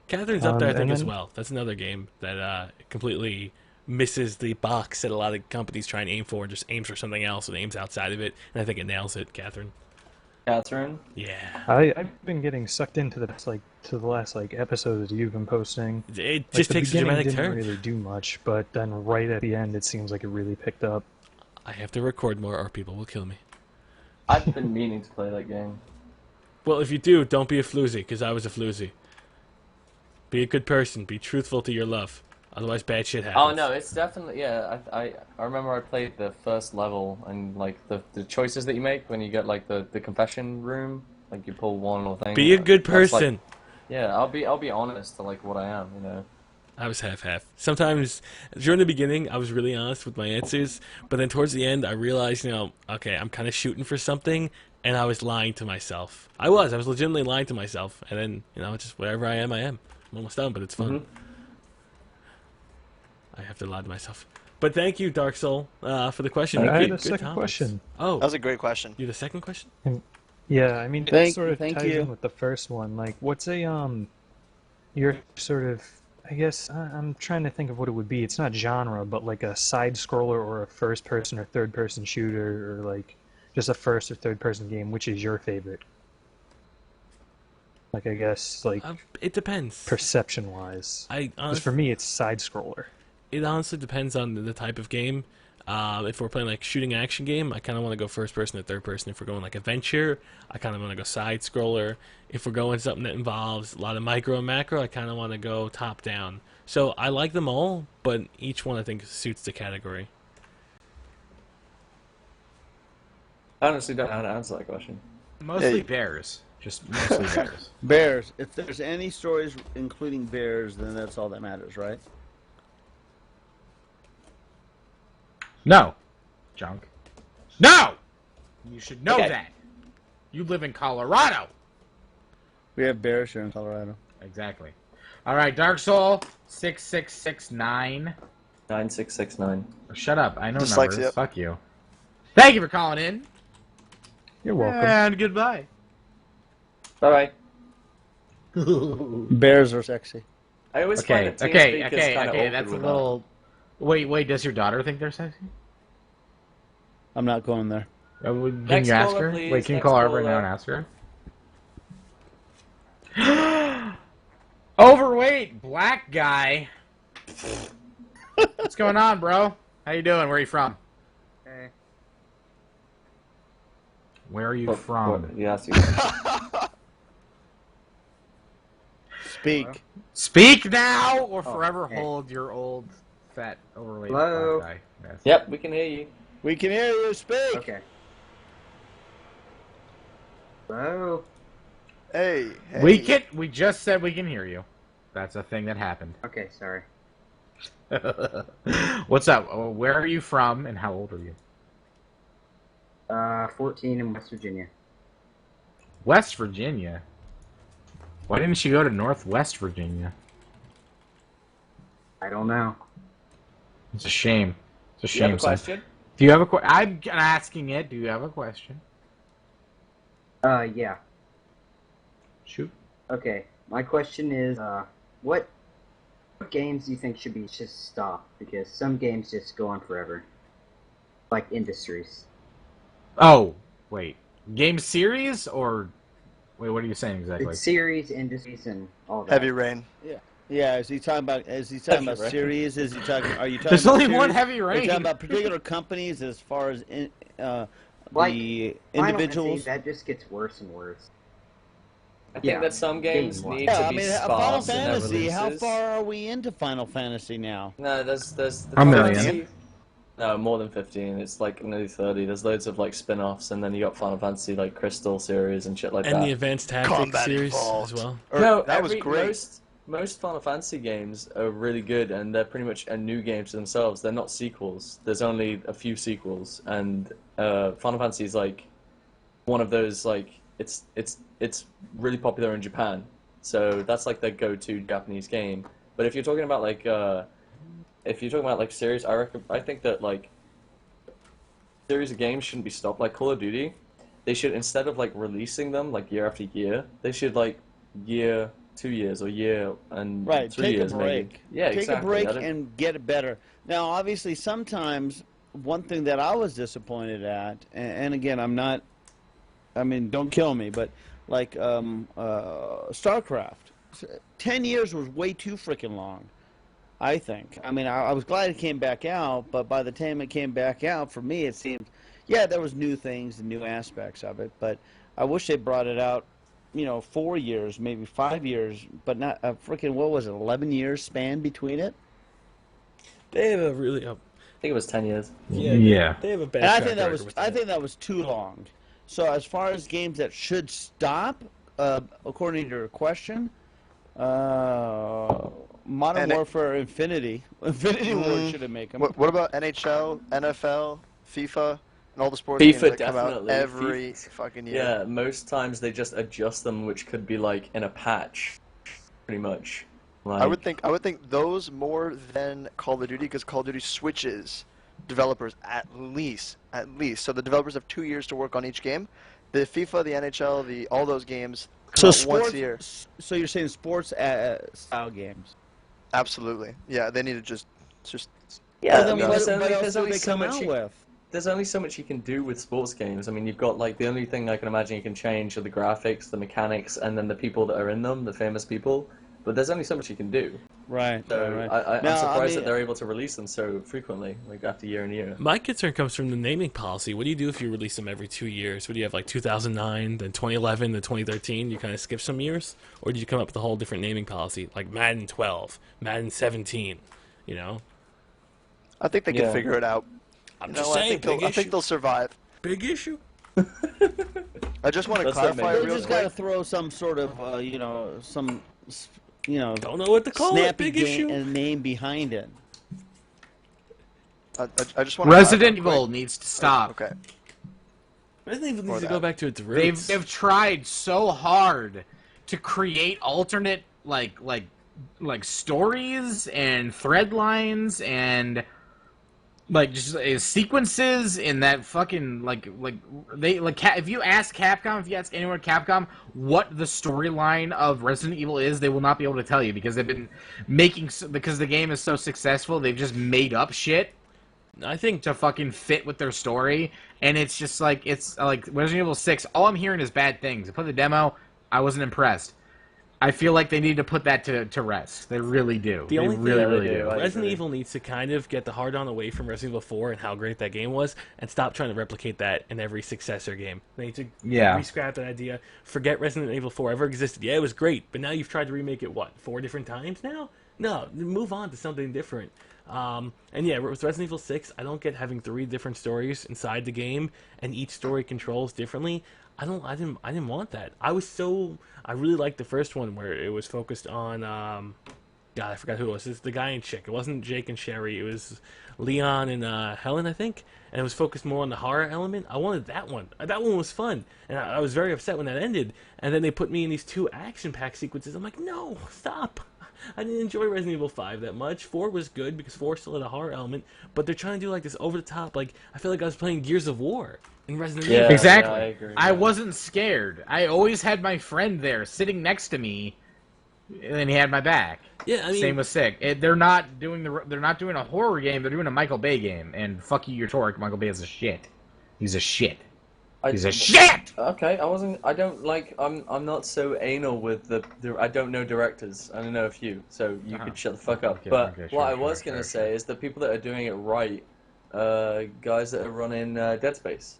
Catherine's up there, I think, and as then- well. That's another game that completely misses the box that a lot of companies try and aim for, and just aims for something else and aims outside of it. And I think it nails it, Catherine. Catherine? Yeah. I've been getting sucked into the last episodes that you've been posting. It Like, just the takes a beginning dramatic didn't turn. really do much, but then right at the end, it seems like it really picked up. I have to record more, or people will kill me. I've been meaning to play that game. Well, if you do, don't be a floozy, because I was a floozy. Be a good person. Be truthful to your love. Otherwise, bad shit happens. Oh no, it's definitely I remember I played the first level and like the choices that you make when you get like the confession room, like you pull one little thing. Be a good That's, like, person. yeah, I'll be honest to like what I am, you know. I was half-half. Sometimes, during the beginning, I was really honest with my answers, but then towards the end, I realized, okay, I'm kind of shooting for something, and I was lying to myself. I was legitimately lying to myself, and then, just whatever I am, I am. I'm almost done, but it's fun. I have to lie to myself. But thank you, Dark Soul, for the question. I had Good a second topics. question. Oh, That was a great question. you had a second question? Yeah, I mean, it Thank sort of you. ties in with the first one. Like, what's your sort of, I guess, I'm trying to think of what it would be. It's not genre, but like a side-scroller or a first-person or third-person shooter, or like just a first or third-person game. Which is your favorite? Like, I guess, like, It depends. perception-wise. Because for me, it's side-scroller. It honestly depends on the type of game. If we're playing like shooting action game, I kind of want to go first person or third person. If we're going like adventure, I kind of want to go side scroller. If we're going something that involves a lot of micro and macro, I kind of want to go top down. So I like them all, but each one I think suits the category. I honestly don't know how to answer that question. Mostly Hey. bears. Just mostly bears. Bears. If there's any stories including bears, then that's all that matters, right? No, Junk. No! You should know Okay. that. You live in Colorado. We have bears here in Colorado. Exactly. All right, Dark Soul 6669. 9669. Oh, shut up. I know Dyslexia. numbers. Fuck you. Thank you for calling in. You're welcome. And goodbye. Bye bye. Bears are sexy. I always Okay, find that okay, TeamSpeak is okay, kind of okay. awkward That's a with little. Wait. Does your daughter think they're sexy? I'm not going there. Can Next you ask caller, her? please. Wait, can you Next call her right now caller. and ask her? Overweight black guy. What's going on, bro? How you doing? Where are you from? Hey. Where are you What- from? what- Yes, you. Speak. Speak now, or forever hey. hold your old, fat, overweight Hello? black guy. Yes. Yep, we can hear you. We can hear you speak. Okay. Hello? Hey, hey. We just said we can hear you. That's a thing that happened. Okay, sorry. What's up? Where are you from, and how old are you? 14 in West Virginia. West Virginia. Why didn't you go to Northwest Virginia? I don't know. It's a shame. It's a Do you have shame. a son. question? Do you have a question? I'm asking it. Do you have a question? Yeah. Shoot. Okay. My question is, what games do you think should be just stopped? Because some games just go on forever. Like industries. Oh, wait. Game series or wait? What are you saying exactly? It's series, industries, and all that. Heavy Rain. Yeah, is he talking about? Is he talking about Right. series? Is he talking? Are you talking? There's about only one series? Heavy Are you Rain. talking about particular companies as far as Like, the Final individuals? Fantasy, that just gets worse and worse. I think Yeah, that some games game-wise. need Yeah, to I be mean, sparse Final in their Fantasy. How releases. far are we into Final Fantasy now? No, there's the A Final million. Fantasy- No, more than 15. It's like nearly 30. There's loads of like spin-offs, and then you got Final Fantasy like Crystal series and shit like And that. the Advanced Tactics Combat series Evolved. as well. Or, No, that was every- great. most Final Fantasy games are really good, and they're pretty much a new game to themselves. They're not sequels. There's only a few sequels, and Final Fantasy is like one of those, like it's really popular in Japan, so that's like their go-to Japanese game. But if you're talking about like series, I think that like series of games shouldn't be stopped. Like Call of Duty, they should, instead of like releasing them like year after year, they should like year, 2 years, or year and Right, 3 take years a break. maybe. Yeah, take exactly. a break and get it better. Now, obviously, sometimes one thing that I was disappointed at, and again, don't kill me, but like StarCraft, 10 years was way too freaking long, I think. I mean, I was glad it came back out, but by the time it came back out, for me, it seemed, yeah, there was new things and new aspects of it, but I wish they brought it out, 4 years, maybe 5 years, but not a freaking, what was it, 11 years span between it? They have a really. I think it was 10 years. Yeah. They have a bad. And track record with I think that was too long. So as far as games that should stop, according to your question, Modern Warfare Infinity Ward should have made them. What about NHL, NFL, FIFA, and all the sports games FIFA that come out definitely. every fucking year? Yeah, most times they just adjust them, which could be like in a patch, pretty much. Like, I would think those more than Call of Duty, because Call of Duty switches developers at least. So the developers have 2 years to work on each game. The FIFA, the NHL, all those games come out once a year. So you're saying sports style games? Absolutely. Yeah, they need to just. yeah, Well, I mean, what there's else do only they so come much. out with? There's only so much you can do with sports games. I mean, you've got like the only thing I can imagine you can change are the graphics, the mechanics, and then the people that are in them, the famous people. But there's only so much you can do. Right. So right. I'm Now, surprised that they're able to release them so frequently, like after year and year. My concern comes from the naming policy. What do you do if you release them every 2 years? What do you have, like 2009, then 2011, then 2013? You kind of skip some years? Or do you come up with a whole different naming policy, like Madden 12, Madden 17, I think they can figure it out. I'm just saying, I think they'll survive. Big issue. I just want to That's what clarify made it They real just got to quick. throw some sort of, some, Don't know what to call it. snappy Big issue. name behind it. I just want Resident to Evil needs to stop. Okay. Resident Evil needs to that. go back to its roots. They've tried so hard to create alternate like stories and thread lines and like just sequences in that fucking if you ask Capcom, if you ask anyone at Capcom what the storyline of Resident Evil is, they will not be able to tell you because they've been because the game is so successful, they've just made up shit. I think to fucking fit with their story, and it's like Resident Evil 6. All I'm hearing is bad things. I played the demo, I wasn't impressed. I feel like they need to put that to rest. They really do. The only thing really do. Resident Evil needs to kind of get the hard on away from Resident Evil 4 and how great that game was, and stop trying to replicate that in every successor game. They need to re-scrap that idea. Forget Resident Evil 4 ever existed. Yeah, it was great, but now you've tried to remake it, 4 different times now? No, move on to something different. And yeah, with Resident Evil 6, I don't get having 3 different stories inside the game, and each story controls differently. I didn't want that. I really liked the first one where it was focused on, God, I forgot who it was. It's the guy and chick. It wasn't Jake and Sherry. It was Leon and Helen, I think. And it was focused more on the horror element. I wanted that one. That one was fun. And I was very upset when that ended. And then they put me in these 2 action-packed sequences. I'm like, no, stop. I didn't enjoy Resident Evil 5 that much. 4 was good because 4 still had a horror element, but they're trying to do like this over the top. Like I feel like I was playing Gears of War in Resident Evil. Exactly. Yeah, I agree. I wasn't scared. I always had my friend there sitting next to me, and he had my back. Yeah, I mean, same with Sick. They're not doing a horror game. They're doing a Michael Bay game. And fuck you, Utorak. Michael Bay is a shit. He's a shit. He's a shit. Okay, I'm not so anal with I don't know directors. I don't know a few, so you could shut the fuck up. But what I was gonna say is the people that are doing it right, guys that are running Dead Space.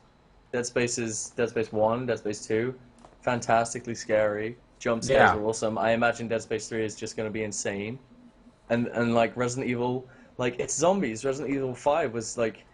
Dead Space 1, Dead Space 2, fantastically scary. Jump scares are awesome. I imagine Dead Space 3 is just gonna be insane. And like Resident Evil, like it's zombies. Resident Evil 5 was like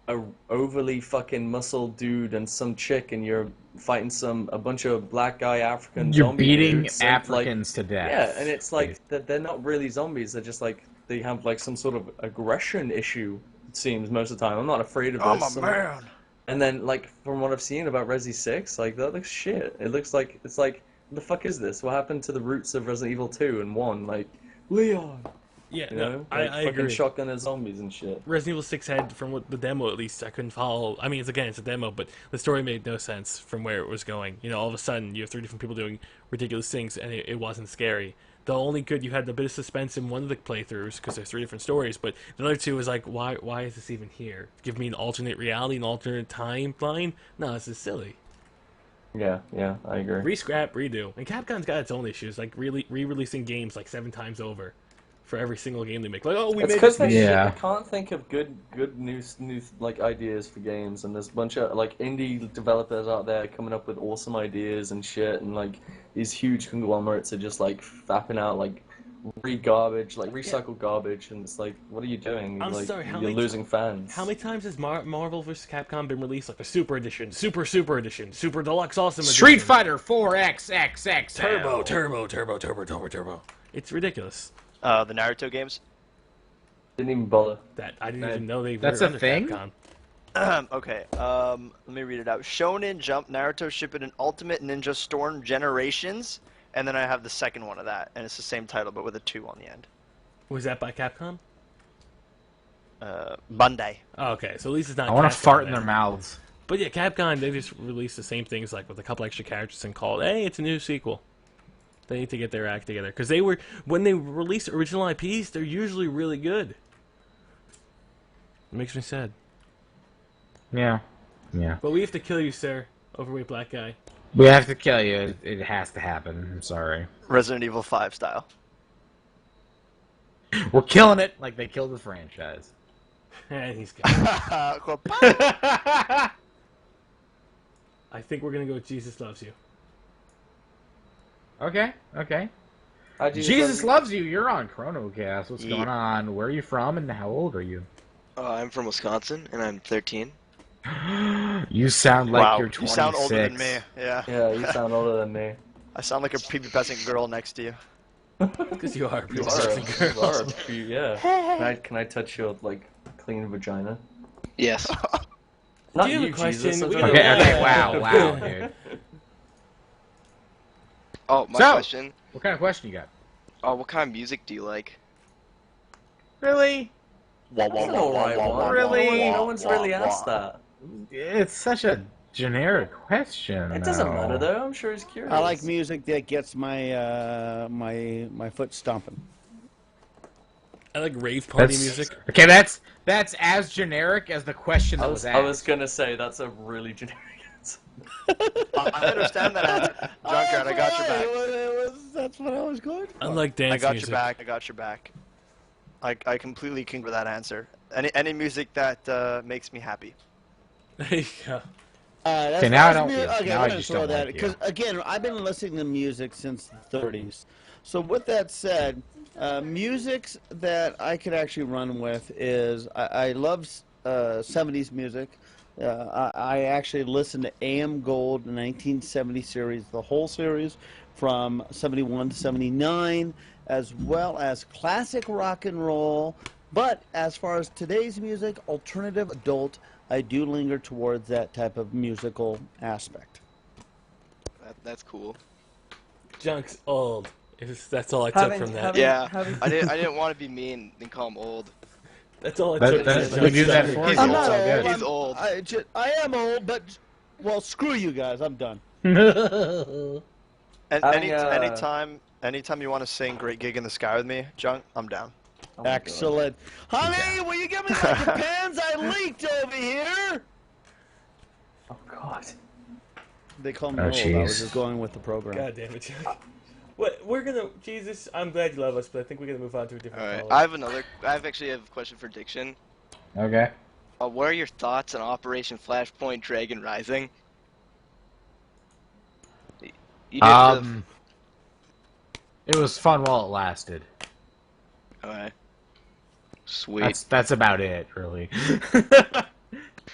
a overly fucking muscled dude and some chick, and you're fighting a bunch of black guy African You're zombie beating dudes, and, Africans to death. Yeah, and it's like they're not really zombies. They're just like they have like some sort of aggression issue. It seems most of the time. I'm not afraid of this. I'm a man. And then like from what I've seen about Resi 6, like that looks shit. It looks like it's like what the fuck is this? What happened to the roots of Resident Evil 2 and 1? Like Leon. Yeah, You no, know? I Like, fucking agree. shotgun and zombies and shit. Resident Evil 6 had, from what the demo at least, I couldn't follow. I mean, it's a demo, but the story made no sense from where it was going. You know, all of a sudden, you have 3 different people doing ridiculous things, and it wasn't scary. The only good, you had a bit of suspense in one of the playthroughs, because there's 3 different stories, but the other 2 was like, why is this even here? Give me an alternate reality, an alternate timeline? No, this is silly. Yeah, I agree. Re-scrap, redo. And Capcom's got its own issues, like re-releasing games like 7 times over for every single game they make. Like, oh, we It's made because this. they can't think of good new like ideas for games, and there's a bunch of like indie developers out there coming up with awesome ideas and shit, and like these huge conglomerates are just like fapping out like recycled garbage, and it's like, what are you doing? I'm like, sorry, you're losing fans. How many times has Marvel vs. Capcom been released? Like a Super Edition, Super Edition, Super Deluxe Awesome Edition, Street Fighter 4XXX Turbo. It's ridiculous. The Naruto games. Didn't even bother. That I didn't even know they That's were a under thing? Capcom. Okay, let me read it out. Shonen Jump Naruto Shippuden Ultimate Ninja Storm Generations, and then I have the second one of that, and it's the same title but with a 2 on the end. Was that by Capcom? Bandai. Oh, okay, so at least it's not. I want to Capcom fart in then. their mouths. But yeah, Capcom, they just released the same things, like with a couple extra characters and called, hey, it's a new sequel. They need to get their act together, because when they release original IPs, they're usually really good. It makes me sad. Yeah. But we have to kill you, sir, overweight black guy. We have to kill you. It has to happen. I'm sorry. Resident Evil 5 style. We're killing it like they killed the franchise. And he's gone. I I think we're gonna go with Jesus Loves You. Okay. Jesus loves you. You're on ChronoCast. What's going on? Where are you from, and how old are you? I'm from Wisconsin, and I'm 13. You sound like wow, you're 26. you sound older than me. Yeah. Yeah, you sound older than me. I sound like a prepubescent girl next to you. Because you are a You prepubescent are, girl. yeah. Can I touch your like clean vagina? Yes. Not Do you have a you, question? Jesus. We Okay, don't- wow, dude. Oh, my So- question. What kind of question you got? Oh, what kind of music do you like? Really? That's an alright one. Really? No one's really asked that. It's such a generic question. It doesn't though. matter though. I'm sure he's curious. I like music that gets my my foot stomping. I like rave party music. Okay, that's as generic as the question that was asked. I was gonna say that's a really generic answer. I understand that answer. Junkyard, I got your back. That's what I was going for. Unlike dance I got music. your back. I got your back. I completely concur with that answer. Any music that makes me happy. There you go. That's Okay, now I that's don't- mu- yeah, okay, now I'm I gonna just throw don't that like you. because again, I've been listening to music since the 30s. So with that said, musics that I could actually run with is I love 70s music. I actually listened to AM Gold 1970 series, the whole series from 71 to 79, as well as classic rock and roll. But as far as today's music, alternative adult, I do linger towards that type of musical aspect. That's cool. Junk's old. That's all I took from that. Yeah, I didn't want to be mean and call him old. That's all I took from that. We do that for He's you. old. It's all good. He's old. I am old, but well, screw you guys. I'm done. And Having, anytime you want to sing "Great Gig in the Sky" with me, Junk, I'm down. Oh my God. Excellent, honey. Will you give me my pens? I leaked over here. Oh God. They call me Oh, old. I jeez. was just going with the program. God damn it, Junk. What we're gonna Jesus, I'm glad you love us, but I think we're gonna move on to a different All right. caller. I actually have a question for Diction. Okay. What are your thoughts on Operation Flashpoint Dragon Rising? You did It was fun while it lasted. Alright. Sweet. That's about it, really.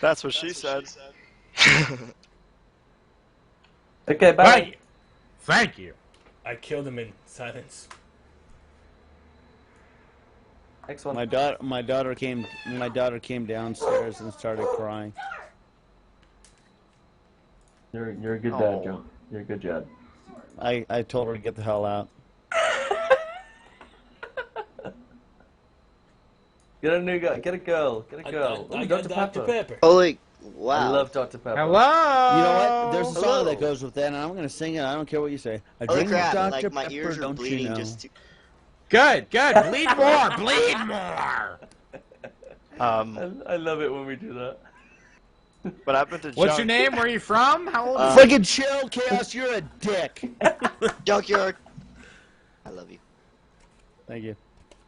That's what she said. Okay, bye. Thank you. I killed him in silence. Next one. My daughter came downstairs and started crying. You're a good dad, Joe. You're a good dad. I told her to get the hell out. Get a new guy. Get a girl. Get a girl. I Ooh, got Dr. Dr. Pepper. Pepper. Oh, like, I wow. love Dr. Pepper. Hello. You know what? There's a Hello. song that goes with that, and I'm gonna sing it. I don't care what you say. I Holy drink crap! Dr. Like my Pepper, ears are don't you bleeding know? just to... Good. Bleed more. Bleed more. I love it when we do that. What happened to What's Junk? your name? Where are you from? How old is Friggin' ChilledChaos, you're a dick. Junkyard. I love you. Thank you.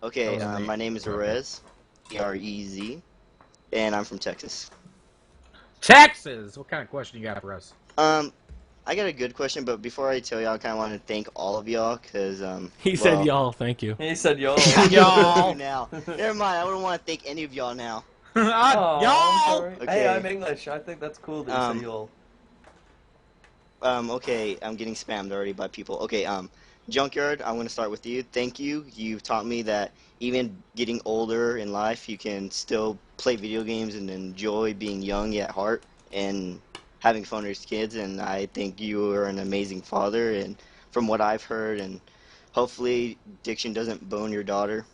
Okay, my name is Rez, E-R-E-Z, and I'm from Texas. Texas? What kind of question you got for us? I got a good question, but before I tell y'all, I kind of want to thank all of y'all, because, He said y'all, thank you. He said y'all. y'all. Now. Never mind, I wouldn't want to thank any of y'all now. Aw, y'all. I'm sorry. Okay. Hey, I'm English. I think that's cool that you say y'all. Okay, I'm getting spammed already by people. Okay, Junkyard, I'm going to start with you. Thank you. You've taught me that even getting older in life, you can still play video games and enjoy being young at heart and having fun with your kids, and I think you are an amazing father, and from what I've heard, and hopefully Diction doesn't bone your daughter.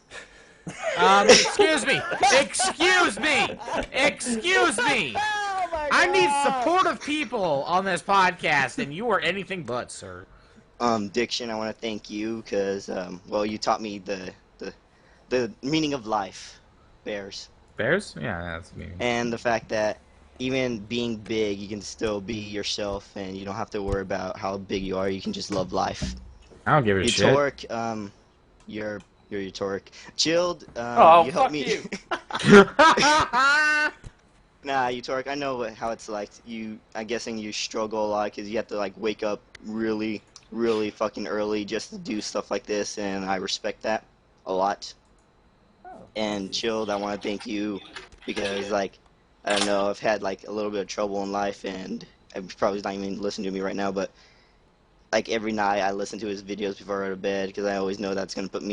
Excuse me. I need supportive people on this podcast, and you are anything but, sir. Diction, I want to thank you because, well, you taught me the meaning of life, bears. Bears? Yeah, that's me. And the fact that even being big, you can still be yourself, and you don't have to worry about how big you are. You can just love life. I don't give a shit. Utorak, you're Utorak. Chilled, Oh, you fuck helped me. you. Nah, Utorak, I know how it's like. I'm guessing you struggle a lot because you have to like wake up really fucking early just to do stuff like this, and I respect that a lot. And Chilled, I want to thank you because, like, I don't know, I've had like a little bit of trouble in life, and I'm probably not even listening to me right now, but like every night I listen to his videos before I go to bed because I always know that's gonna put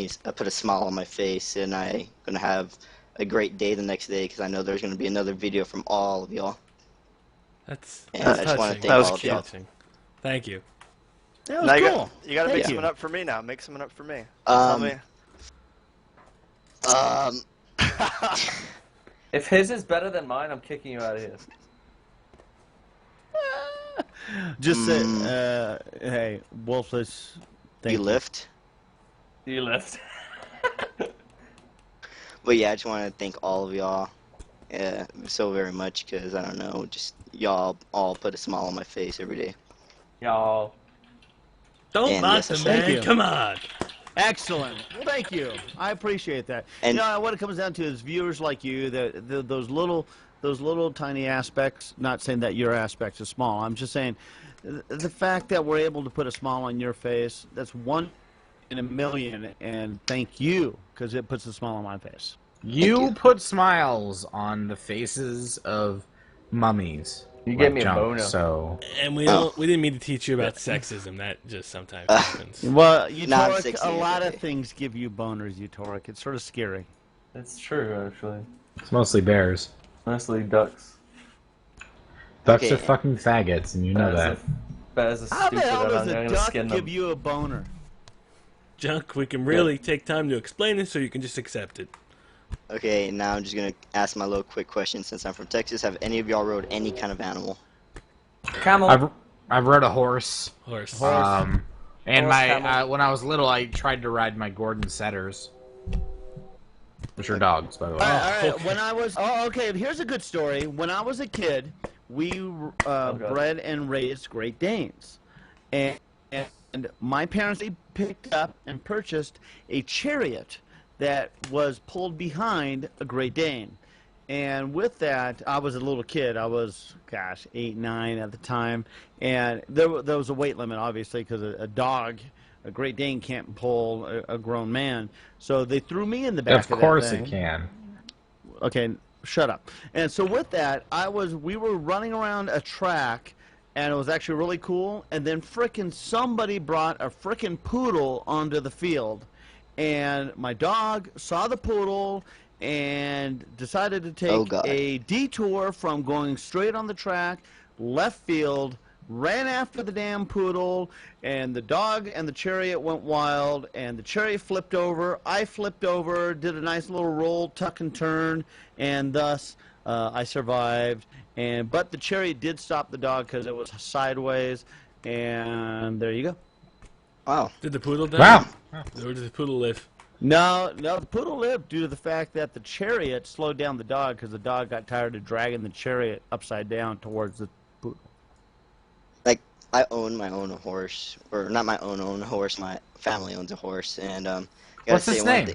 a smile on my face, and I'm gonna have a great day the next day because I know there's gonna be another video from all of y'all. That's And I just want touching. to thank That was all of y'all. Touching. Thank you. That was Now cool. you gotta Thank make you. something up for me now. Make something up for me. Tell me. If his is better than mine, I'm kicking you out of here. Just say, hey, Wolfless. You lift. You left. But yeah, I just want to thank all of y'all so very much because, I don't know, just y'all all put a smile on my face every day. Y'all. Don't And mock yes, the I thank man. you. Come on. Excellent. Well, thank you. I appreciate that. And- you know what it comes down to is viewers like you, those little tiny aspects. Not saying that your aspect is small. I'm just saying the fact that we're able to put a smile on your face. That's one in a million, and thank you because it puts a smile on my face. You put smiles on the faces of mummies. You gave me a Junk, boner. So And we didn't mean to teach you about sexism. That just sometimes happens. Well, Utorak, Non-sexy, a lot okay. of things give you boners, Utorak. It's sort of scary. It's true, actually. it's mostly bears. Mostly ducks. Ducks Okay. are fucking faggots, and you know that. Bears are How stupid. the hell does I'm a gonna duck skin give them. you a boner? Junk, we can really take time to explain it so you can just accept it. Okay, now I'm just going to ask my little quick question since I'm from Texas. Have any of y'all rode any kind of animal? Camel. I've rode a horse. Horse. And Horse, my camel. when I was little, I tried to ride my Gordon setters, which are dogs, by the way. All right. okay. When I was okay, here's a good story. When I was a kid, we bred and raised Great Danes, and my parents they picked up and purchased a chariot that was pulled behind a Great Dane. And with that, I was a little kid. I was, 8, 9 at the time. And there was a weight limit, obviously, because a dog, a Great Dane, can't pull a grown man. So they threw me in the back of that Of course thing. it can. Okay, Shut up. And so with that, we were running around a track, and it was actually really cool. And then frickin' somebody brought a frickin' poodle onto the field, and my dog saw the poodle and decided to take a detour from going straight on the track, left field, ran after the damn poodle, and the dog and the chariot went wild, and the chariot flipped over. I flipped over, did a nice little roll, tuck and turn, and thus I survived. But the chariot did stop the dog because it was sideways, and there you go. Wow. Did the poodle die? Wow. Or did the poodle live? No, the poodle lived due to the fact that the chariot slowed down the dog because the dog got tired of dragging the chariot upside down towards the poodle. Like, I own my own horse, or not my own horse, my family owns a horse, and what's his name?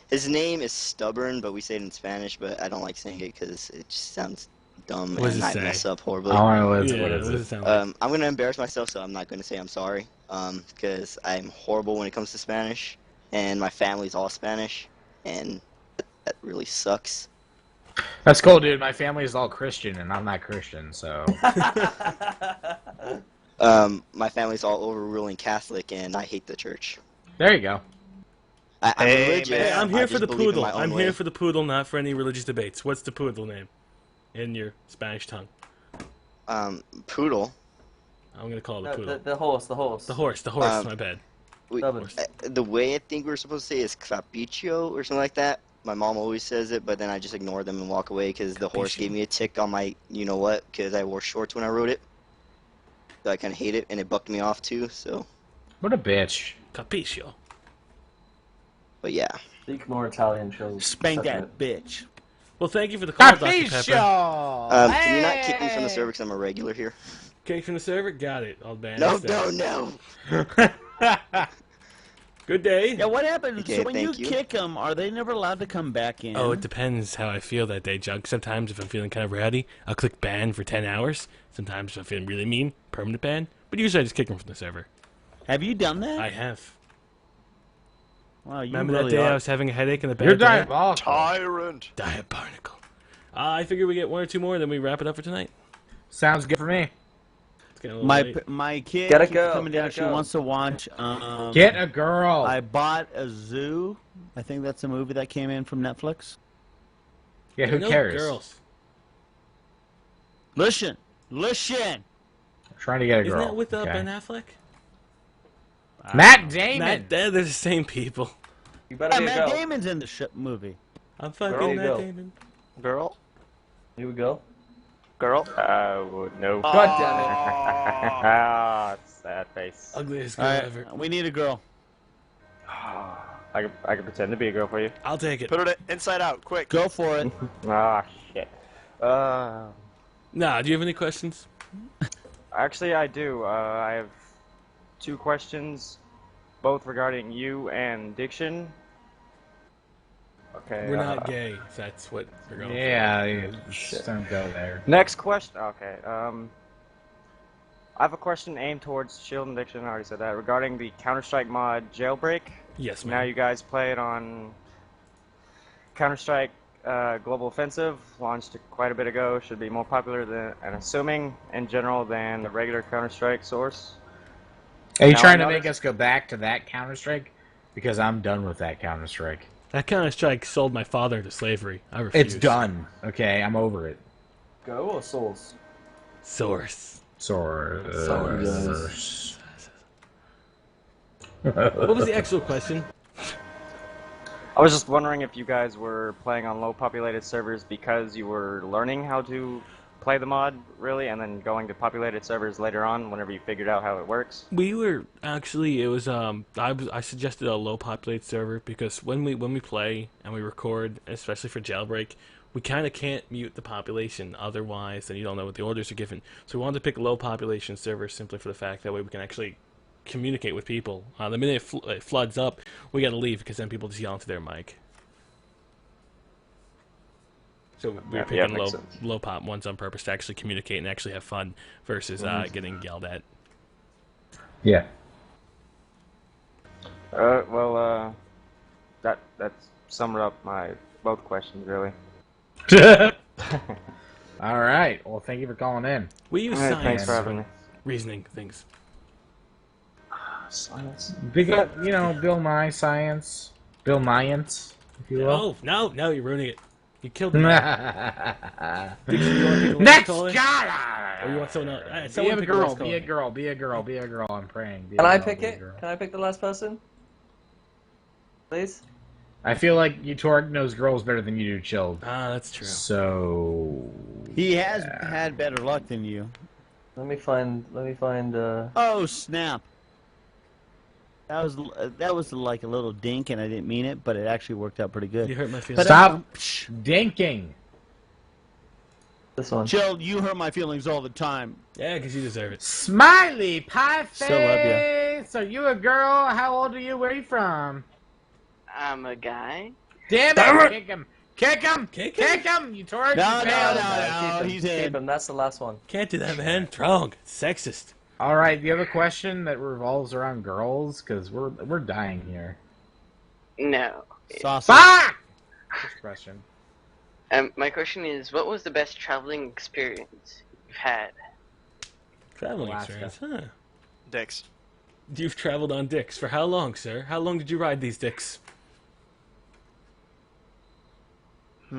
His name is Stubborn, but we say it in Spanish, but I don't like saying it because it just sounds dumb and I mess up horribly. What does it sound like? I'm gonna embarrass myself, so I'm not gonna say I'm sorry, because I'm horrible when it comes to Spanish, and my family's all Spanish, and that really sucks. That's cool, dude. My family is all Christian, and I'm not Christian, so. My family's all overruling Catholic, and I hate the church. There you go. I'm religious. Hey, I'm here I for just the believe in poodle. my own I'm way. here for the poodle, not for any religious debates. What's the poodle name in your Spanish tongue? Poodle. I'm gonna call it the poodle. The horse. The horse. My bad. The way I think we're supposed to say is capricho or something like that. My mom always says it, but then I just ignore them and walk away because the horse gave me a tick on my you-know-what because I wore shorts when I rode it. So I kind of hate it, and it bucked me off too, so. What a bitch. Capriccio. But yeah. Speak more Italian, she'll spank that bitch. Well, thank you for the call, Dr. Pepper. Can you not kick me from the server because I'm a regular here? Kick from the server? Got it. I'll ban No. Good day. Yeah, what happens? Okay, so when you thank you. kick them, are they never allowed to come back in? Oh, it depends how I feel that day, Jug. Sometimes if I'm feeling kind of rowdy, I'll click ban for 10 hours. Sometimes if I'm feeling really mean, permanent ban. But usually I just kick them from the server. Have you done that? I have. Wow, you Remember really that day are. I was having a headache and a bad You're day? diabolical. Tyrant. Diabolical. I figure we get one or two more, then we wrap it up for tonight. Sounds good for me. It's getting a little late. My kid Gotta keeps go, coming down. gotta She go. wants to watch. Get a girl. I bought a zoo. I think that's a movie that came in from Netflix. Yeah, who No cares? girls. Listen. I'm trying to get a girl. Isn't that with okay. Ben Affleck? Matt Damon. They're the same people. You better be a Matt girl. Damon's in the movie. I'm fucking Girl, Matt go. Damon. Girl. Here we go. Girl. No. God damn it. Ah, sad face. Ugliest girl All right, ever. we need a girl. I can pretend to be a girl for you. I'll take it. Put it inside out, quick. Go for it. Ah, shit. Nah, do you have any questions? Actually, I do. I have two questions, both regarding you and Diction. Okay. We're not gay, if that's what we're going Yeah, just don't go there. Next question. Okay. I have a question aimed towards Chilled and Diction. I already said that regarding the Counter-Strike mod Jailbreak. for. Yes, Now man. you guys play it on Counter-Strike Global Offensive, launched quite a bit ago. Should be more popular than, and assuming in general, than the regular Counter-Strike source. Are you Now, trying to I make us go back to that Counter-Strike? Because I'm done with that Counter-Strike. That Counter-Strike sold my father to slavery. I refuse. It's done. Okay, I'm over it. Go or Souls? Source. Source. What was the actual question? I was just wondering if you guys were playing on low-populated servers because you were learning how to play the mod, really, and then going to populated servers later on whenever you figured out how it works. We were actually, it was I suggested a low populated server because when we play and we record, especially for Jailbreak, we kind of can't mute the population, otherwise then you don't know what the orders are given. So we wanted to pick a low population server simply for the fact that way we can actually communicate with people. The minute it floods up, we gotta leave because then people just yell into their mic. So we were picking makes sense. low pop ones on purpose to actually communicate and actually have fun versus getting yelled at. Yeah. That summed up my both questions, really. All right. Well, thank you for calling in. We use Alright, science thanks for having me. reasoning things. Science. Big up, Bill Nye science. Bill Nyance, if you will. No, you're ruining it. You killed the man. Diction, you want to pick the last Next caller? guy! Or you want someone else? Be a Someone pick the girl, last be caller. a girl, be a girl, be a girl. I'm praying. Be a Can I girl, pick be a it? girl. Can I pick the last person? Please? I feel like Utorak knows girls better than you do, Chilled. Ah, that's true. So He has had better luck than you. Let me find. Oh snap! That was like a little dink, and I didn't mean it, but it actually worked out pretty good. You hurt my feelings. stop dinking. This one. Jill, you hurt my feelings all the time. Yeah, because you deserve it. Smiley pie face. Still love So you a girl? How old are you? Where are you from? I'm a guy. Damn it! Kick him! Kick him! Kick Kick him! Utorak, No, you no, failed. no, Keep he's him. in. Keep him. That's the last one. Can't do that, man. It's wrong. Sexist. All right, do you have a question that revolves around girls? Because we're dying here. No. Sausage. Fuck! First question. My question is, what was the best traveling experience you've had? Traveling Alaska. experience, huh? Dicks. You've traveled on dicks. For how long, sir? How long did you ride these dicks? What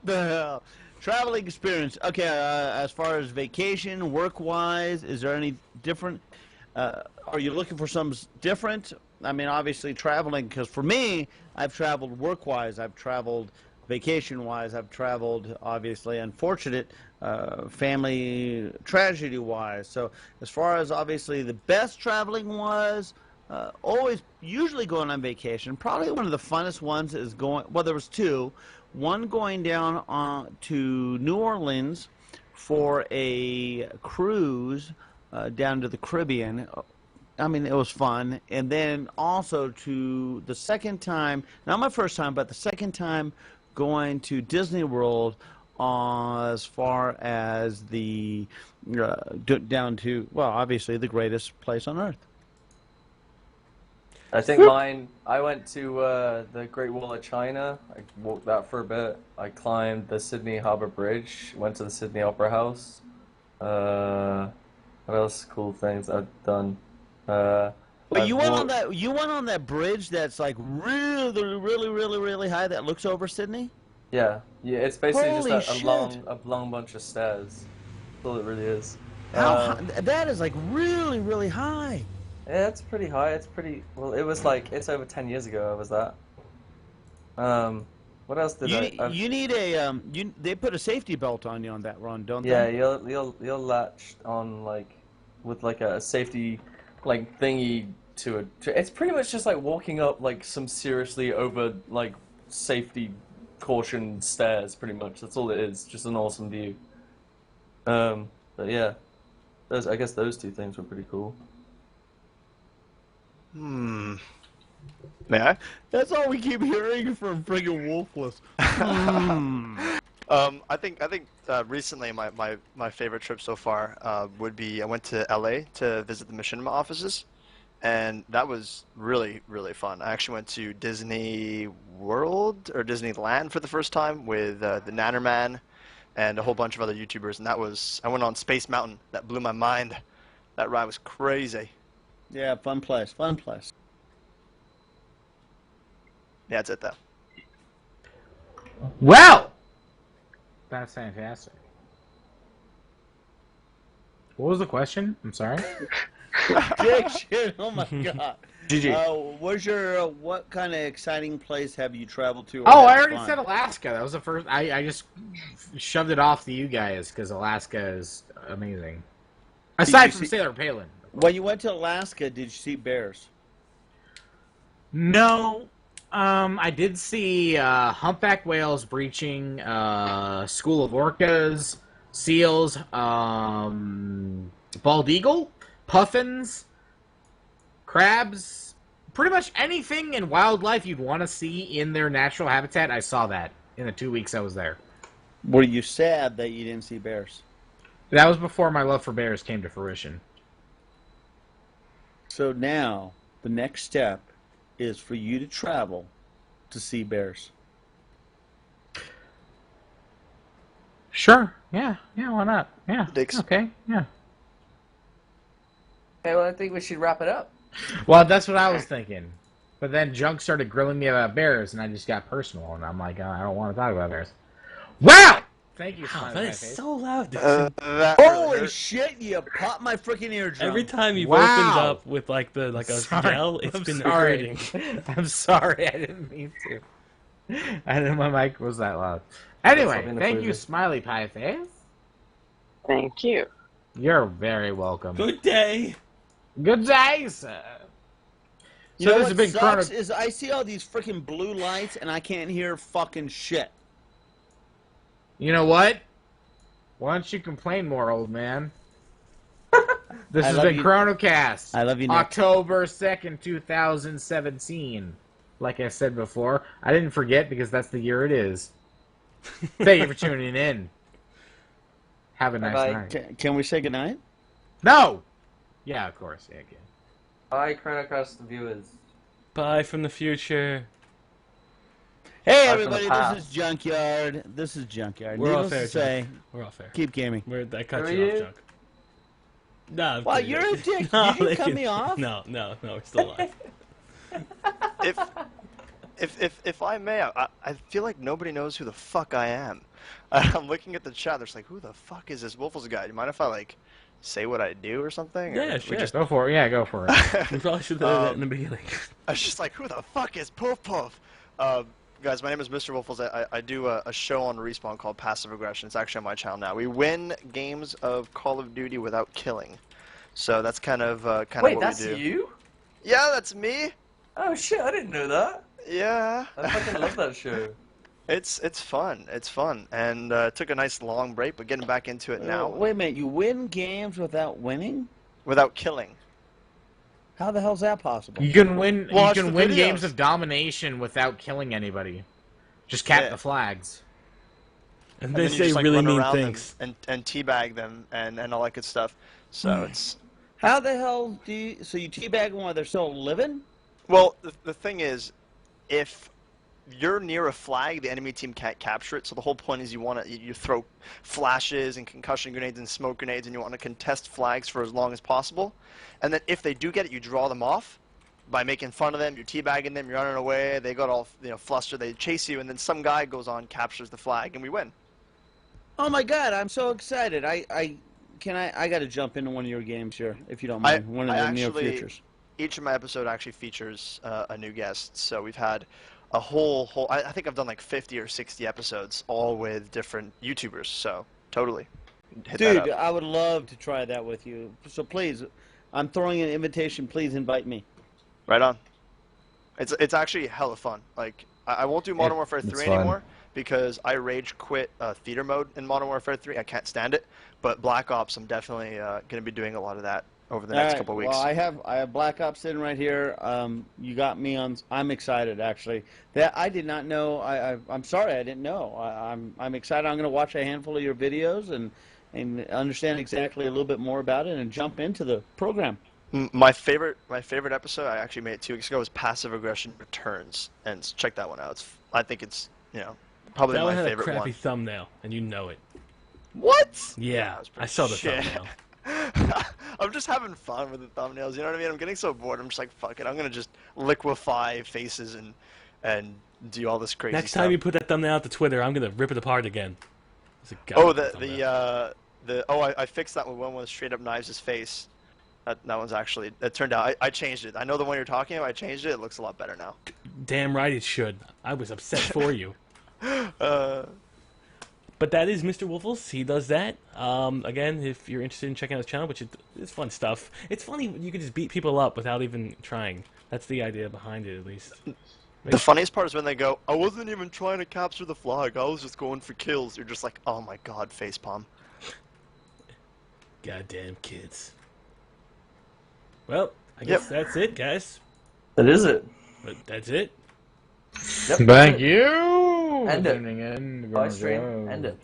the hell? Traveling experience. Okay, as far as vacation, work-wise, is there any different? Are you looking for some different? I mean, obviously traveling, because for me, I've traveled work-wise, I've traveled vacation-wise, I've traveled, obviously, unfortunate, family tragedy-wise. So as far as, obviously, the best traveling was, usually going on vacation. Probably one of the funnest ones is going, well, there was two. One going down to New Orleans for a cruise down to the Caribbean. I mean, it was fun. And then also to the second time, not my first time, but the second time going to Disney World as far as the, down to, well, obviously the greatest place on earth. I think mine. I went to the Great Wall of China. I walked that for a bit. I climbed the Sydney Harbour Bridge. Went to the Sydney Opera House. What else? Cool things I've done. But you went on that. You went on that bridge that's like really high that looks over Sydney. Yeah. It's basically Holy just shit. a long bunch of stairs. That's all it really is. How high, that is like really high. Yeah, it's pretty high. It's pretty well. It was like it's over 10 years ago. I was that. What else did I? You need a They put a safety belt on you on that run, don't they? Yeah, you'll latch on like with like a safety like thingy to it. It's pretty much just like walking up like some seriously over like safety caution stairs. Pretty much, that's all it is. Just an awesome view. But yeah, I guess those two things were pretty cool. May I? That's all we keep hearing from friggin' Wolfless. I think recently my favorite trip so far would be I went to LA to visit the machinima offices, and that was really fun. I actually went to Disney World or Disneyland for the first time with the Nannerman and a whole bunch of other YouTubers, and I went on Space Mountain. That blew my mind. That ride was crazy. Yeah, fun place. Yeah, that's it though. Well, that's fantastic. What was the question? I'm sorry. Diction. Oh my god. GG. What kind of exciting place have you traveled to? Oh, I already said Alaska. That was the first. I just shoved it off to you guys because Alaska is amazing. Aside from Sailor Palin. When you went to Alaska, did you see bears? No. I did see humpback whales breaching, school of orcas, seals, bald eagle, puffins, crabs, pretty much anything in wildlife you'd want to see in their natural habitat. I saw that in the 2 weeks I was there. Were you sad that you didn't see bears? That was before my love for bears came to fruition. So now, the next step is for you to travel to see bears? Sure. Yeah. Yeah. Why not? Yeah. Dicks. Okay. Yeah. Okay, well, I think we should wrap it up. Well, that's what I was thinking. But then Junk started grilling me about bears, and I just got personal, and I'm like, I don't want to talk about bears. Wow! Thank you, Wow, Smiley that My is Face. so loud. Diction. Holy shit! You popped my freaking eardrum. Every time you've Wow. opened up with like a Sorry. yell, it's I'm been sorry. hurting. I'm sorry. I didn't mean to. I didn't know my mic was that loud. Anyway, something to thank prove you, it. Smiley Pie Face. Thank you. You're very welcome. Good day. Good day, sir. You know this what has been sucks Chrono. is I see all these freaking blue lights and I can't hear fucking shit. You know what? Why don't you complain more, old man? This I has love been you. ChronoCast. I love you, Nick. October 2nd, 2017. Like I said before, I didn't forget because that's the year it is. Thank you for tuning in. Have a nice Bye-bye. night. Can we say goodnight? No! Yeah, of course. Yeah, again. Bye, ChronoCast viewers. Bye from the future. Hey Bye from everybody, the past. this is Junkyard. This is Junkyard. We're all Needless fair, to say, Junk. We're all fair. keep gaming. I cut Who you are off, you? Junk. No, I'm Wow, kidding. you're a dick. No, Did you they cut can- me off? No, we're still alive. If I may, I feel like nobody knows who the fuck I am. I'm looking at the chat. There's like, who the fuck is this Wolfles guy? Do you mind if I like say what I do or something? Or Yeah, we sure. just- Go for it. Yeah, go for it. We probably should have done that in the beginning. I was just like, who the fuck is Poof Poof? Guys, my name is Mr. Wolfles. I do a show on Respawn called Passive Aggression. It's actually on my channel now. We win games of Call of Duty without killing. So that's kind of Wait, what that's we do. you? Yeah, that's me. Oh shit, I didn't know that. Yeah. I fucking love that show. It's fun. It's fun. And took a nice long break, but getting back into it now Wait a minute, you win games without winning? without killing. How the hell's that possible? You can win. Watch you can the win videos. games of domination without killing anybody. Just cap Yeah. the flags. And And they then you say just, like, really run mean around things. and teabag them and all that good stuff. So it's How the hell do you... So you teabag them while they're still living? well. The thing is, if you're near a flag, the enemy team can't capture it. So the whole point is you throw flashes and concussion grenades and smoke grenades, and you want to contest flags for as long as possible. And then if they do get it, you draw them off by making fun of them. You're teabagging them. You're running away. They got all flustered. They chase you, and then some guy goes on, captures the flag, and we win. Oh my god, I'm so excited. I got to jump into one of your games here, if you don't mind. One of the near futures. Each of my episode actually features a new guest. So we've had a whole I think I've done like 50 or 60 episodes, all with different YouTubers. So totally, hit that Dude, up. I would love to try that with you. So please, I'm throwing an invitation. Please invite me. Right on. It's actually hella fun. Like I won't do Modern Warfare 3 anymore because I rage quit theater mode in Modern Warfare 3. I can't stand it. But Black Ops, I'm definitely going to be doing a lot of that over the next couple of weeks. Well, I have Black Ops sitting right here. You got me on. I'm excited actually. That I did not know. I'm sorry I didn't know. I'm excited. I'm going to watch a handful of your videos and understand exactly a little bit more about it and jump into the program. My favorite episode I actually made 2 weeks ago was Passive Aggression Returns, and check that one out. I think it's probably That my one had a favorite crappy one. thumbnail, and you know it. What? Yeah, that was I saw the shit. thumbnail. I'm just having fun with the thumbnails. You know what I mean? I'm getting so bored. I'm just like, fuck it. I'm gonna just liquefy faces and do all this crazy Next stuff. time you put that thumbnail out to Twitter, I'm gonna rip it apart again. It's a Oh, goddamn thumbnail. I fixed that one with straight up knives his face. That one's actually. It turned out I changed it. I know the one you're talking about. I changed it. It looks a lot better now. Damn right it should. I was upset for you. Uh, But that is Mr. Wolfles. He does that. Again, if you're interested in checking out his channel, which is fun stuff. It's funny you can just beat people up without even trying. That's the idea behind it, at least. The funniest part is when they go, I wasn't even trying to capture the flag. I was just going for kills. You're just like, oh my god, facepalm. Goddamn kids. Well, I guess that's it, guys. That is it. But that's it. Yep. Thank you. End it. Tuning in. Bye, stream. End it.